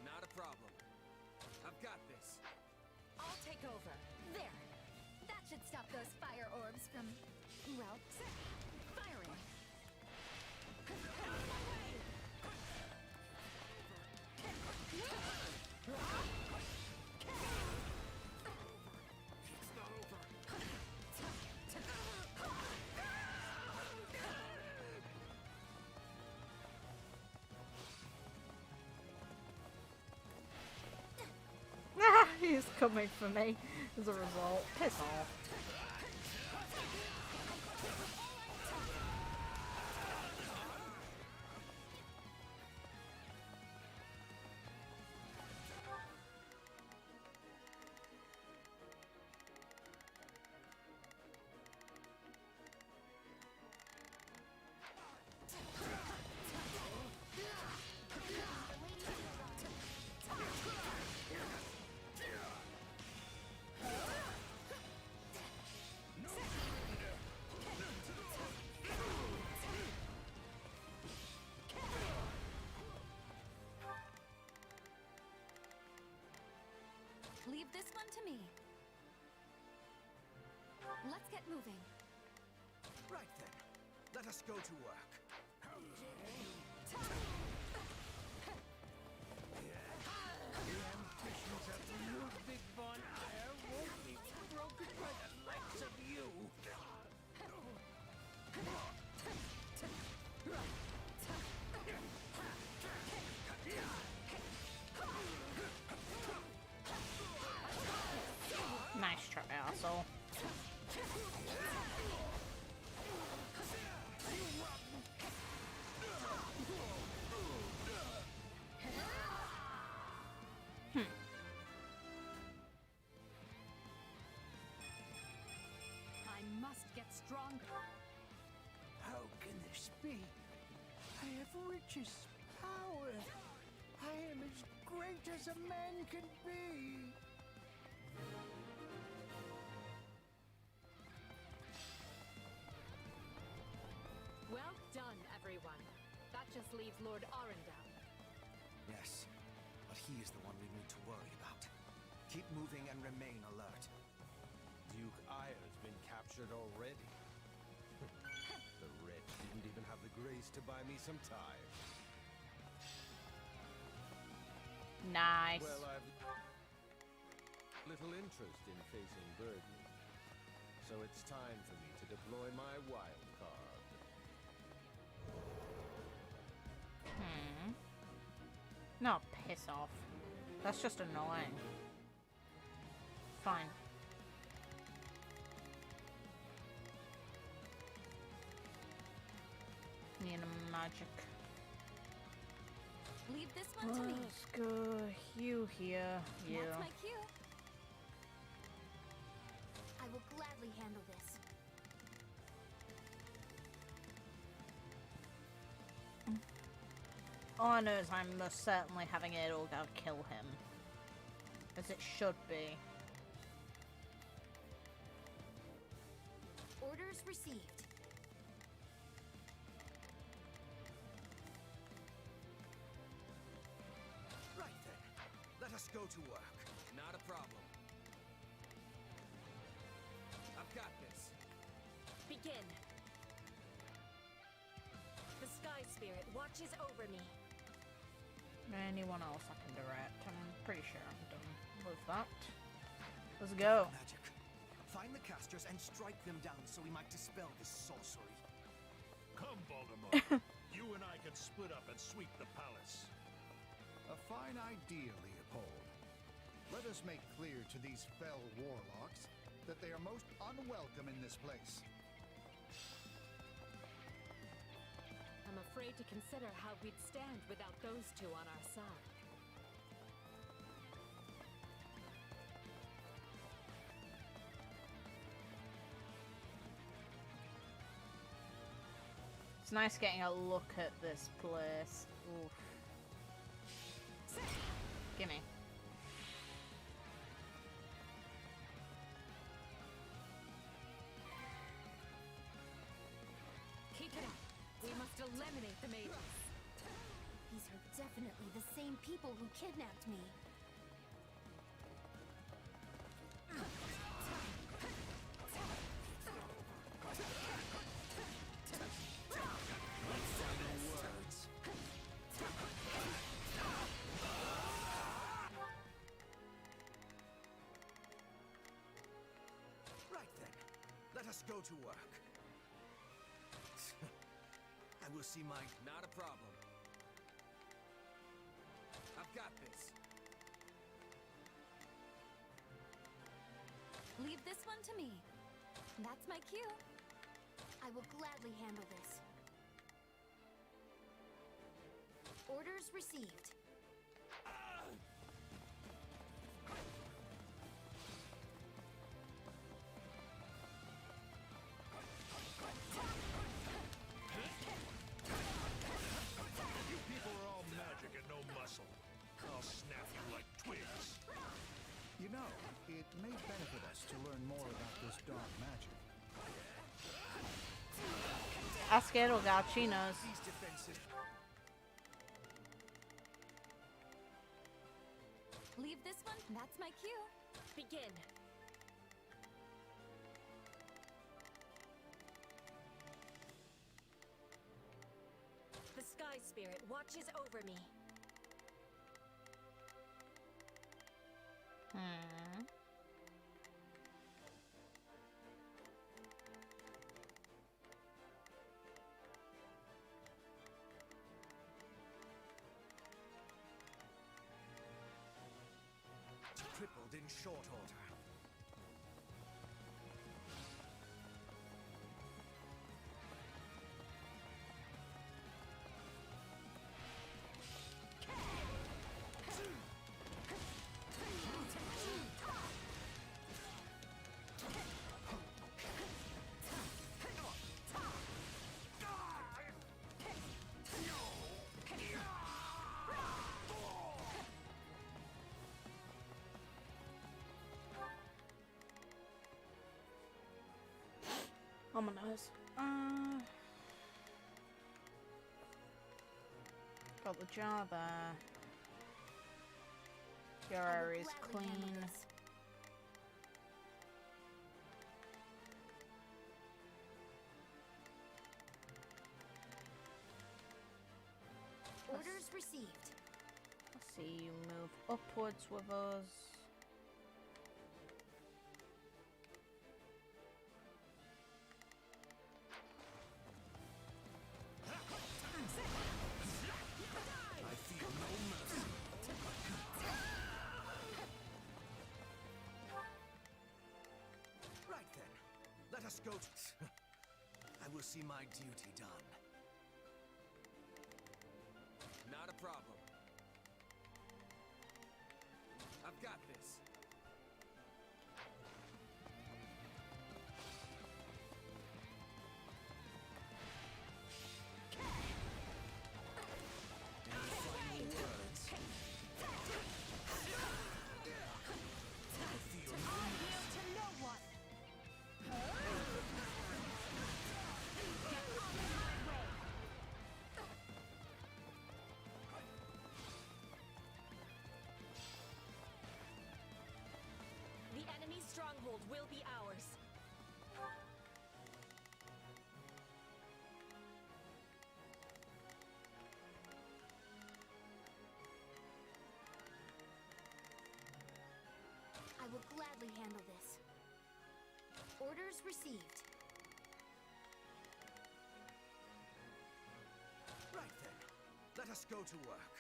Speaker 4: Not a problem. I've got this.
Speaker 17: I'll take over. There. That should stop those fire orbs from, well, firing.
Speaker 1: He's coming for me as a result. Piss off.
Speaker 17: Leave this one to me. Let's get moving.
Speaker 19: Right then. Let us go to work.
Speaker 22: The ambitions of Ludwig von Eyre won't be broken by the likes of you.
Speaker 1: Nice try, asshole.
Speaker 12: I must get stronger.
Speaker 22: How can this be? I have riches, power. I am as great as a man can be.
Speaker 12: Well done, everyone. That just leaves Lord Arundel.
Speaker 19: Yes, but he is the one we need to worry about. Keep moving and remain alert.
Speaker 15: Duke Eyre's been captured already. The wretch didn't even have the grace to buy me some time.
Speaker 1: Nice.
Speaker 15: Well, I've little interest in facing burden, so it's time for me to deploy my wild card.
Speaker 1: No, piss off. That's just annoying. Fine. Need a magic.
Speaker 17: Leave this one to me.
Speaker 1: Let's go. You here. You.
Speaker 17: That's my cue. I will gladly handle this.
Speaker 1: All I know is I'm most certainly having Edelgard kill him. As it should be.
Speaker 17: Orders received.
Speaker 19: Right then. Let us go to work.
Speaker 4: Not a problem. I've got this.
Speaker 12: Begin. The Sky Spirit watches over me.
Speaker 1: Anyone else I can direct? I'm pretty sure I'm done with that. Let's go.
Speaker 19: Magic. Find the casters and strike them down so we might dispel this sorcery.
Speaker 16: Come, Baltimore. You and I can split up and sweep the palace.
Speaker 23: A fine idea, Leopold. Let us make clear to these fell warlocks that they are most unwelcome in this place.
Speaker 12: I'm afraid to consider how we'd stand without those two on our side.
Speaker 1: It's nice getting a look at this place. Oof. Gimme.
Speaker 17: eliminate the maidens.
Speaker 2: These are definitely the same people who kidnapped me.
Speaker 19: Right then, let us go to work. I will see my...
Speaker 4: Not a problem. I've got this.
Speaker 2: Leave this one to me. That's my cue. I will gladly handle this. Orders received.
Speaker 16: You people are all magic and no muscle. I'll snap you like twigs.
Speaker 23: You know, it may benefit us to learn more about this dark magic.
Speaker 1: Ask Edelgard, she knows.
Speaker 19: These defenses.
Speaker 2: Leave this one. That's my cue.
Speaker 17: Begin. The Sky Spirit watches over me.
Speaker 19: Crippled in short order.
Speaker 1: On my nose. Got the jar there. Your area is clean.
Speaker 2: Orders received.
Speaker 1: Let's see you move upwards with us.
Speaker 19: Go to... I will see my duty done.
Speaker 4: Not a problem. I've got this.
Speaker 17: Stronghold will be ours.
Speaker 2: I will gladly handle this. Orders received.
Speaker 19: Right then, let us go to work.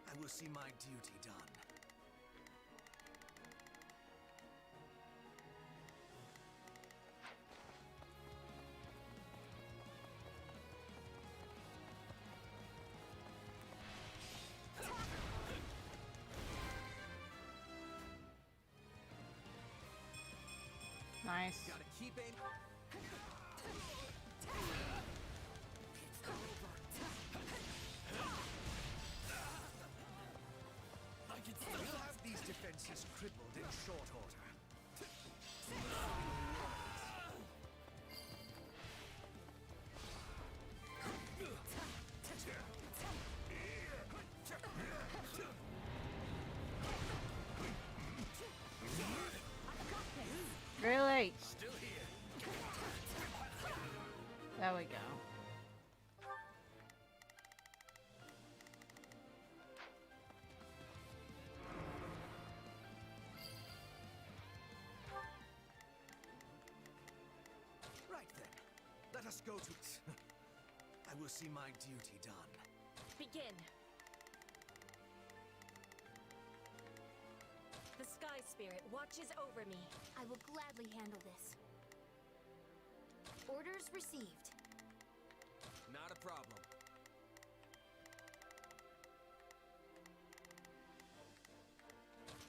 Speaker 19: I will see my duty done.
Speaker 1: Nice.
Speaker 4: Gotta keep aim.
Speaker 19: We'll have these defenses crippled in short order. us go to it. I will see my duty done.
Speaker 12: Begin. The Sky Spirit watches over me.
Speaker 17: I will gladly handle this. Orders received.
Speaker 4: Not a problem.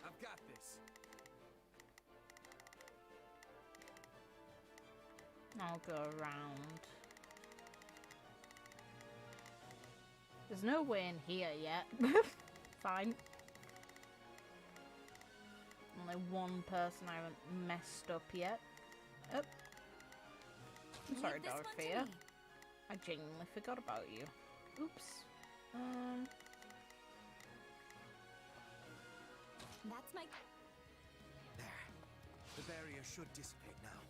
Speaker 4: I've got this.
Speaker 1: I'll go around. There's no way in here yet. Fine. Only one person I haven't messed up yet. Oh. I'm sorry, Dorothea. I genuinely forgot about you. Oops.
Speaker 17: That's my...
Speaker 19: There. The barrier should dissipate now.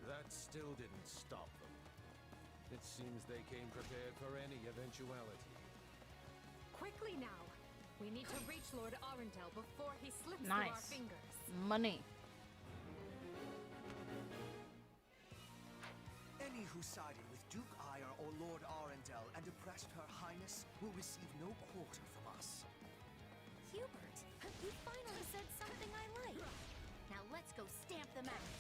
Speaker 15: That still didn't stop them. It seems they came prepared for any eventuality.
Speaker 7: Quickly now! We need to reach Lord Arundel before he slips through our fingers.
Speaker 1: Money.
Speaker 19: Any who sided with Duke Ire or Lord Arundel and oppressed Her Highness will receive no quarter from us.
Speaker 17: Hubert, you finally said something I like. Now let's go stamp them out.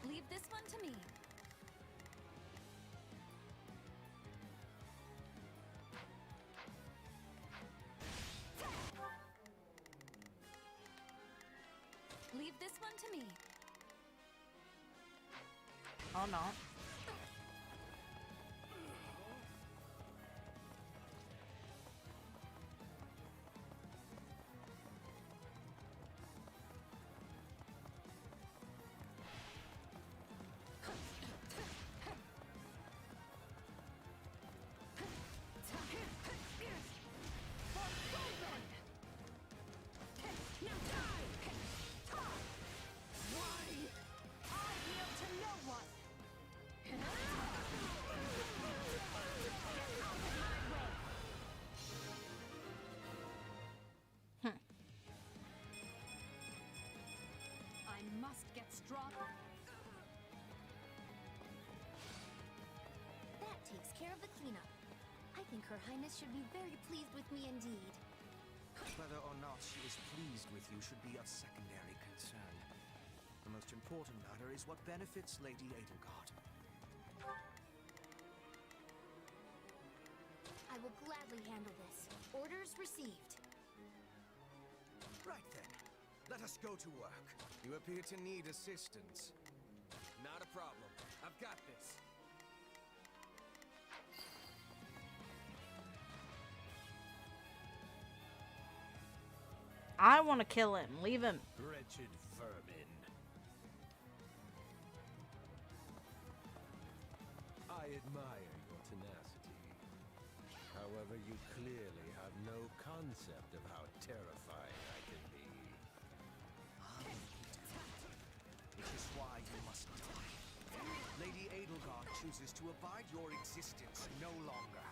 Speaker 13: Leave this one to me. Leave this one to me.
Speaker 1: Oh no.
Speaker 17: That takes care of the cleanup. I think Her Highness should be very pleased with me indeed.
Speaker 19: Whether or not she is pleased with you should be of secondary concern. The most important matter is what benefits Lady Edelgard.
Speaker 17: I will gladly handle this. Orders received.
Speaker 19: Right then. Let us go to work. You appear to need assistance.
Speaker 4: Not a problem. I've got this.
Speaker 1: I want to kill him. Leave him.
Speaker 15: Wretched vermin. I admire your tenacity. However, you clearly have no concept of how terrifying I can be.
Speaker 19: Which is why you must die. Lady Edelgard chooses to abide your existence no longer.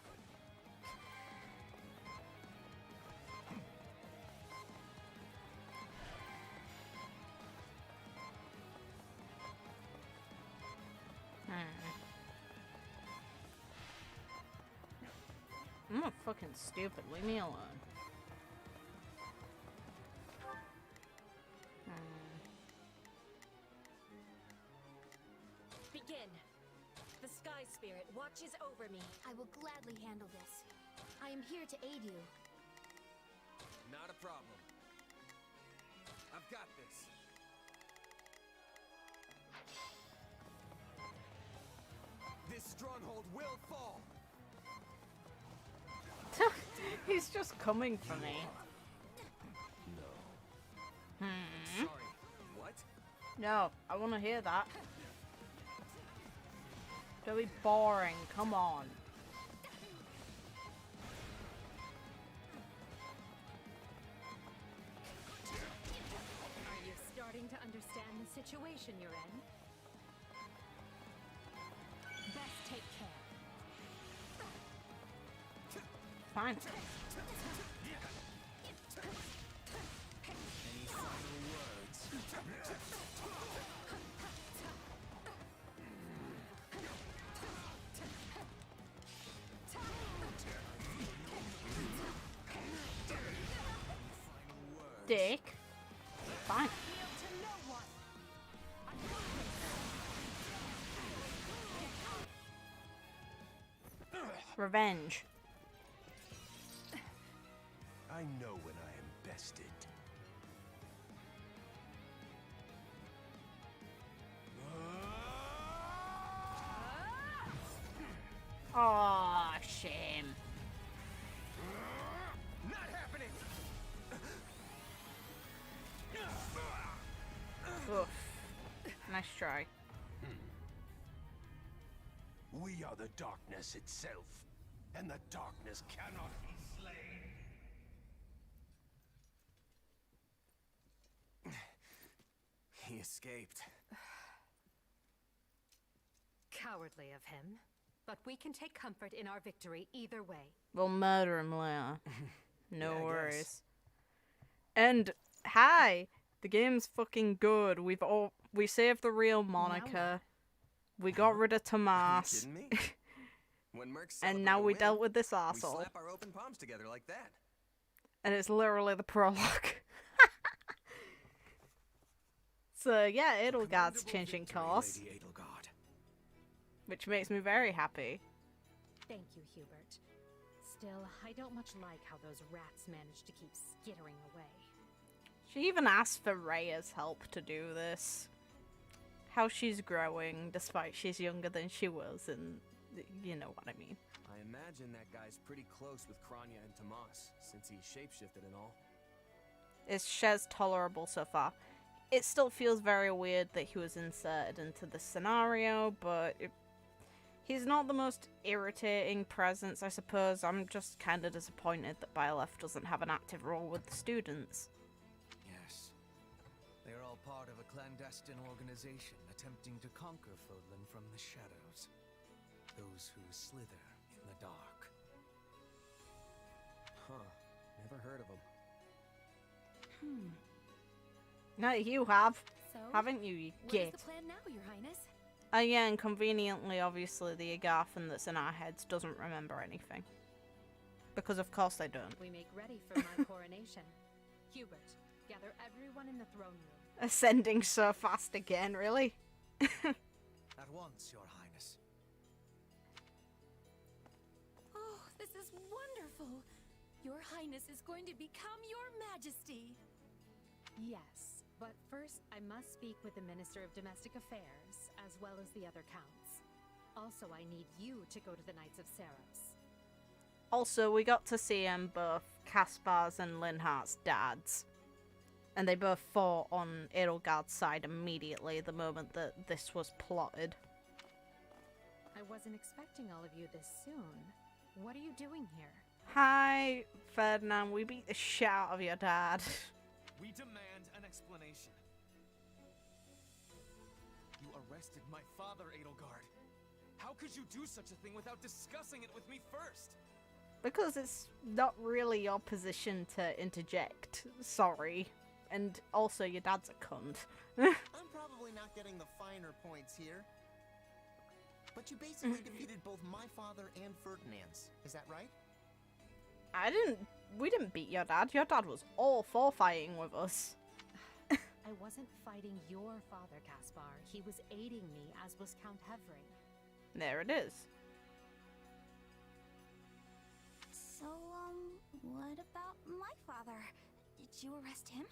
Speaker 1: I'm not fucking stupid. Leave me alone.
Speaker 12: Begin. The Sky Spirit watches over me.
Speaker 17: I will gladly handle this. I am here to aid you.
Speaker 4: Not a problem. I've got this. This stronghold will fall.
Speaker 1: He's just coming for me.
Speaker 4: No. Sorry. What?
Speaker 1: No, I want to hear that. Don't be boring. Come on.
Speaker 7: Are you starting to understand the situation you're in? Best
Speaker 1: fine.
Speaker 19: Any final words?
Speaker 1: Dick. Fine. Revenge.
Speaker 15: I know when I am bested.
Speaker 1: Oh, shame.
Speaker 19: Not happening.
Speaker 1: Oof. Nice try.
Speaker 15: We are the darkness itself, and the darkness cannot be slain.
Speaker 4: He escaped.
Speaker 12: Cowardly of him. But we can take comfort in our victory either way.
Speaker 1: We'll murder him later. No
Speaker 4: Yeah, I
Speaker 1: worries.
Speaker 4: guess.
Speaker 1: And hi, the game's fucking good. We saved the real Monica. We got rid of Tomas.
Speaker 4: Kidding me? When Mercs
Speaker 1: And now
Speaker 4: celebrate a
Speaker 1: we
Speaker 4: win,
Speaker 1: dealt with this
Speaker 4: we
Speaker 1: arsehole.
Speaker 4: slap our open palms together like that.
Speaker 1: And it's literally the prologue. So yeah, Edelgard's changing course.
Speaker 19: Lady Edelgard.
Speaker 1: Which makes me very happy.
Speaker 7: Thank you, Hubert. Still, I don't much like how those rats managed to keep skittering away.
Speaker 1: She even asked for Rhea's help to do this. How she's growing, despite she's younger than she was, and you know what I mean.
Speaker 4: I imagine that guy's pretty close with Kranya and Tomas, since he shapeshifted and all.
Speaker 1: Is Shez tolerable so far? It still feels very weird that he was inserted into the scenario, but he's not the most irritating presence, I suppose. I'm just kind of disappointed that Byleth doesn't have an active role with the students.
Speaker 19: Yes. They are all part of a clandestine organization attempting to conquer Fodlan from the shadows. Those who slither in the dark.
Speaker 4: Huh. Never heard of him.
Speaker 1: No, you have.
Speaker 12: So,
Speaker 1: Haven't you, you
Speaker 12: what
Speaker 1: git?
Speaker 12: is the plan now, Your Highness?
Speaker 1: Yeah, and conveniently, obviously, the Agarthan that's in our heads doesn't remember anything. Because of course they don't.
Speaker 12: We make ready for my coronation. Hubert, gather everyone in the throne room.
Speaker 1: Ascending so fast again, really?
Speaker 19: At once, Your Highness.
Speaker 17: Oh, this is wonderful. Your Highness is going to become your Majesty.
Speaker 12: Yes, but first I must speak with the Minister of Domestic Affairs, as well as the other counts. Also, I need you to go to the Knights of Saros.
Speaker 1: Also, we got to see both Caspar's and Linhart's dads. And they both fought on Edelgard's side immediately the moment that this was plotted.
Speaker 12: I wasn't expecting all of you this soon. What are you doing here?
Speaker 1: Hi, Ferdinand. We beat the shit out of your dad.
Speaker 9: We demand an explanation. You arrested my father, Edelgard. How could you do such a thing without discussing it with me first?
Speaker 1: Because it's not really your position to interject. Sorry. And also, your dad's a cunt.
Speaker 3: I'm probably not getting the finer points here. But you basically defeated both my father and Ferdinand's. Is that right?
Speaker 1: We didn't beat your dad. Your dad was all for fighting with us.
Speaker 12: I wasn't fighting your father, Caspar. He was aiding me, as was Count Hevring.
Speaker 1: There it is.
Speaker 2: So, what about my father? Did you arrest him?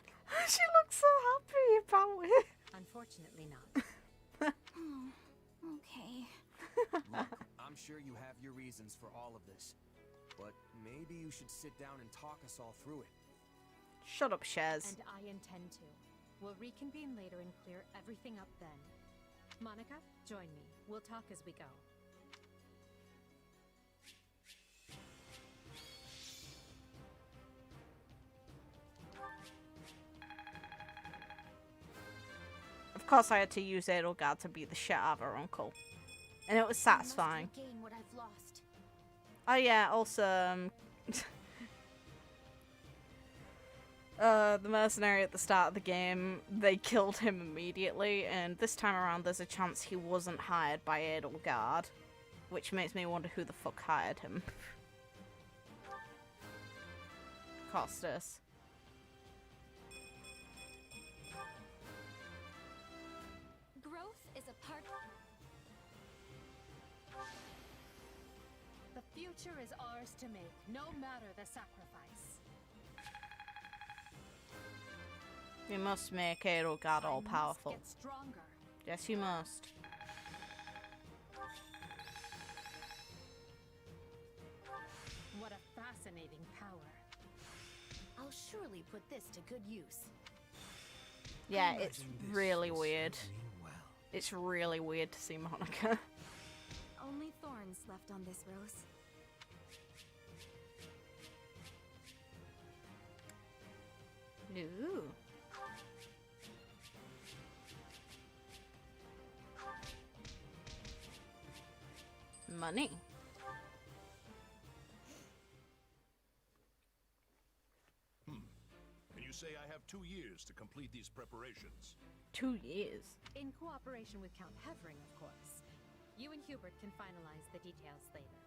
Speaker 1: She looks so happy about it.
Speaker 12: Unfortunately not.
Speaker 2: Okay.
Speaker 4: Look, I'm sure you have your reasons for all of this. But maybe you should sit down and talk us all through it.
Speaker 1: Shut up, Shez.
Speaker 12: And I intend to. We'll reconvene later and clear everything up then. Monica, join me. We'll talk as we go.
Speaker 1: Of course, I had to use Edelgard to beat the shit out of her uncle. And it was satisfying.
Speaker 2: I must regain what I've lost.
Speaker 1: Oh yeah, also, The mercenary at the start of the game, they killed him immediately, and this time around there's a chance he wasn't hired by Edelgard, which makes me wonder who the fuck hired him. Costas.
Speaker 12: Growth is a part. The future is ours to make, no matter the sacrifice.
Speaker 1: We must make Edelgard all powerful.
Speaker 12: Get stronger.
Speaker 1: Yes, you must.
Speaker 12: What a fascinating power.
Speaker 17: I'll surely put this to good use.
Speaker 1: Yeah, it's really weird. It's really weird to see Monica.
Speaker 17: Only thorns left on this rose.
Speaker 1: Ooh. Money.
Speaker 16: And you say I have 2 years to complete these preparations.
Speaker 1: 2 years?
Speaker 12: In cooperation with Count Hevering, of course. You and Hubert can finalize the details later.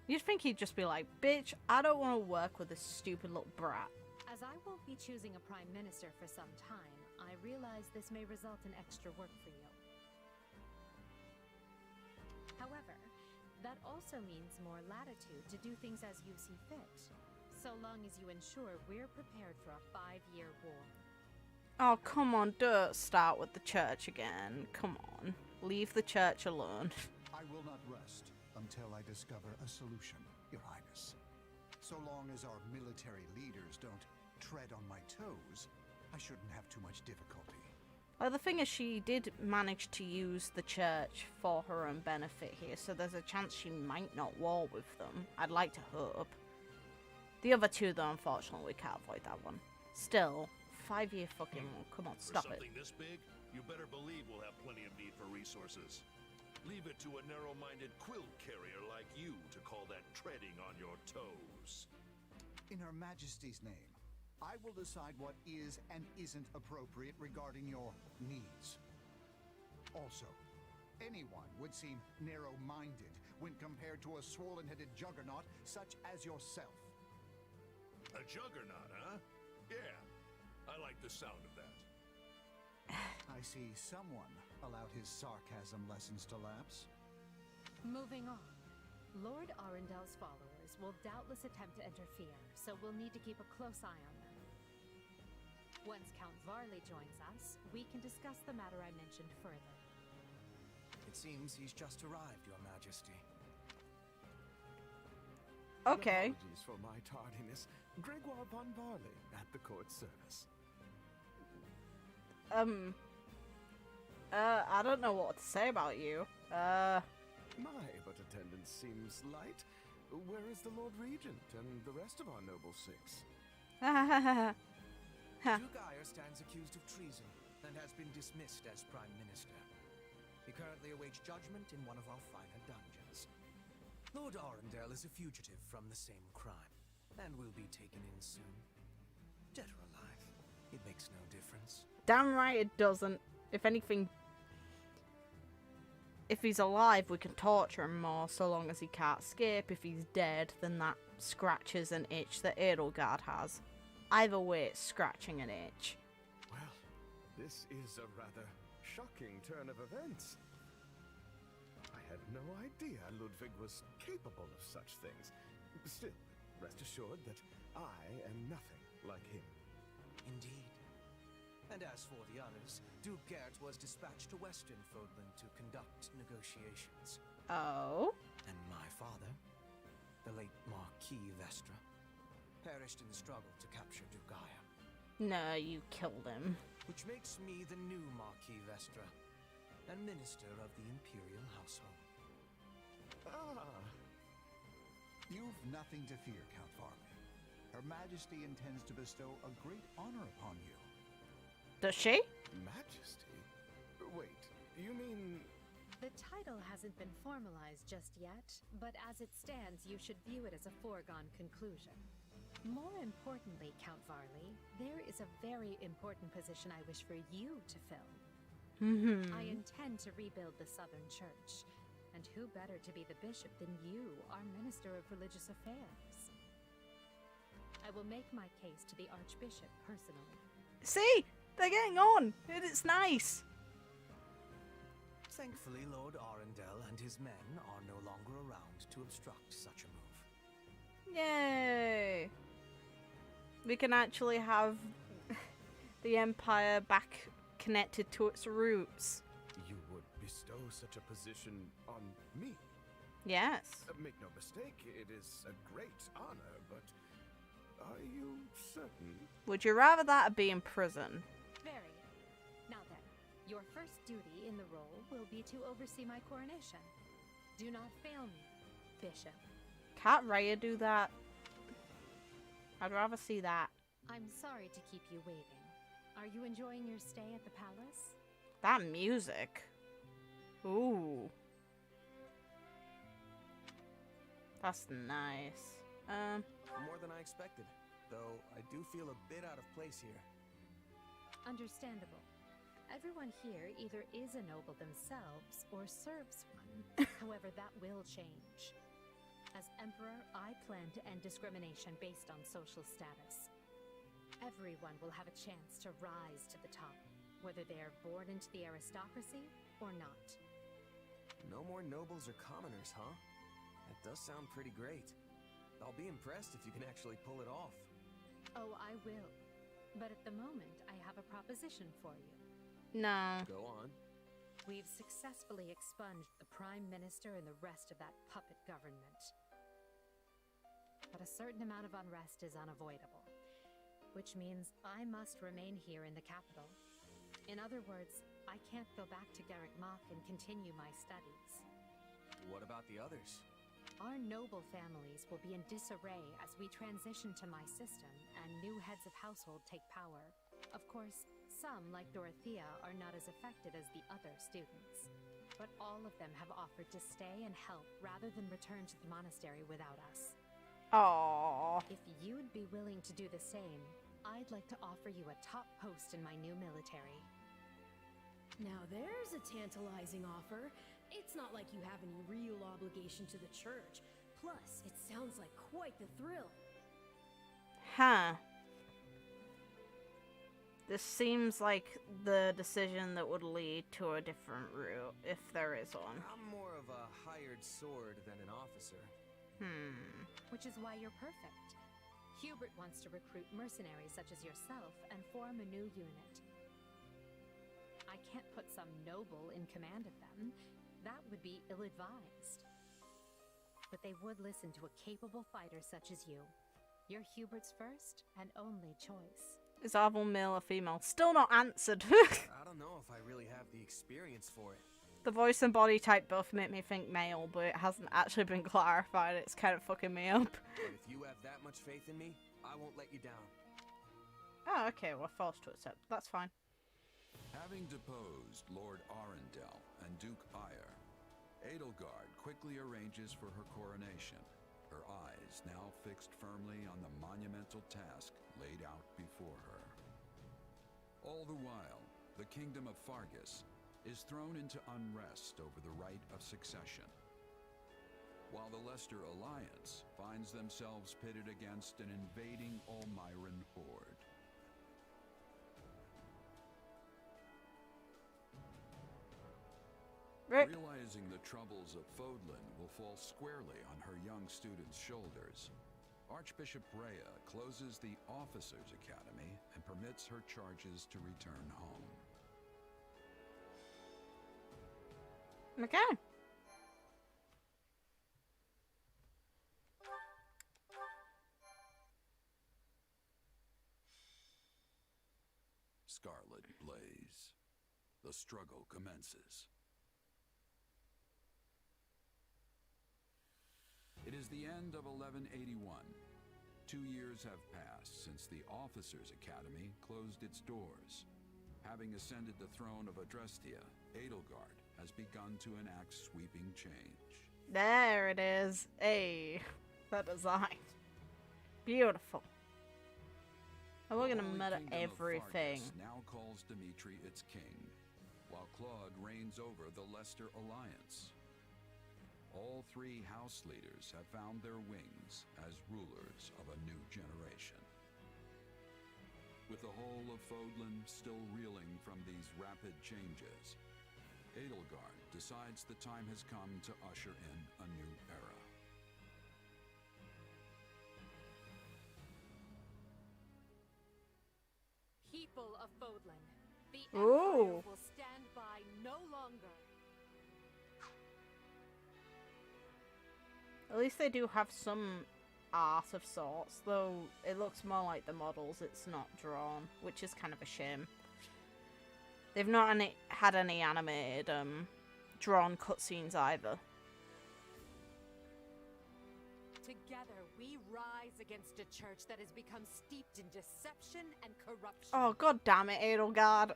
Speaker 1: You'd think he'd just be like, bitch, I don't want to work with this stupid little brat.
Speaker 12: As I won't be choosing a prime minister for some time, I realize this may result in extra work for you. However, that also means more latitude to do things as you see fit, so long as you ensure we're prepared for a 5-year war.
Speaker 1: Oh, come on, don't start with the church again. Come on. Leave the church alone.
Speaker 23: I will not rest until I discover a solution, Your Highness. So long as our military leaders don't tread on my toes, I shouldn't have too much difficulty.
Speaker 1: Well, the thing is, she did manage to use the church for her own benefit here, so there's a chance she might not war with them. I'd like to hope. The other two, though, unfortunately, we can't avoid that one. Still, 5-year fucking war. Come on, stop it.
Speaker 16: For something this big, you better believe we'll have plenty of need for resources. Leave it to a narrow-minded quill carrier like you to call that treading on your toes.
Speaker 23: In Her Majesty's name, I will decide what is and isn't appropriate regarding your needs. Also, anyone would seem narrow-minded when compared to a swollen-headed juggernaut such as yourself.
Speaker 16: A juggernaut, huh? Yeah, I like the sound of that.
Speaker 23: I see someone allowed his sarcasm lessons to lapse.
Speaker 12: Moving on. Lord Arundel's followers will doubtless attempt to interfere, so we'll need to keep a close eye on them. Once Count Varley joins us, we can discuss the matter I mentioned further.
Speaker 19: It seems he's just arrived, Your Majesty.
Speaker 1: Okay.
Speaker 10: Apologies for my tardiness. Gregoire von Varley at the court service.
Speaker 1: I don't know what to say about you.
Speaker 10: My, but attendance seems light. Where is the Lord Regent and the rest of our noble six?
Speaker 19: Duke Eyre stands accused of treason and has been dismissed as Prime Minister. He currently awaits judgment in one of our finer dungeons. Lord Arundel is a fugitive from the same crime, and will be taken in soon. Dead or alive, it makes no difference.
Speaker 1: Damn right it doesn't. If anything, if he's alive, we can torture him more, so long as he can't escape. If he's dead, then that scratches an itch that Edelgard has. Either way, it's scratching an itch.
Speaker 10: Well, this is a rather shocking turn of events. I had no idea Ludwig was capable of such things. Still, rest assured that I am nothing like him.
Speaker 19: Indeed. And as for the others, Duke Gert was dispatched to Western Fodland to conduct negotiations.
Speaker 1: Oh?
Speaker 19: And my father, the late Marquis Vestra, perished in the struggle to capture Duke Eyre.
Speaker 1: No, you killed him.
Speaker 19: Which makes me the new Marquis Vestra, and Minister of the Imperial Household.
Speaker 23: Ah. You've nothing to fear, Count Varley. Her Majesty intends to bestow a great honor upon you.
Speaker 1: Does she?
Speaker 10: Majesty? Wait, you mean...
Speaker 12: The title hasn't been formalized just yet, but as it stands, you should view it as a foregone conclusion. More importantly, Count Varley, there is a very important position I wish for you to fill. I intend to rebuild the Southern Church, and who better to be the bishop than you, our Minister of Religious Affairs? I will make my case to the Archbishop personally.
Speaker 1: See? They're getting on! It's nice!
Speaker 19: Thankfully, Lord Arundel and his men are no longer around to obstruct such a move.
Speaker 1: Yay! We can actually have the Empire back connected to its roots.
Speaker 10: You would bestow such a position on me?
Speaker 1: Yes.
Speaker 10: Make no mistake, it is a great honor, but are you certain?
Speaker 1: Would you rather that or be in prison?
Speaker 12: Very. Now then, your first duty in the role will be to oversee my coronation. Do not fail me, Bishop.
Speaker 1: Can't Raya do that? I'd rather see that.
Speaker 12: I'm sorry to keep you waiting. Are you enjoying your stay at the palace?
Speaker 1: That music. Ooh. That's nice.
Speaker 4: More than I expected, though I do feel a bit out of place here.
Speaker 12: Understandable. Everyone here either is a noble themselves or serves one. However, that will change. As Emperor, I plan to end discrimination based on social status. Everyone will have a chance to rise to the top, whether they are born into the aristocracy or not.
Speaker 4: No more nobles or commoners, huh? That does sound pretty great. I'll be impressed if you can actually pull it off.
Speaker 12: Oh, I will. But at the moment, I have a proposition for you.
Speaker 1: No.
Speaker 4: Go on.
Speaker 12: We've successfully expunged the Prime Minister and the rest of that puppet government. But a certain amount of unrest is unavoidable, which means I must remain here in the capital. In other words, I can't go back to Garrick Mach and continue my studies.
Speaker 4: What about the others?
Speaker 12: Our noble families will be in disarray as we transition to my system and new heads of household take power. Of course, some, like Dorothea, are not as affected as the other students. But all of them have offered to stay and help rather than return to the monastery without us.
Speaker 1: Aww.
Speaker 12: If you'd be willing to do the same, I'd like to offer you a top post in my new military.
Speaker 7: Now there's a tantalizing offer. It's not like you have any real obligation to the church. Plus, it sounds like quite the thrill.
Speaker 1: Huh. This seems like the decision that would lead to a different route, if there is one.
Speaker 4: I'm more of a hired sword than an officer.
Speaker 12: Which is why you're perfect. Hubert wants to recruit mercenaries such as yourself and form a new unit. I can't put some noble in command of them. That would be ill-advised. But they would listen to a capable fighter such as you. You're Hubert's first and only choice.
Speaker 1: Is Arvel male or female? Still not answered.
Speaker 4: I don't know if I really have the experience for it.
Speaker 1: The voice and body type both make me think male, but it hasn't actually been clarified. It's kind of fucking me up.
Speaker 4: But if you have that much faith in me, I won't let you down.
Speaker 1: Oh, okay, we're forced to accept. That's fine.
Speaker 8: Having deposed Lord Arundel and Duke Ire, Edelgard quickly arranges for her coronation, her eyes now fixed firmly on the monumental task laid out before her. All the while, the kingdom of Fargus is thrown into unrest over the right of succession, while the Leicester Alliance finds themselves pitted against an invading Almyran horde. Realizing the troubles of Fodlan will fall squarely on her young students' shoulders, Archbishop Rhea closes the Officers' Academy and permits her charges to return home.
Speaker 1: Okay.
Speaker 8: Scarlet blaze. The struggle commences. It is the end of 1181. 2 years have passed since the Officers' Academy closed its doors. Having ascended the throne of Adrestia, Edelgard has begun to enact sweeping change.
Speaker 1: There it is. Hey, the design. Beautiful. And we're gonna meta everything.
Speaker 8: Now calls Dimitri its king, while Claude reigns over the Leicester Alliance. All three house leaders have found their wings as rulers of a new generation. With the whole of Fodlan still reeling from these rapid changes, Edelgard decides the time has come to usher in a new era.
Speaker 12: People of Fodlan, the Empire will stand by no longer.
Speaker 1: At least they do have some art of sorts, though it looks more like the models, it's not drawn, which is kind of a shame. They've not had any animated, drawn cutscenes either.
Speaker 12: Together, we rise against a church that has become steeped in deception and corruption.
Speaker 1: Oh, god damn it, Edelgard.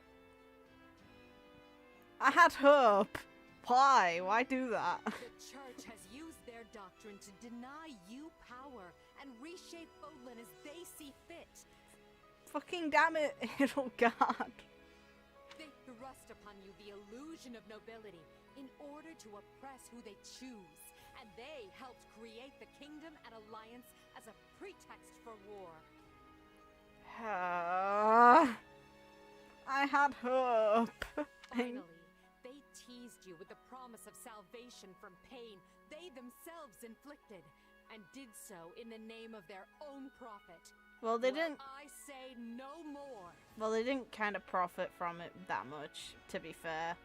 Speaker 1: I had hope. Why? Why do that?
Speaker 12: The church has used their doctrine to deny you power and reshape Fodlan as they see fit.
Speaker 1: Fucking damn it, Edelgard.
Speaker 12: They thrust upon you the illusion of nobility in order to oppress who they choose. And they helped create the kingdom and alliance as a pretext for war.
Speaker 1: I had hope.
Speaker 12: Finally, they teased you with the promise of salvation from pain they themselves inflicted, and did so in the name of their own profit.
Speaker 1: Well, they didn't.
Speaker 12: I say no more.
Speaker 1: Well, they didn't kind of profit from it that much, to be fair.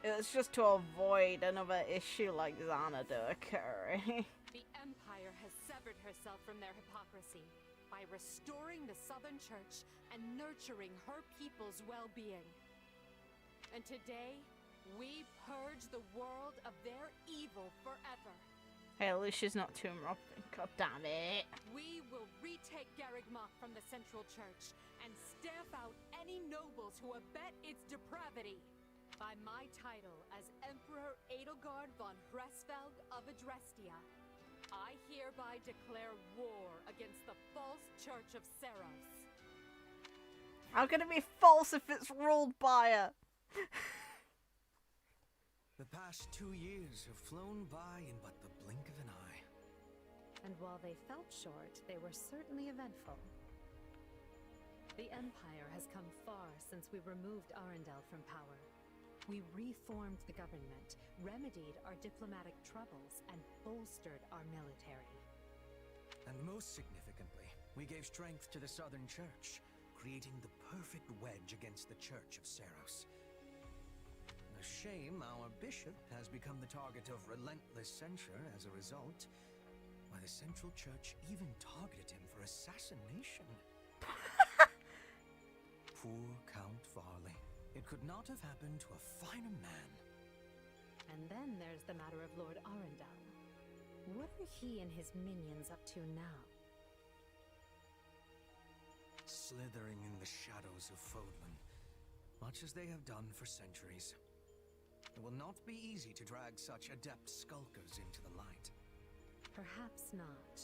Speaker 1: It was just to avoid another issue like Xanadu occurring.
Speaker 12: The Empire has severed herself from their hypocrisy by restoring the Southern Church and nurturing her people's well-being. And today, we purge the world of their evil forever.
Speaker 1: Hey, at least she's not Tomb Robin. God damn it.
Speaker 12: We will retake Garrigmach from the Central Church and stamp out any nobles who abet its depravity. By my title as Emperor Edelgard von Hresvelg of Adrestia, I hereby declare war against the false Church of Seros.
Speaker 1: How can it be false if it's ruled by her?
Speaker 19: The past 2 years have flown by in but the blink of an eye.
Speaker 12: And while they felt short, they were certainly eventful. The Empire has come far since we removed Arundel from power. We reformed the government, remedied our diplomatic troubles, and bolstered our military.
Speaker 19: And most significantly, we gave strength to the Southern Church, creating the perfect wedge against the Church of Seros. A shame our bishop has become the target of relentless censure as a result. Why, the Central Church even targeted him for assassination. Poor Count Varley. It could not have happened to a finer man.
Speaker 12: And then there's the matter of Lord Arundel. What are he and his minions up to now?
Speaker 19: Slithering in the shadows of Fodlan, much as they have done for centuries. It will not be easy to drag such adept skulkers into the light.
Speaker 12: Perhaps not.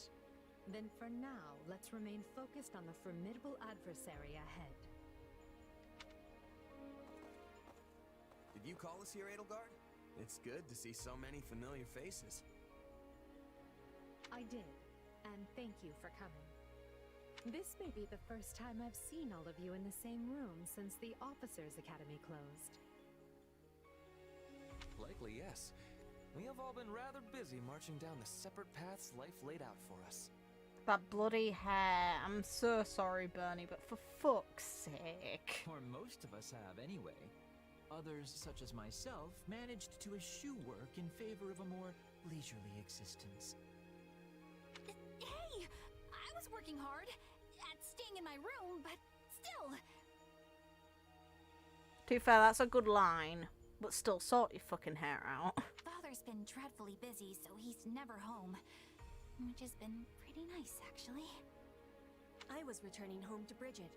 Speaker 12: Then for now, let's remain focused on the formidable adversary ahead.
Speaker 4: Did you call us here, Edelgard? It's good to see so many familiar faces.
Speaker 12: I did, and thank you for coming. This may be the first time I've seen all of you in the same room since the Officers' Academy closed.
Speaker 14: Likely, yes. We have all been rather busy marching down the separate paths life laid out for us.
Speaker 1: That bloody hair. I'm so sorry, Bernie, but for fuck's sake.
Speaker 6: Or most of us have, anyway. Others, such as myself, managed to eschew work in favor of a more leisurely existence.
Speaker 2: Hey! I was working hard at staying in my room, but still.
Speaker 1: To be fair, that's a good line, but still sort your fucking hair out.
Speaker 2: Father's been dreadfully busy, so he's never home. Which has been pretty nice, actually.
Speaker 18: I was returning home to Bridget.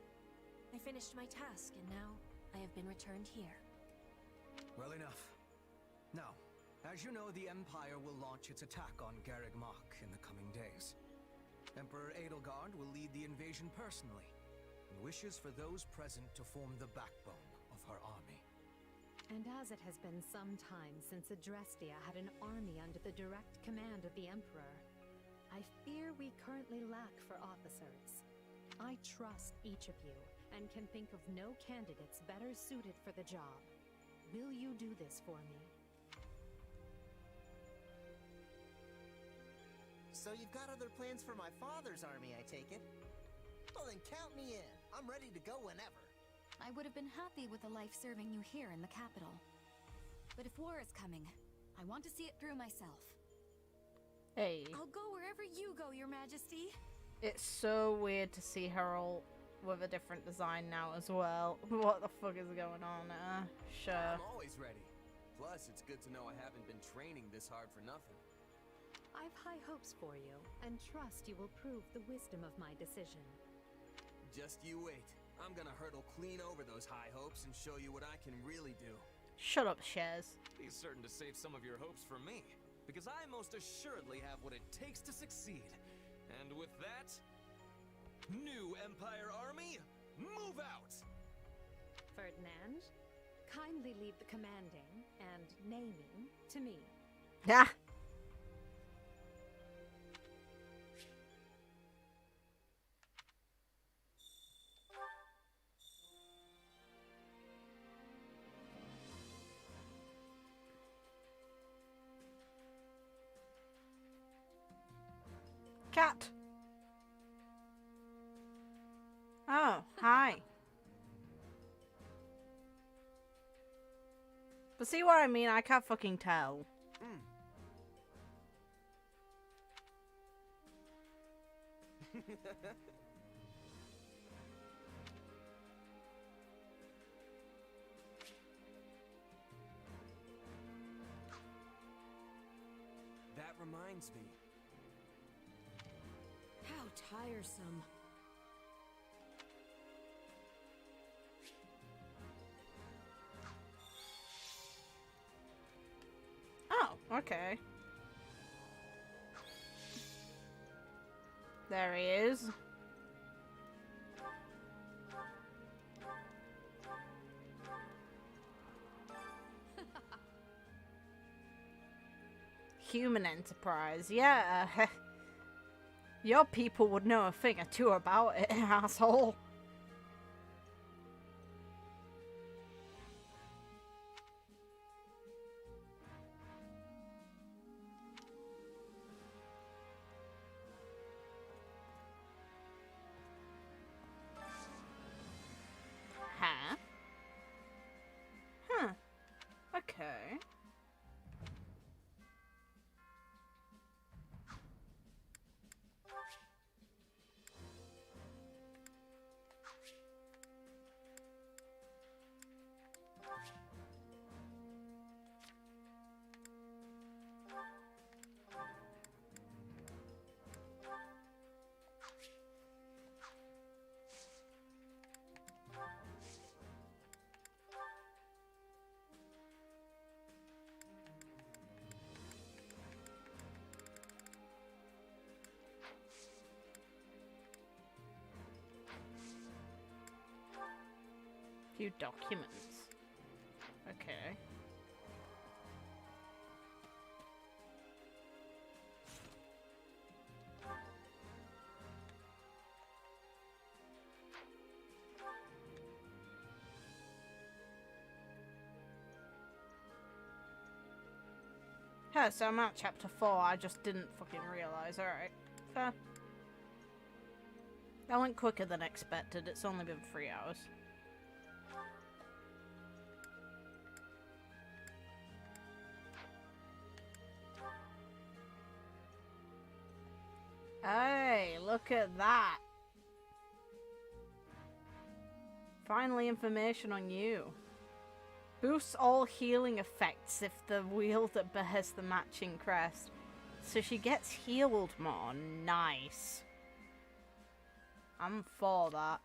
Speaker 18: I finished my task, and now I have been returned here.
Speaker 19: Well enough. Now, as you know, the Empire will launch its attack on Garreg Mach in the coming days. Emperor Edelgard will lead the invasion personally, and wishes for those present to form the backbone of her army.
Speaker 12: And as it has been some time since Adrestia had an army under the direct command of the Emperor, I fear we currently lack for officers. I trust each of you, and can think of no candidates better suited for the job. Will you do this for me?
Speaker 3: So you've got other plans for my father's army, I take it? Well then count me in. I'm ready to go whenever.
Speaker 2: I would have been happy with a life serving you here in the capital. But if war is coming, I want to see it through myself.
Speaker 1: Hey.
Speaker 2: I'll go wherever you go, Your Majesty.
Speaker 1: It's so weird to see her all with a different design now as well. What the fuck is going on? Sure.
Speaker 4: I'm always ready. Plus, it's good to know I haven't been training this hard for nothing.
Speaker 12: I've high hopes for you, and trust you will prove the wisdom of my decision.
Speaker 4: Just you wait. I'm gonna hurdle clean over those high hopes and show you what I can really do.
Speaker 1: Shut up, Shez.
Speaker 14: Be certain to save some of your hopes for me, because I most assuredly have what it takes to succeed. And with that, new Empire army, move out!
Speaker 12: Ferdinand, kindly leave the commanding and naming to me.
Speaker 1: Yeah. Cat. Oh, hi. But see what I mean? I can't fucking tell.
Speaker 4: That reminds me.
Speaker 7: How tiresome.
Speaker 1: Oh, okay. There he is. Human enterprise, yeah. Your people would know a thing or two about it, asshole. Huh? Huh. Okay. Few documents. Okay. Yeah, so I'm at chapter 4, I just didn't fucking realise. Alright. Fair. That went quicker than expected, it's only been 3 hours. Hey, look at that. Finally information on you. Boosts all healing effects if the wielder bears the matching crest. So she gets healed more. Nice. I'm for that.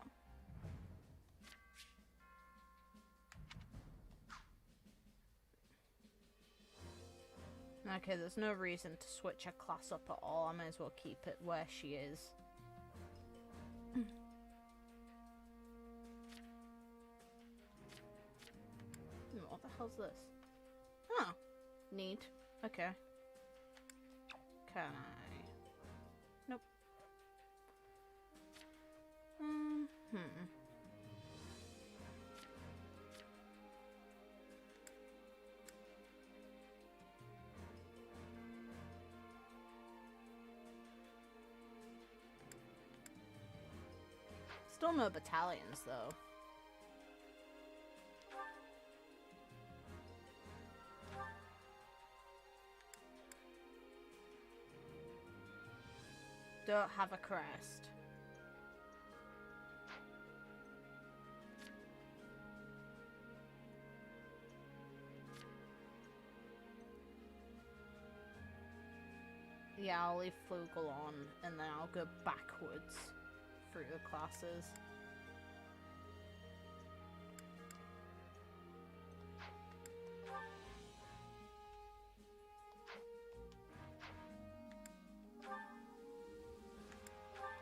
Speaker 1: Okay, there's no reason to switch her class up at all. I may as well keep it where she is. What the hell's this? Oh, neat. Okay. Can I? Nope. Still no battalions, though. Don't have a crest. Yeah, I'll leave Flugel on, and then I'll go backwards through the classes.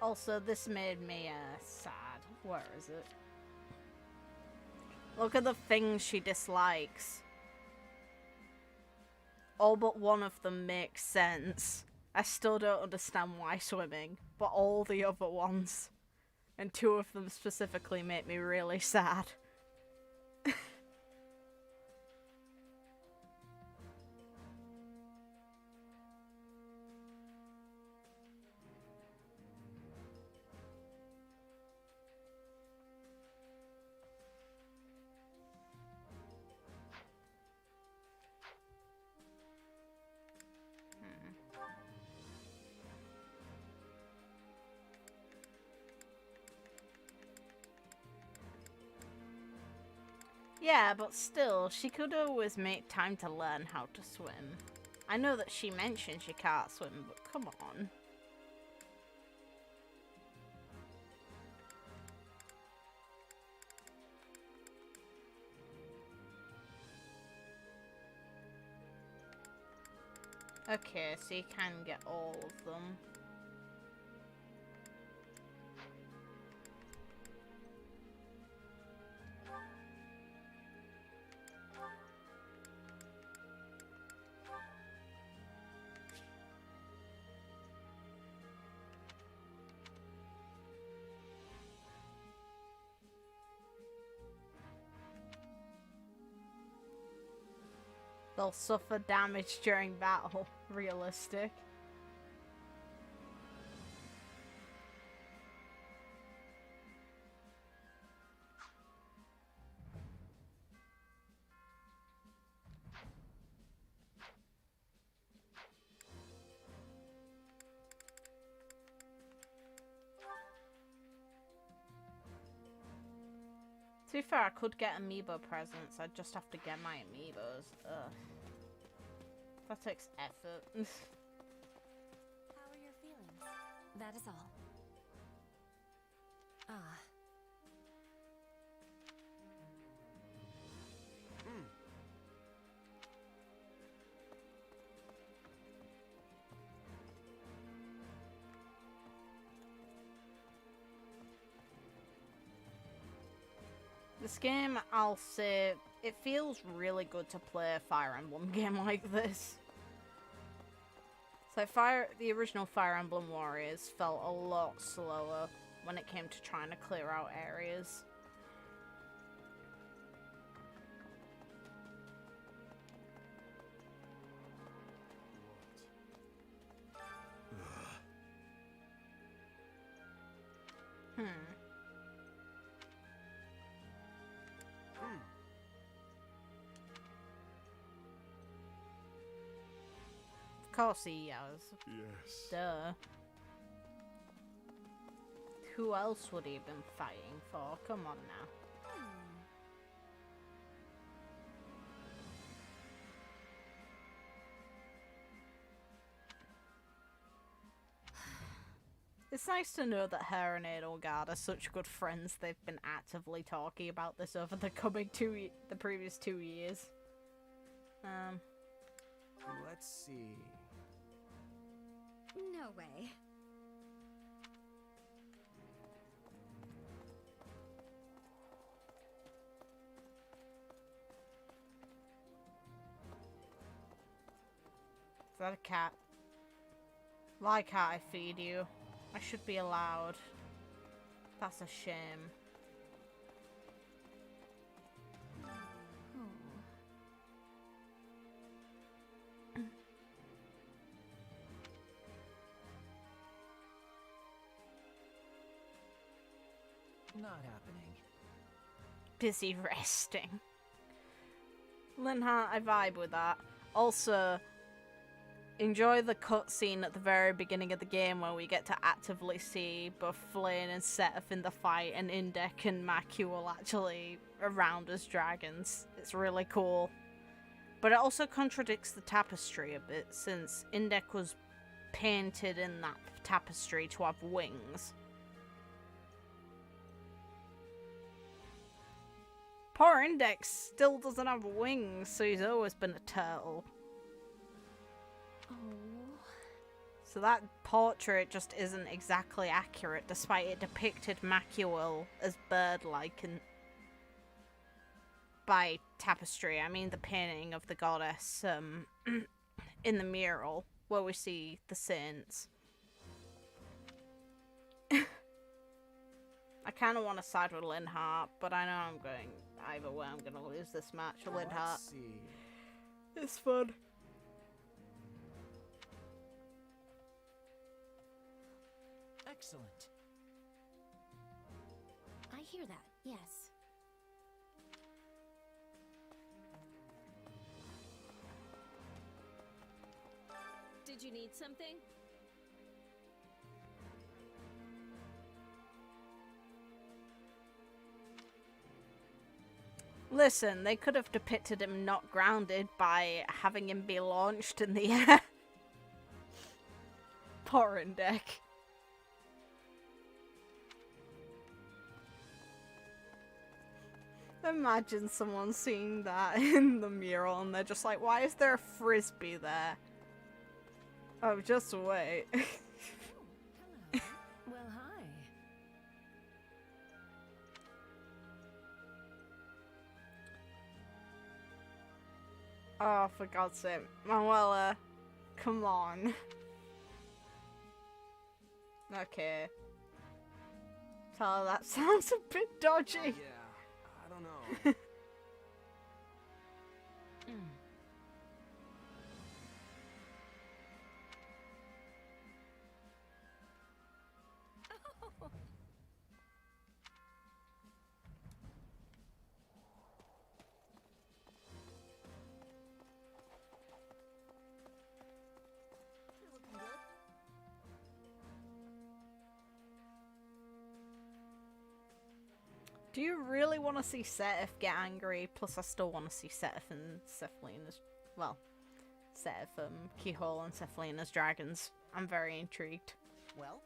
Speaker 1: Also, this made me sad. Where is it? Look at the things she dislikes. All but one of them makes sense. I still don't understand why swimming, but all the other ones, and two of them specifically, make me really sad. Yeah, but still, she could always make time to learn how to swim. I know that she mentioned she can't swim, but come on. Okay, so you can get all of them. They'll suffer damage during battle. Realistic. To be fair, I could get amiibo presents. I'd just have to get my amiibos. Ugh. That takes effort.
Speaker 17: How are your feelings? That is all. Ah.
Speaker 1: This game, I'll say, it feels really good to play a Fire Emblem game like this. So the original Fire Emblem Warriors felt a lot slower when it came to trying to clear out areas. Of course he has.
Speaker 10: Yes.
Speaker 1: Duh. Who else would he have been fighting for? Come on now. It's nice to know that her and Edelgard are such good friends. They've been actively talking about this over the previous 2 years.
Speaker 4: Let's see.
Speaker 2: No way.
Speaker 1: Is that a cat? Why can't I feed you? I should be allowed. That's a shame.
Speaker 6: Not happening.
Speaker 1: Busy resting. Linhart, I vibe with that. Also, enjoy the cutscene at the very beginning of the game where we get to actively see both Flynn and Sothis in the fight, and Indek and Macuel actually around as dragons. It's really cool. But it also contradicts the tapestry a bit, since Indek was painted in that tapestry to have wings. Poor Index still doesn't have wings, so he's always been a turtle.
Speaker 12: Oh.
Speaker 1: So that portrait just isn't exactly accurate, despite it depicted Macuel as bird-like and by tapestry. I mean the painting of the goddess in the mural, where we see the saints. I kind of want to side with Linhart, but I know I'm going either way. I'm going to lose this match with Linhart.
Speaker 4: Let's see.
Speaker 1: It's fun.
Speaker 6: Excellent.
Speaker 17: I hear that, yes.
Speaker 5: Did you need something?
Speaker 1: Listen, they could have depicted him not grounded by having him be launched in the air. Poor Indek. Imagine someone seeing that in the mural and they're just like, why is there a frisbee there? Oh, just wait.
Speaker 12: Well, hi.
Speaker 1: Oh, for God's sake. Manuela, come on. Okay. Tell her that sounds a bit dodgy.
Speaker 4: Yeah, I don't know.
Speaker 1: Do you really want to see Sothis get angry? Plus, I still want to see Sothis and Cephalene as... Well, Sothis, Keyhole and Cephalene as dragons. I'm very intrigued.
Speaker 3: Well?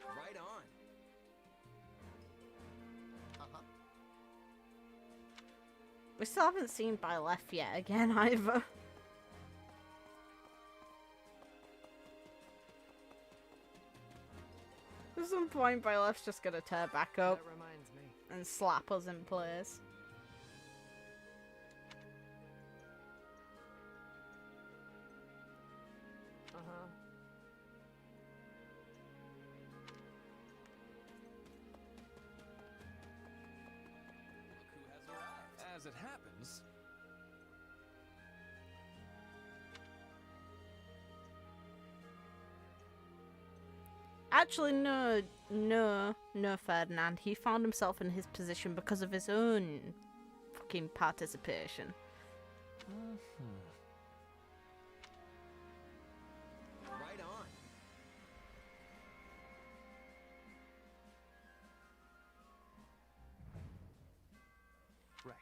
Speaker 4: Right on.
Speaker 3: Uh-huh.
Speaker 1: We still haven't seen Byleth yet again, either. At some point, Byleth's just gonna tear back up
Speaker 6: That reminds me.
Speaker 1: and slap us in place.
Speaker 6: Uh-huh.
Speaker 11: Look who has arrived. As it happens,
Speaker 1: Actually, no, Ferdinand. He found himself in his position because of his own fucking participation.
Speaker 4: Right on.
Speaker 6: Right.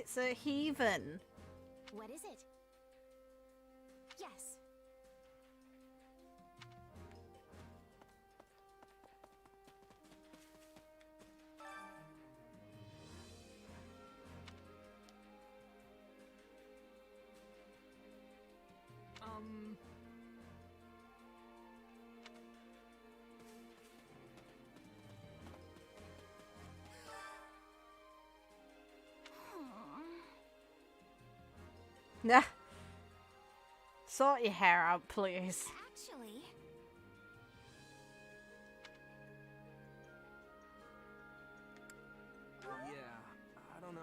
Speaker 1: It's a heathen.
Speaker 2: What is it? Yes.
Speaker 1: Nah. Sort your hair out, please.
Speaker 2: Actually...
Speaker 4: Yeah, I don't know.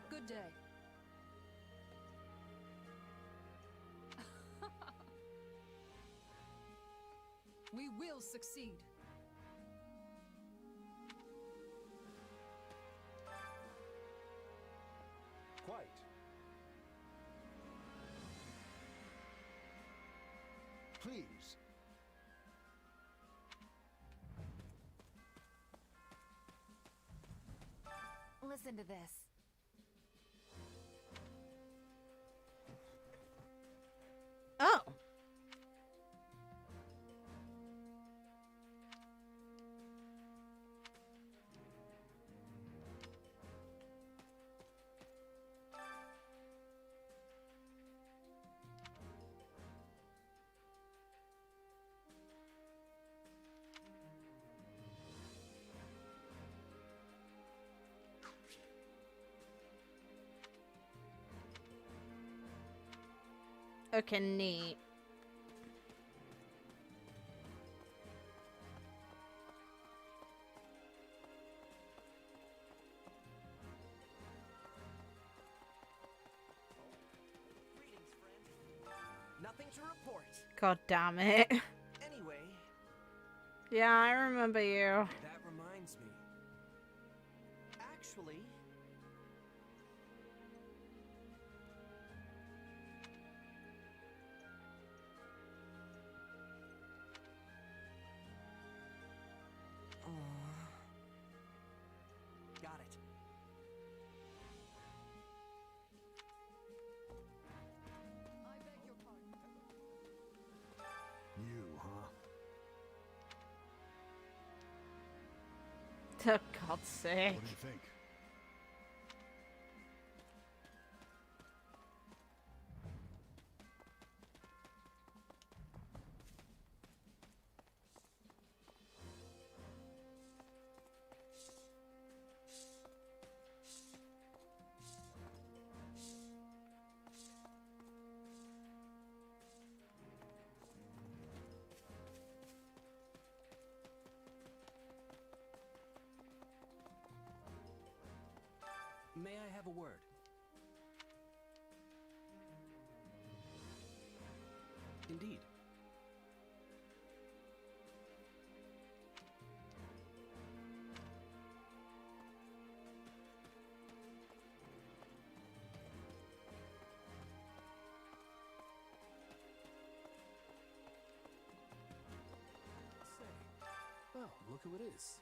Speaker 12: Good day. We will succeed.
Speaker 10: Quite.
Speaker 23: Please.
Speaker 2: Listen to this.
Speaker 1: Oh. Okay, neat.
Speaker 19: Nothing to report.
Speaker 1: God damn it.
Speaker 19: Anyway,
Speaker 1: Yeah, I remember you.
Speaker 19: that reminds me. Actually, got it.
Speaker 12: I beg your pardon.
Speaker 10: You, huh?
Speaker 1: For God's sake.
Speaker 10: What do you think?
Speaker 19: May I have a word?
Speaker 11: Indeed.
Speaker 19: Say,
Speaker 11: Well, look who it is.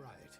Speaker 10: Right.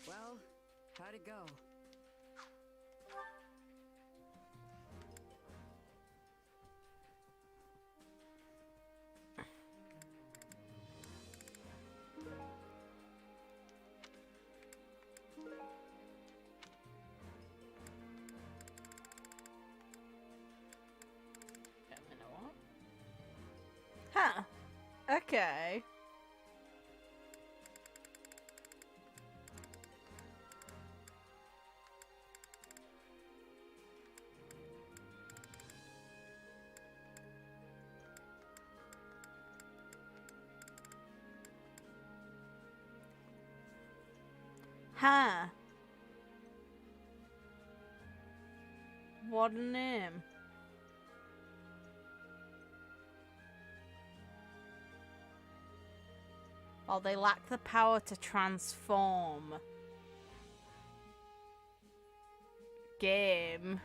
Speaker 19: well, how'd it go?
Speaker 1: Okay. Huh. What a name. Well, they lack the power to transform. Game.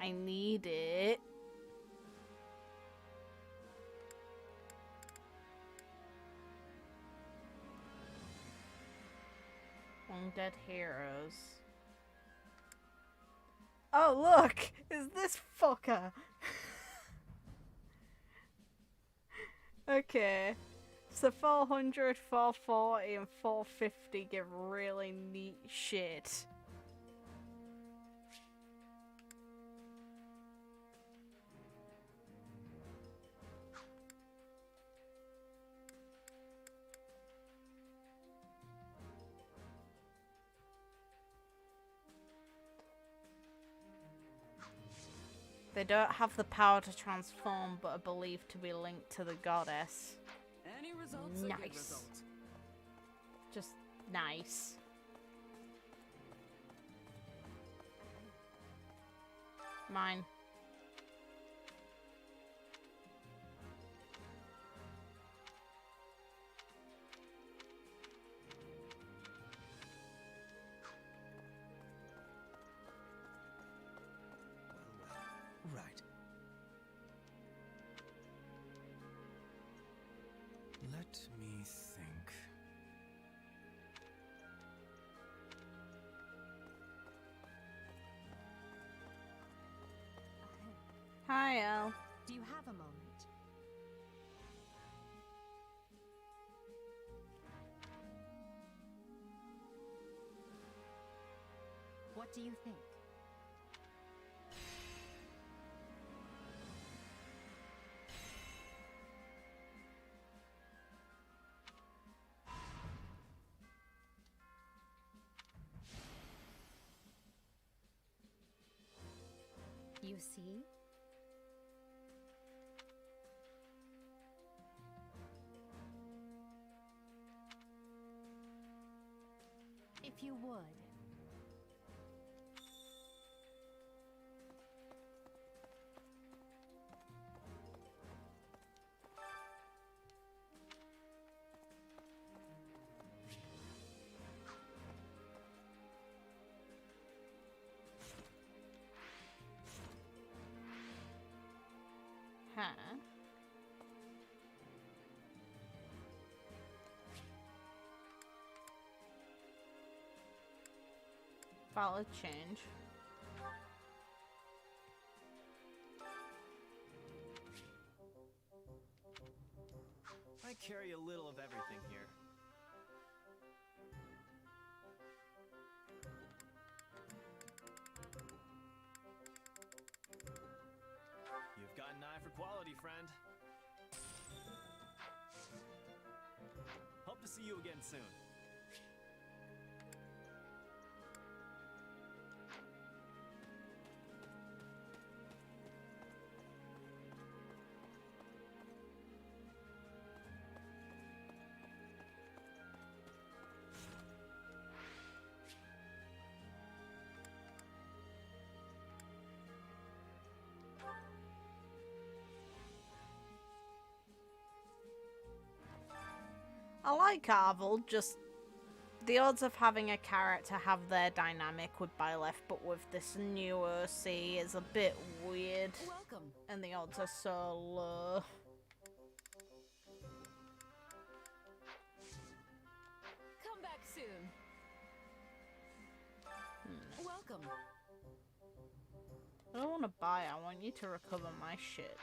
Speaker 1: I need it. Undead Heroes. Oh, look! Is this fucker? Okay. So 400, 440, and 450 give really neat shit. They don't have the power to transform, but are believed to be linked to the goddess.
Speaker 6: Any results are good results.
Speaker 1: Just nice. Mine.
Speaker 19: Right. Let me think.
Speaker 1: Hi, Elle.
Speaker 12: Do you have a moment? What do you think? You see? If you would.
Speaker 1: Huh? Valid change.
Speaker 6: I carry a little of everything here. You've got an eye for quality, friend. Hope to see you again soon.
Speaker 1: I like Arvel, just the odds of having a character have their dynamic with Byleth, but with this new OC is a bit weird.
Speaker 13: Welcome.
Speaker 1: And the odds are so low.
Speaker 13: Come back soon. Welcome.
Speaker 1: I don't want to buy, I want you to recover my shit.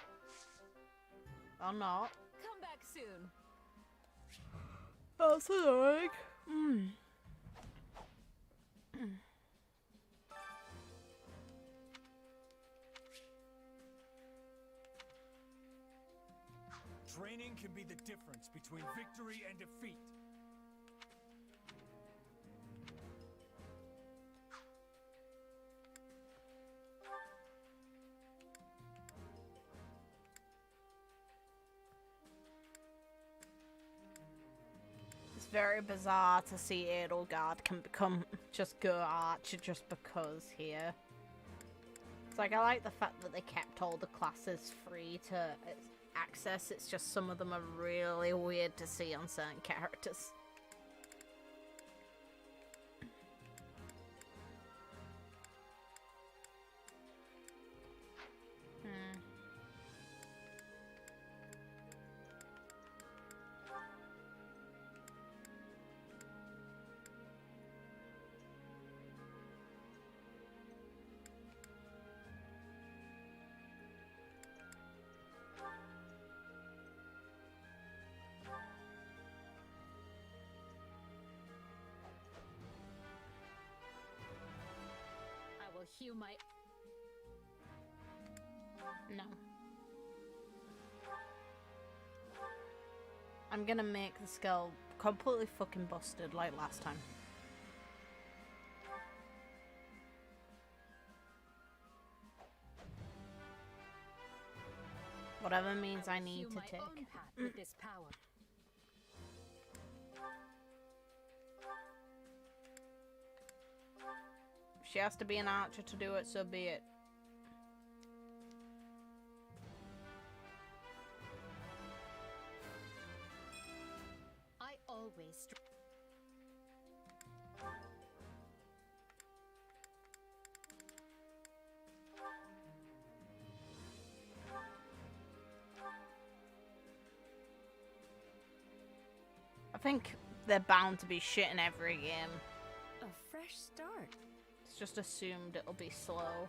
Speaker 1: Or not.
Speaker 13: Come back soon.
Speaker 1: That's annoying.
Speaker 20: Training can be the difference between victory and defeat.
Speaker 1: It's very bizarre to see Edelgard can become just go archer just because here. It's like, I like the fact that they kept all the classes free to access. It's just some of them are really weird to see on certain characters.
Speaker 5: Hew my...
Speaker 1: No. I'm gonna make the skull completely fucking busted like last time. Whatever means I need to take.
Speaker 7: With this power.
Speaker 1: She has to be an archer to do it, so be it.
Speaker 12: I always...
Speaker 1: I think they're bound to be shit in every game.
Speaker 12: A fresh start.
Speaker 1: It's just assumed it'll be slow.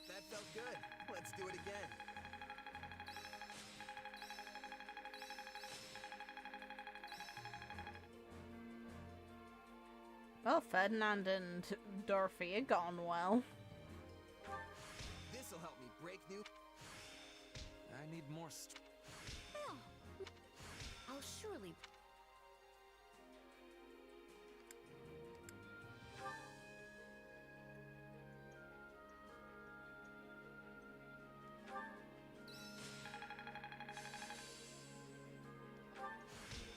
Speaker 4: That felt good. Let's do it again.
Speaker 1: Well, Ferdinand and Dorothy got on well.
Speaker 4: This'll help me break new...
Speaker 11: I need more
Speaker 17: I'll surely...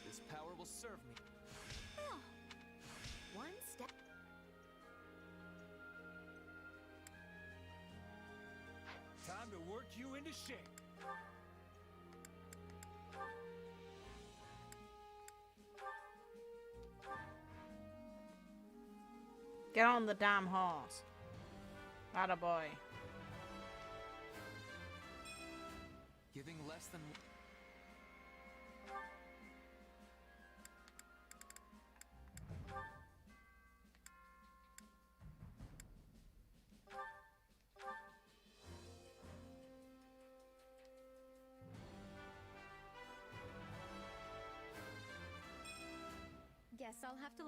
Speaker 11: This power will serve me.
Speaker 17: One step...
Speaker 20: Time to work you into shape.
Speaker 1: Get on the damn horse. Atta boy.
Speaker 11: Giving less than...
Speaker 17: Guess I'll have to...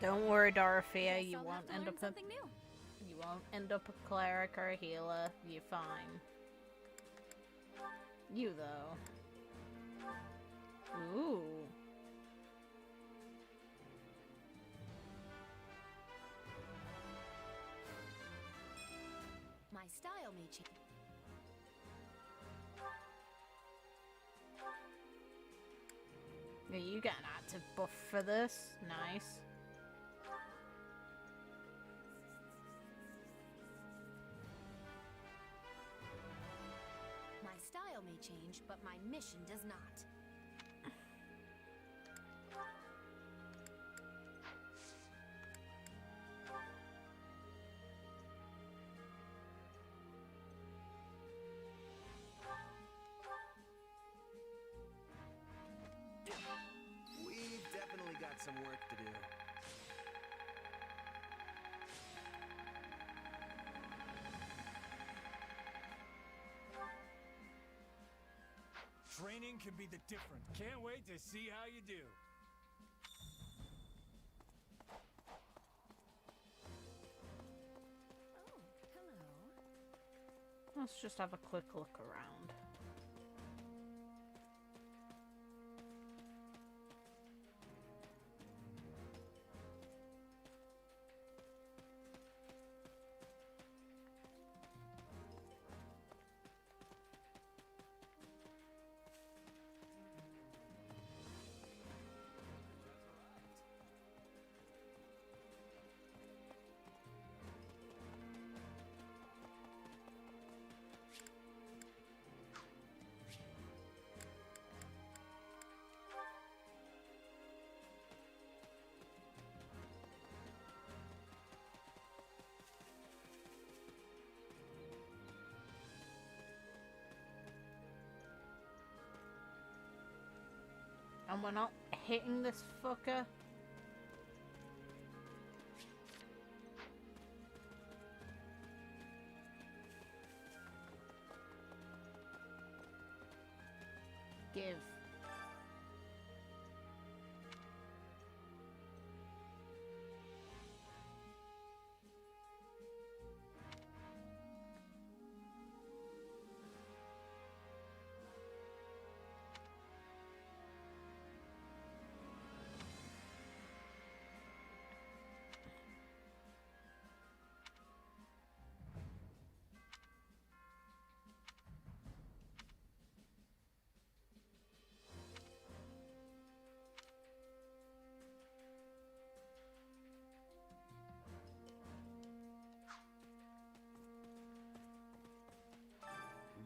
Speaker 1: Don't worry, Dorothea. You
Speaker 2: I'll
Speaker 1: won't
Speaker 2: have to
Speaker 1: end
Speaker 2: learn
Speaker 1: up a
Speaker 2: something new.
Speaker 1: you won't end up a cleric or a healer. You're fine. You though. Ooh.
Speaker 17: My style may change.
Speaker 1: Yeah, you get an active buff for this. Nice.
Speaker 17: My style may change, but my mission does not.
Speaker 4: We've definitely got some work to do.
Speaker 20: Training can be the difference. Can't wait to see how you do.
Speaker 17: Oh, hello.
Speaker 1: Let's just have a quick look around. And we're not hitting this fucker. Give.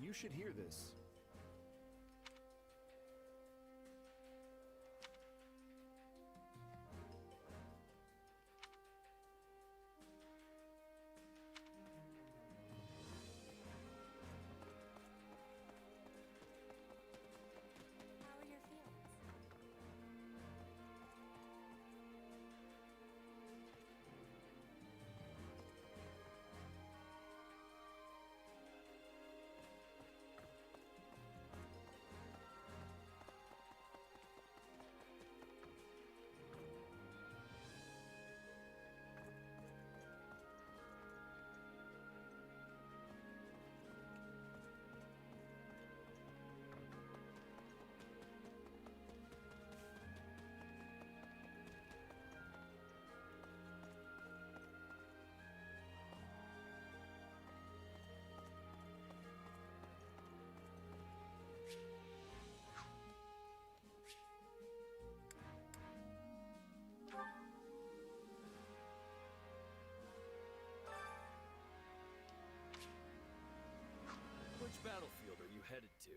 Speaker 10: You should hear this.
Speaker 17: How are your feelings?
Speaker 11: Which battlefield are you headed to?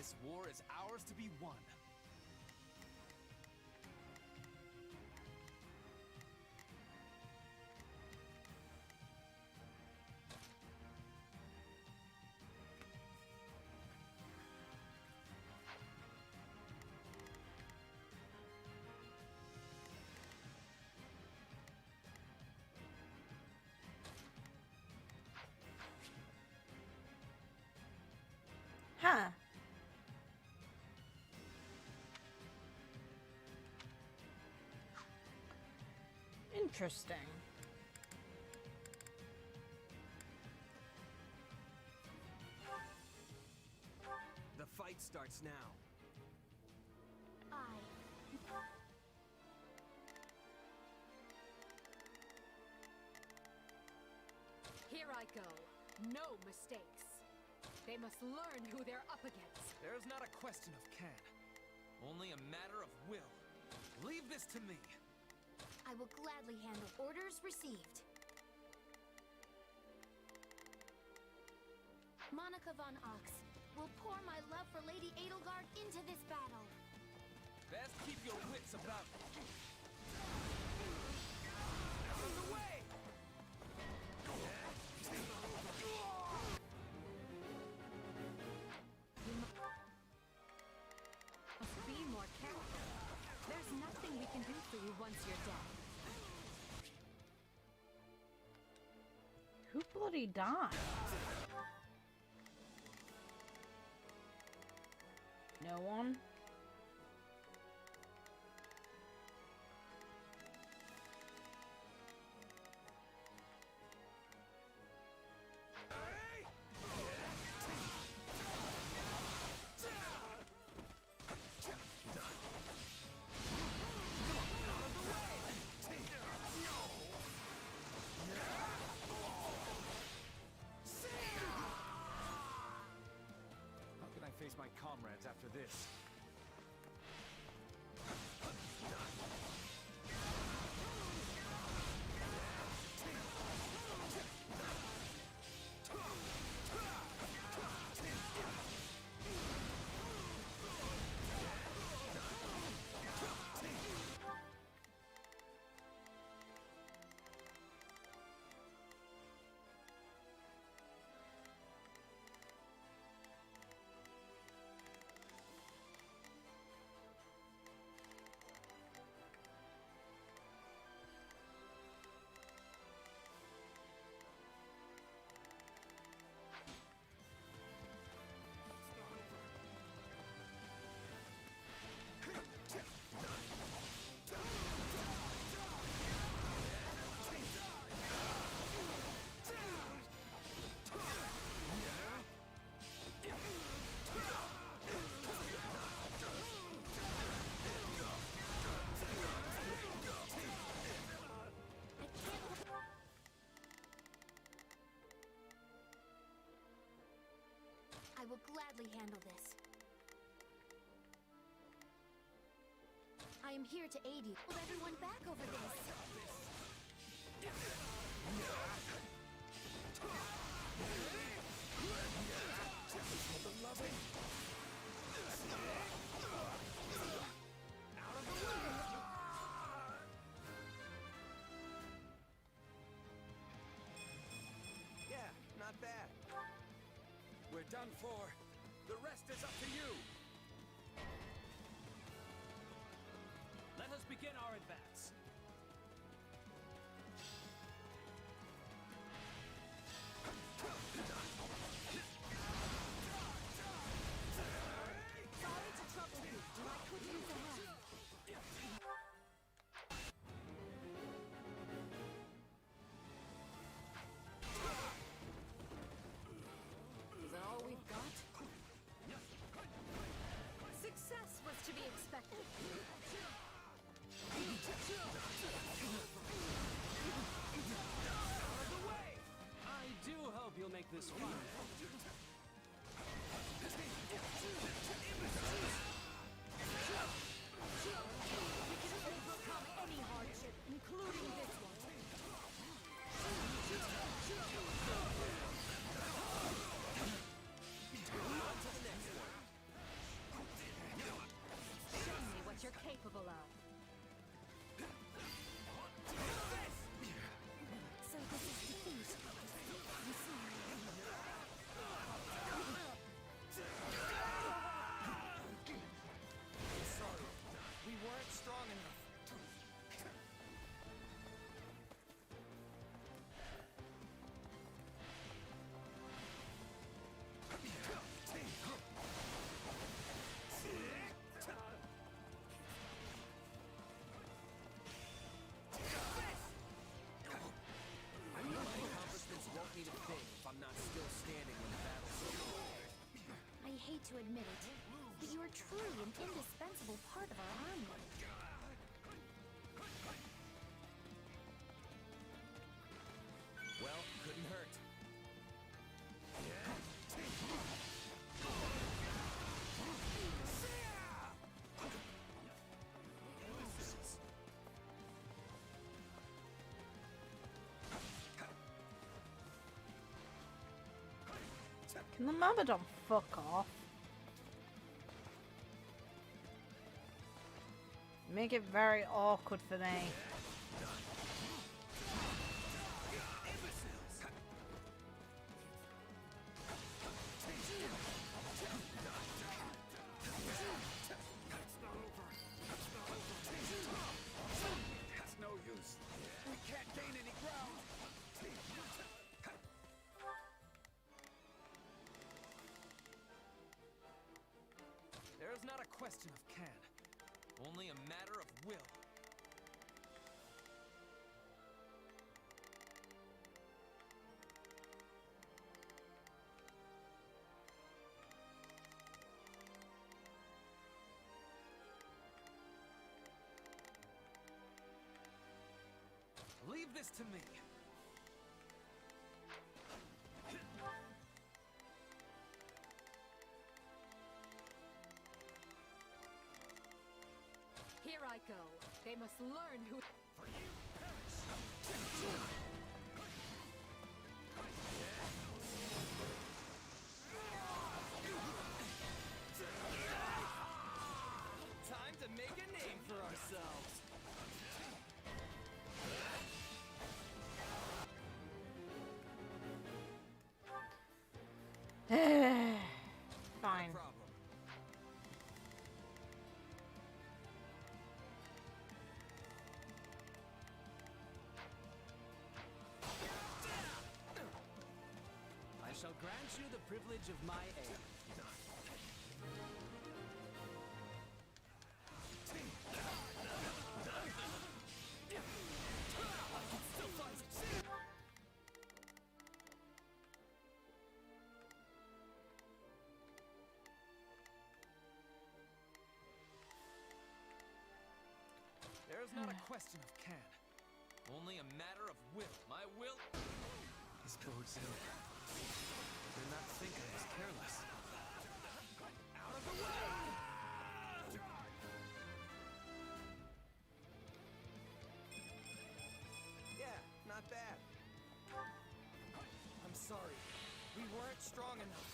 Speaker 11: This war is ours to be won.
Speaker 1: Huh. Interesting.
Speaker 4: The fight starts now.
Speaker 7: Here I go. No mistakes. They must learn who they're up against.
Speaker 11: There's not a question of can. Only a matter of will. Leave this to me.
Speaker 17: I will gladly handle orders received. Monica von Ox will pour my love for Lady Edelgard into this battle.
Speaker 11: Best keep your wits about you. Out of the way!
Speaker 7: You must be more careful. There's nothing we can do for you once you're dead.
Speaker 1: Who bloody died? No one?
Speaker 11: How can I face my comrades after this?
Speaker 17: I will gladly handle this. I am here to aid you. Hold everyone back over this.
Speaker 11: Beloved. Out of the way.
Speaker 4: Yeah, not bad.
Speaker 11: We're done for. The rest is up to you. Let us begin our advance.
Speaker 7: Sorry to trouble you, but I could use a hand. Is that all we've got? Success was to be expected.
Speaker 11: Out of the way! I do hope you'll make this fun.
Speaker 7: We can overcome any hardship, including this one.
Speaker 11: On to the next one.
Speaker 17: truly an indispensable part of our army.
Speaker 4: Well, couldn't hurt.
Speaker 1: Can the Mabadon fuck off? Make it very awkward for me.
Speaker 10: That's no use. We can't gain any ground.
Speaker 11: There is not a question of can, only a matter of will. Leave this to me.
Speaker 7: Here I go. They must learn who.
Speaker 11: For you, time to make a name for ourselves.
Speaker 1: Fine.
Speaker 11: No problem. I shall grant you the privilege of my aid. There is not a question of can, only a matter of will. My will. This bodes ill. Did not think I was careless. Out of the way! Yeah, not bad. I'm sorry. We weren't strong enough.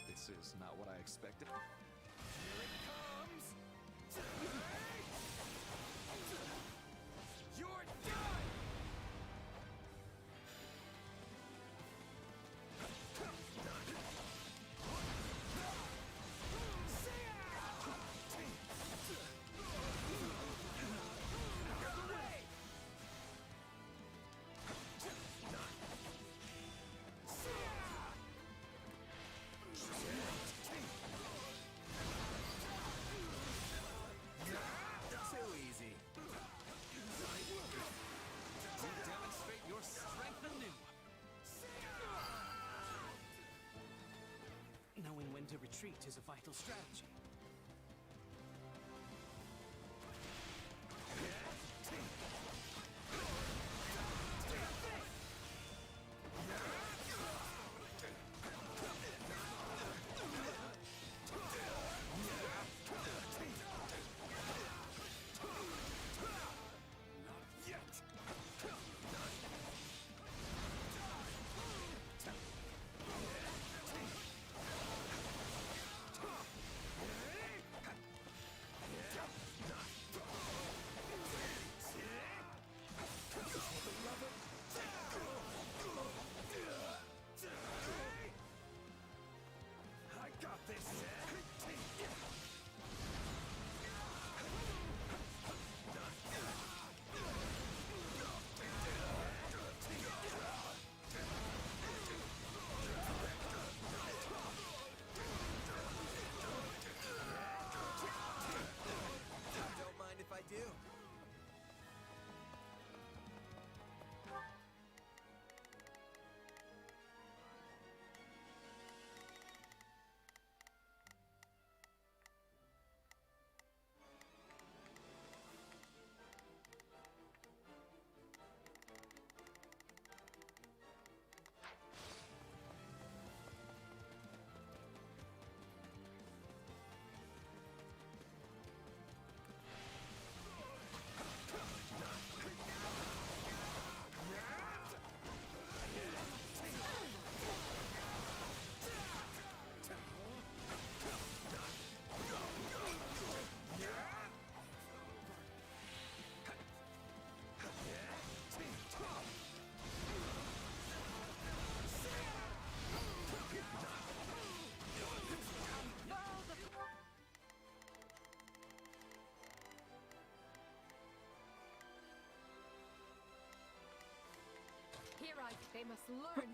Speaker 8: This is not what I expected.
Speaker 11: Here it comes! You're done! Too easy. To demonstrate your strength anew. Knowing when to retreat is a vital strategy.
Speaker 7: they must learn.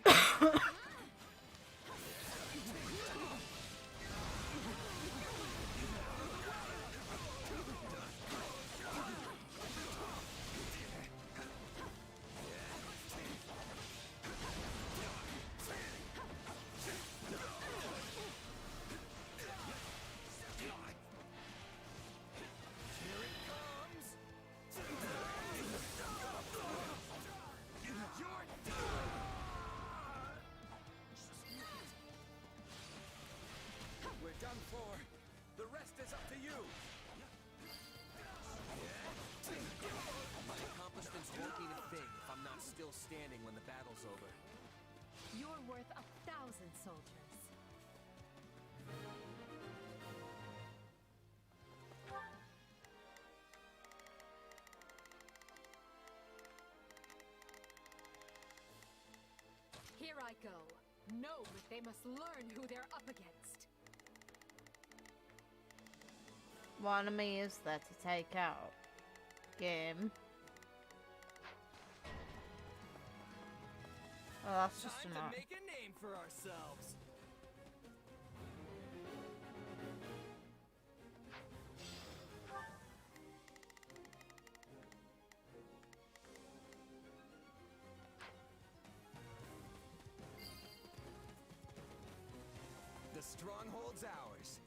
Speaker 11: Done for. The rest is up to you.
Speaker 4: My accomplishments won't mean a thing if I'm not still standing when the battle's over.
Speaker 12: You're worth 1,000 soldiers. Here I go. Know that they must learn who they're up against.
Speaker 1: What enemy is there to take out? Game. Oh, that's just
Speaker 11: Time
Speaker 1: enough.
Speaker 11: to make a name for ourselves.
Speaker 4: The stronghold's ours.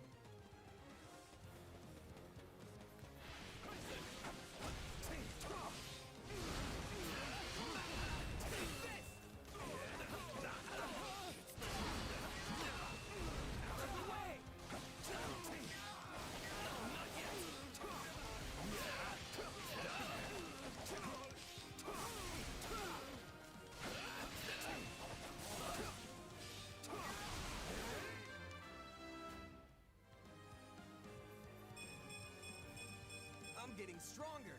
Speaker 4: I'm getting stronger.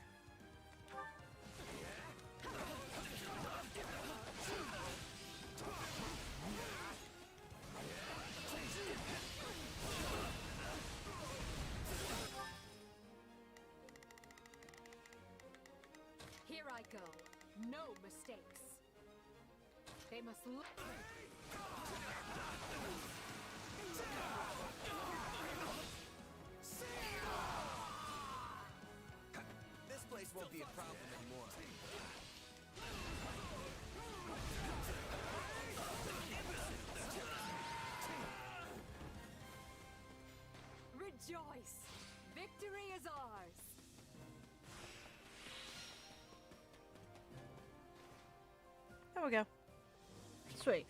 Speaker 7: Here I go. No mistakes. They must
Speaker 4: This place won't be a problem anymore.
Speaker 7: rejoice. Victory is ours.
Speaker 1: There we go. Sweet.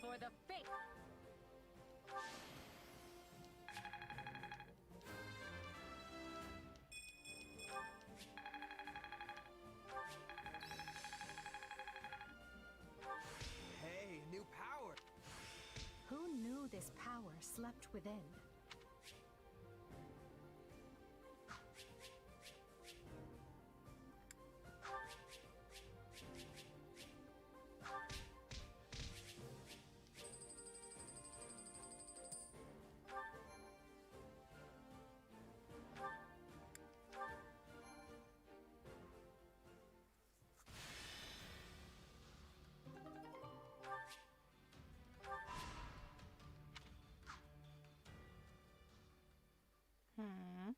Speaker 7: For the faith.
Speaker 4: Hey, new power.
Speaker 12: Who knew this power slept within?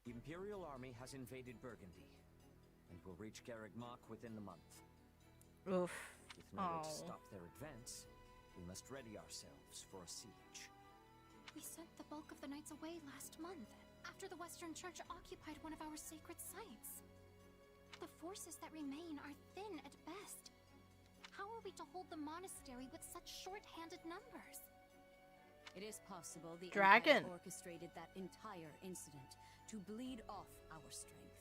Speaker 14: The Imperial army has invaded Burgundy, and will reach Garreg Mach within the month.
Speaker 1: Oof.
Speaker 14: With no way to stop their advance, we must ready ourselves for a siege.
Speaker 2: We sent the bulk of the knights away last month, after the Western Church occupied one of our sacred sites. The forces that remain are thin at best. How are we to hold the monastery with such short-handed numbers?
Speaker 13: It is possible the
Speaker 1: Dragon
Speaker 13: Empire orchestrated that entire incident to bleed off our strength.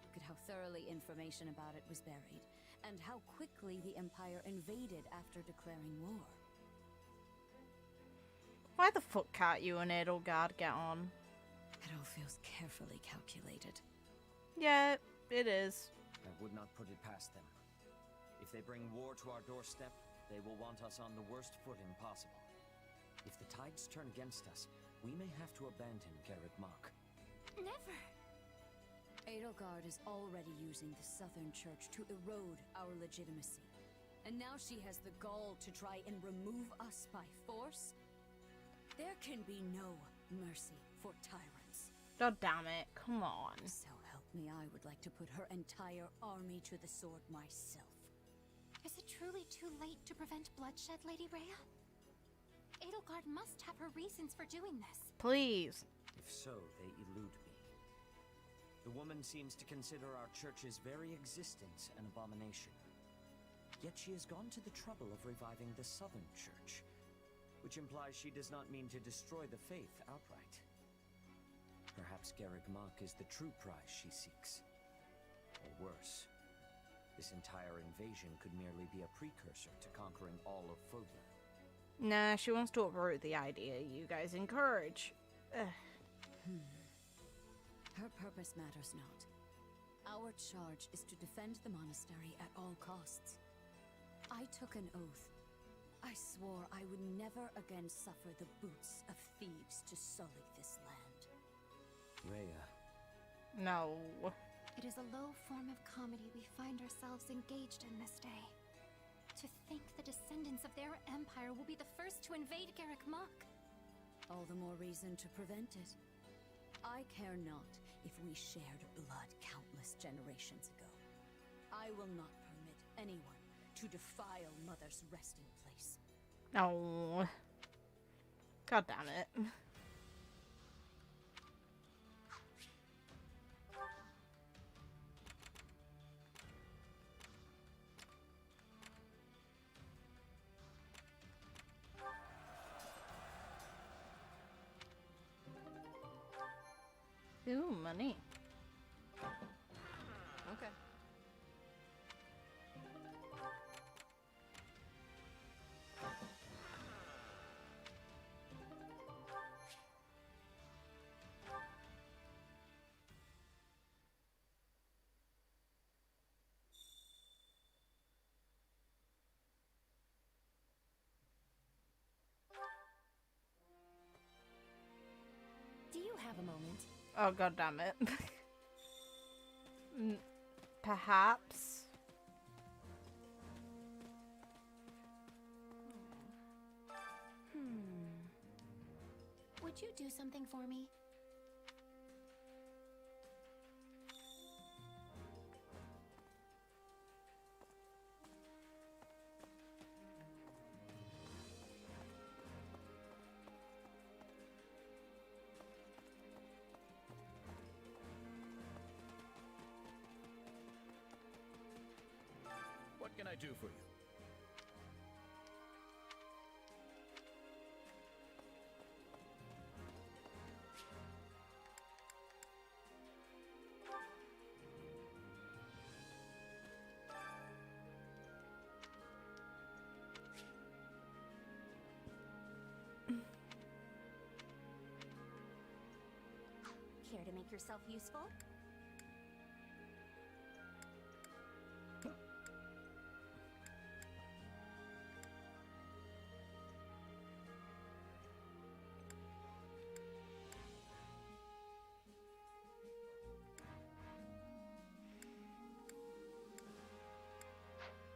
Speaker 13: Look at how thoroughly information about it was buried, and how quickly the Empire invaded after declaring war.
Speaker 1: Why the fuck can't you and Edelgard get on?
Speaker 13: It all feels carefully calculated.
Speaker 1: Yeah, it is.
Speaker 14: I would not put it past them. If they bring war to our doorstep, they will want us on the worst footing possible. If the tides turn against us, we may have to abandon Garreg Mach.
Speaker 2: Never.
Speaker 13: Edelgard is already using the Southern Church to erode our legitimacy. And now she has the gall to try and remove us by force? There can be no mercy for tyrants.
Speaker 1: God damn it, come on.
Speaker 13: So help me, I would like to put her entire army to the sword myself.
Speaker 2: Is it truly too late to prevent bloodshed, Lady Rhea? Edelgard must have her reasons for doing this.
Speaker 1: Please.
Speaker 14: If so, they elude me. The woman seems to consider our church's very existence an abomination. Yet she has gone to the trouble of reviving the Southern Church, which implies she does not mean to destroy the faith outright. Perhaps Garreg Mach is the true prize she seeks. Or worse, this entire invasion could merely be a precursor to conquering all of Fogler.
Speaker 1: Nah, she wants to uproot the idea you guys encourage.
Speaker 13: Her purpose matters not. Our charge is to defend the monastery at all costs. I took an oath. I swore I would never again suffer the boots of thieves to sully this land.
Speaker 14: Rhea.
Speaker 1: No.
Speaker 2: It is a low form of comedy we find ourselves engaged in this day. To think the descendants of their empire will be the first to invade Garreg Mach.
Speaker 13: All the more reason to prevent it. I care not if we shared blood countless generations ago. I will not permit anyone to defile Mother's resting place.
Speaker 1: Oh. God damn it. Ooh, money.
Speaker 12: Okay.
Speaker 17: Do you have a moment?
Speaker 1: Oh, god damn it. Perhaps.
Speaker 2: Would you do something for me?
Speaker 15: What can I do for you?
Speaker 2: Care to make yourself useful?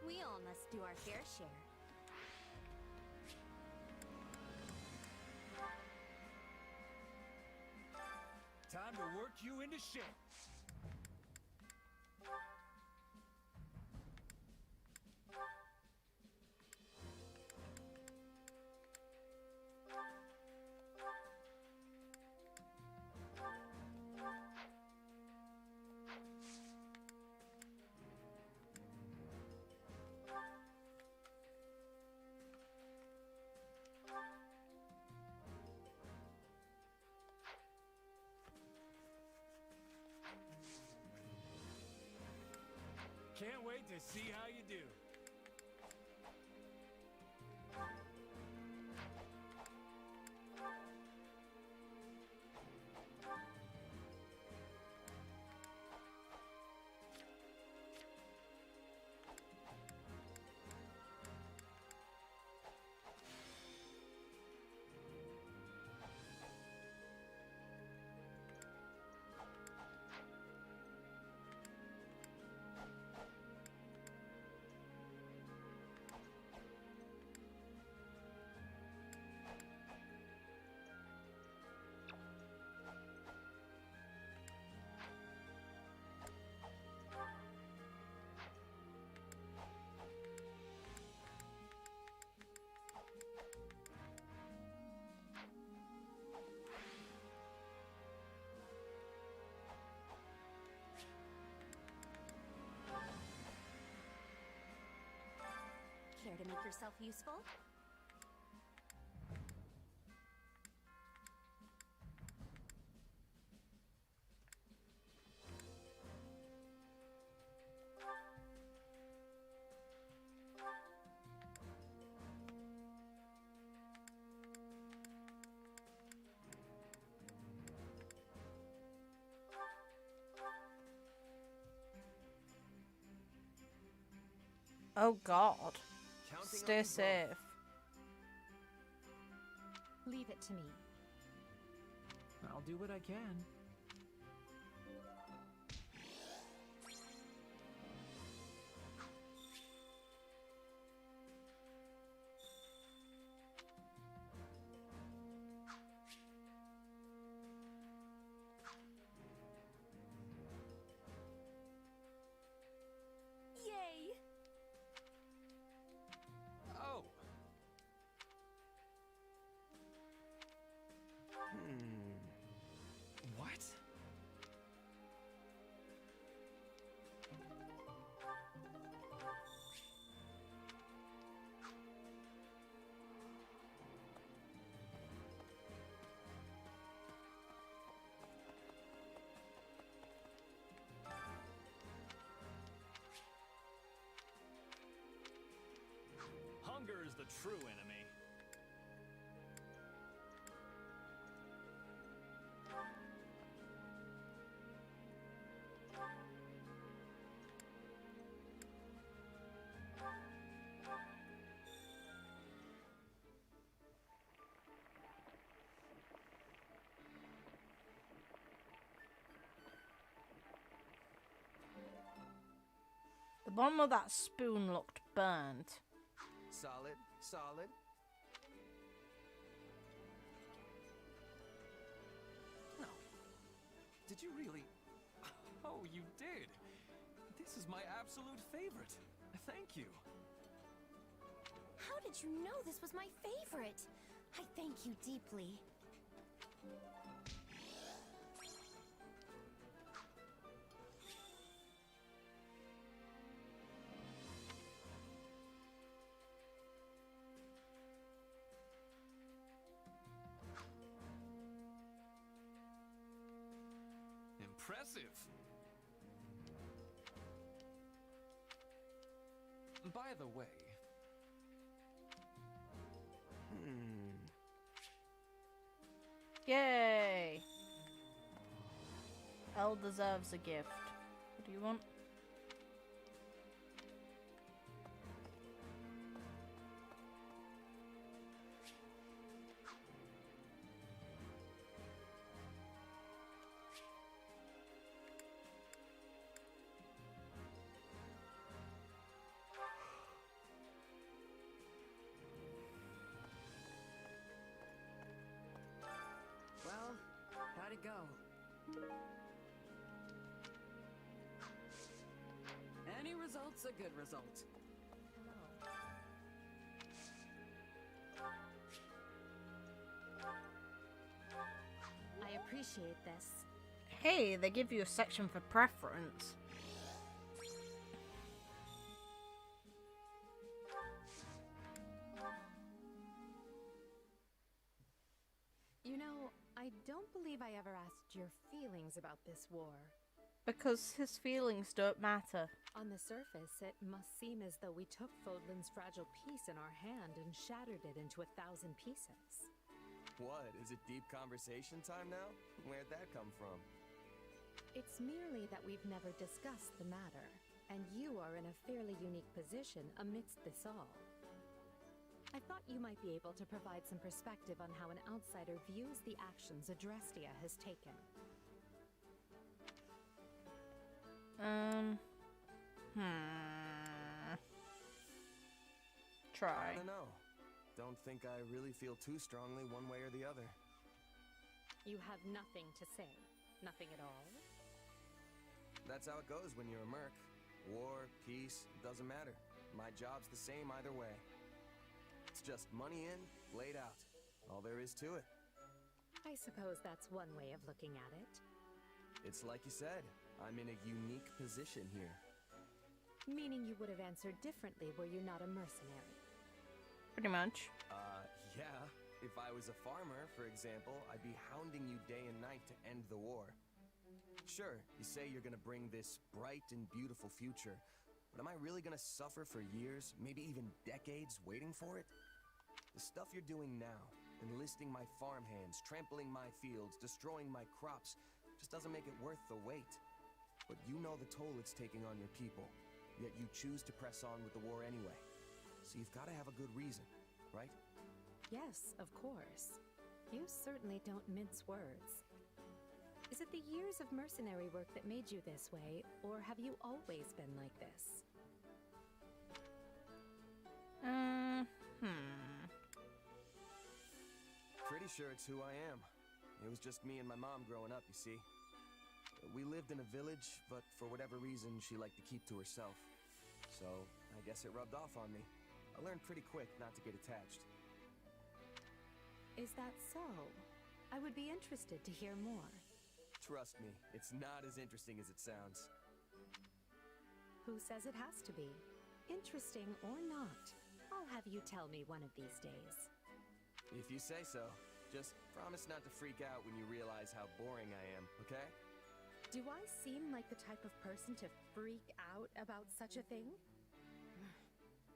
Speaker 2: We all must do our fair share.
Speaker 20: Time to work you into shape. Can't wait to see how you do.
Speaker 17: Care to make yourself useful?
Speaker 1: Oh God.
Speaker 4: Counting
Speaker 1: Stay
Speaker 4: on you
Speaker 1: safe.
Speaker 12: Leave it to me.
Speaker 6: I'll do what I can.
Speaker 17: Yay!
Speaker 11: Oh. What? Hunger is the true enemy.
Speaker 1: The one with that spoon looked burnt.
Speaker 4: Solid, solid.
Speaker 11: No. Did you really? Oh, you did. This is my absolute favorite. Thank you.
Speaker 17: How did you know this was my favorite? I thank you deeply.
Speaker 11: Impressive. By the way,
Speaker 1: Yay! Elle deserves a gift. What do you want?
Speaker 15: Well, how'd it go? Any result's a good result.
Speaker 12: I appreciate this.
Speaker 1: Hey, they give you a section for preference.
Speaker 12: You know, I don't believe I ever asked your feelings about this war.
Speaker 1: Because his feelings don't matter.
Speaker 12: On the surface, it must seem as though we took Fodlan's fragile piece in our hand and shattered it into 1,000 pieces.
Speaker 4: What, is it deep conversation time now? Where'd that come from?
Speaker 12: It's merely that we've never discussed the matter, and you are in a fairly unique position amidst this all. I thought you might be able to provide some perspective on how an outsider views the actions Adrestia has taken.
Speaker 1: Try.
Speaker 4: I don't know. Don't think I really feel too strongly one way or the other.
Speaker 12: You have nothing to say? Nothing at all?
Speaker 4: That's how it goes when you're a merc. War, peace, doesn't matter. My job's the same either way. It's just money in, laid out. All there is to it.
Speaker 12: I suppose that's one way of looking at it.
Speaker 4: It's like you said, I'm in a unique position here.
Speaker 12: Meaning you would have answered differently were you not a mercenary.
Speaker 1: Pretty much.
Speaker 4: Yeah. If I was a farmer, for example, I'd be hounding you day and night to end the war. Sure, you say you're gonna bring this bright and beautiful future, but am I really gonna suffer for years, maybe even decades, waiting for it? The stuff you're doing now, enlisting my farmhands, trampling my fields, destroying my crops, just doesn't make it worth the wait. But you know the toll it's taking on your people, yet you choose to press on with the war anyway. So you've gotta have a good reason, right?
Speaker 12: Yes, of course. You certainly don't mince words. Is it the years of mercenary work that made you this way, or have you always been like this?
Speaker 4: Pretty sure it's who I am. It was just me and my mom growing up, you see. We lived in a village, but for whatever reason, she liked to keep to herself. So, I guess it rubbed off on me. I learned pretty quick not to get attached.
Speaker 12: Is that so? I would be interested to hear more.
Speaker 4: Trust me, it's not as interesting as it sounds.
Speaker 12: Who says it has to be? Interesting or not, I'll have you tell me one of these days.
Speaker 4: If you say so. Just promise not to freak out when you realize how boring I am, okay?
Speaker 12: Do I seem like the type of person to freak out about such a thing?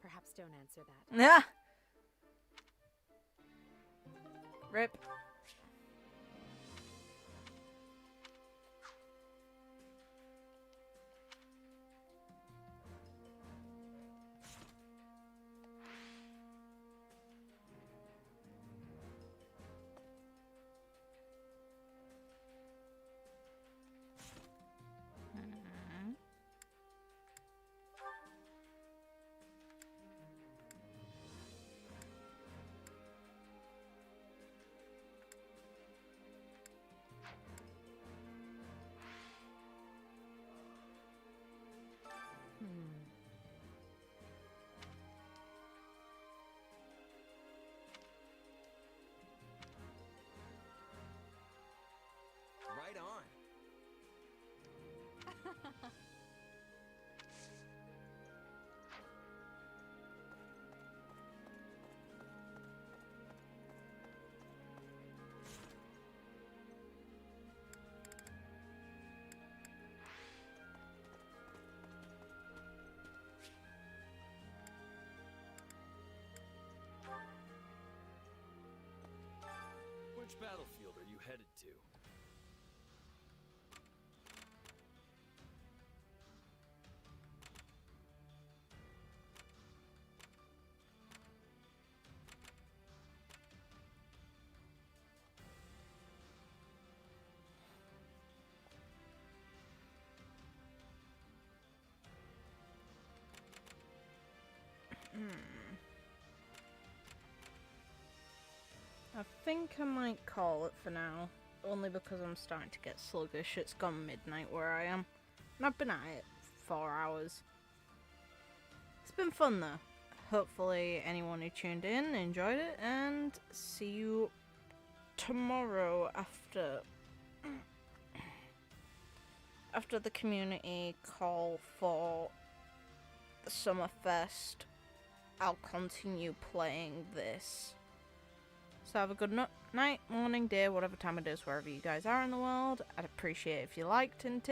Speaker 12: Perhaps don't answer that.
Speaker 1: Yeah. Rip.
Speaker 4: Right on.
Speaker 11: Which battlefield are you headed to?
Speaker 1: I think I might call it for now, only because I'm starting to get sluggish. It's gone midnight where I am, and I've been at it 4 hours. It's been fun though. Hopefully anyone who tuned in enjoyed it, and see you tomorrow after the community call for the Summerfest. I'll continue playing this. So have a good night, morning, day, whatever time it is, wherever you guys are in the world. I'd appreciate it if you liked and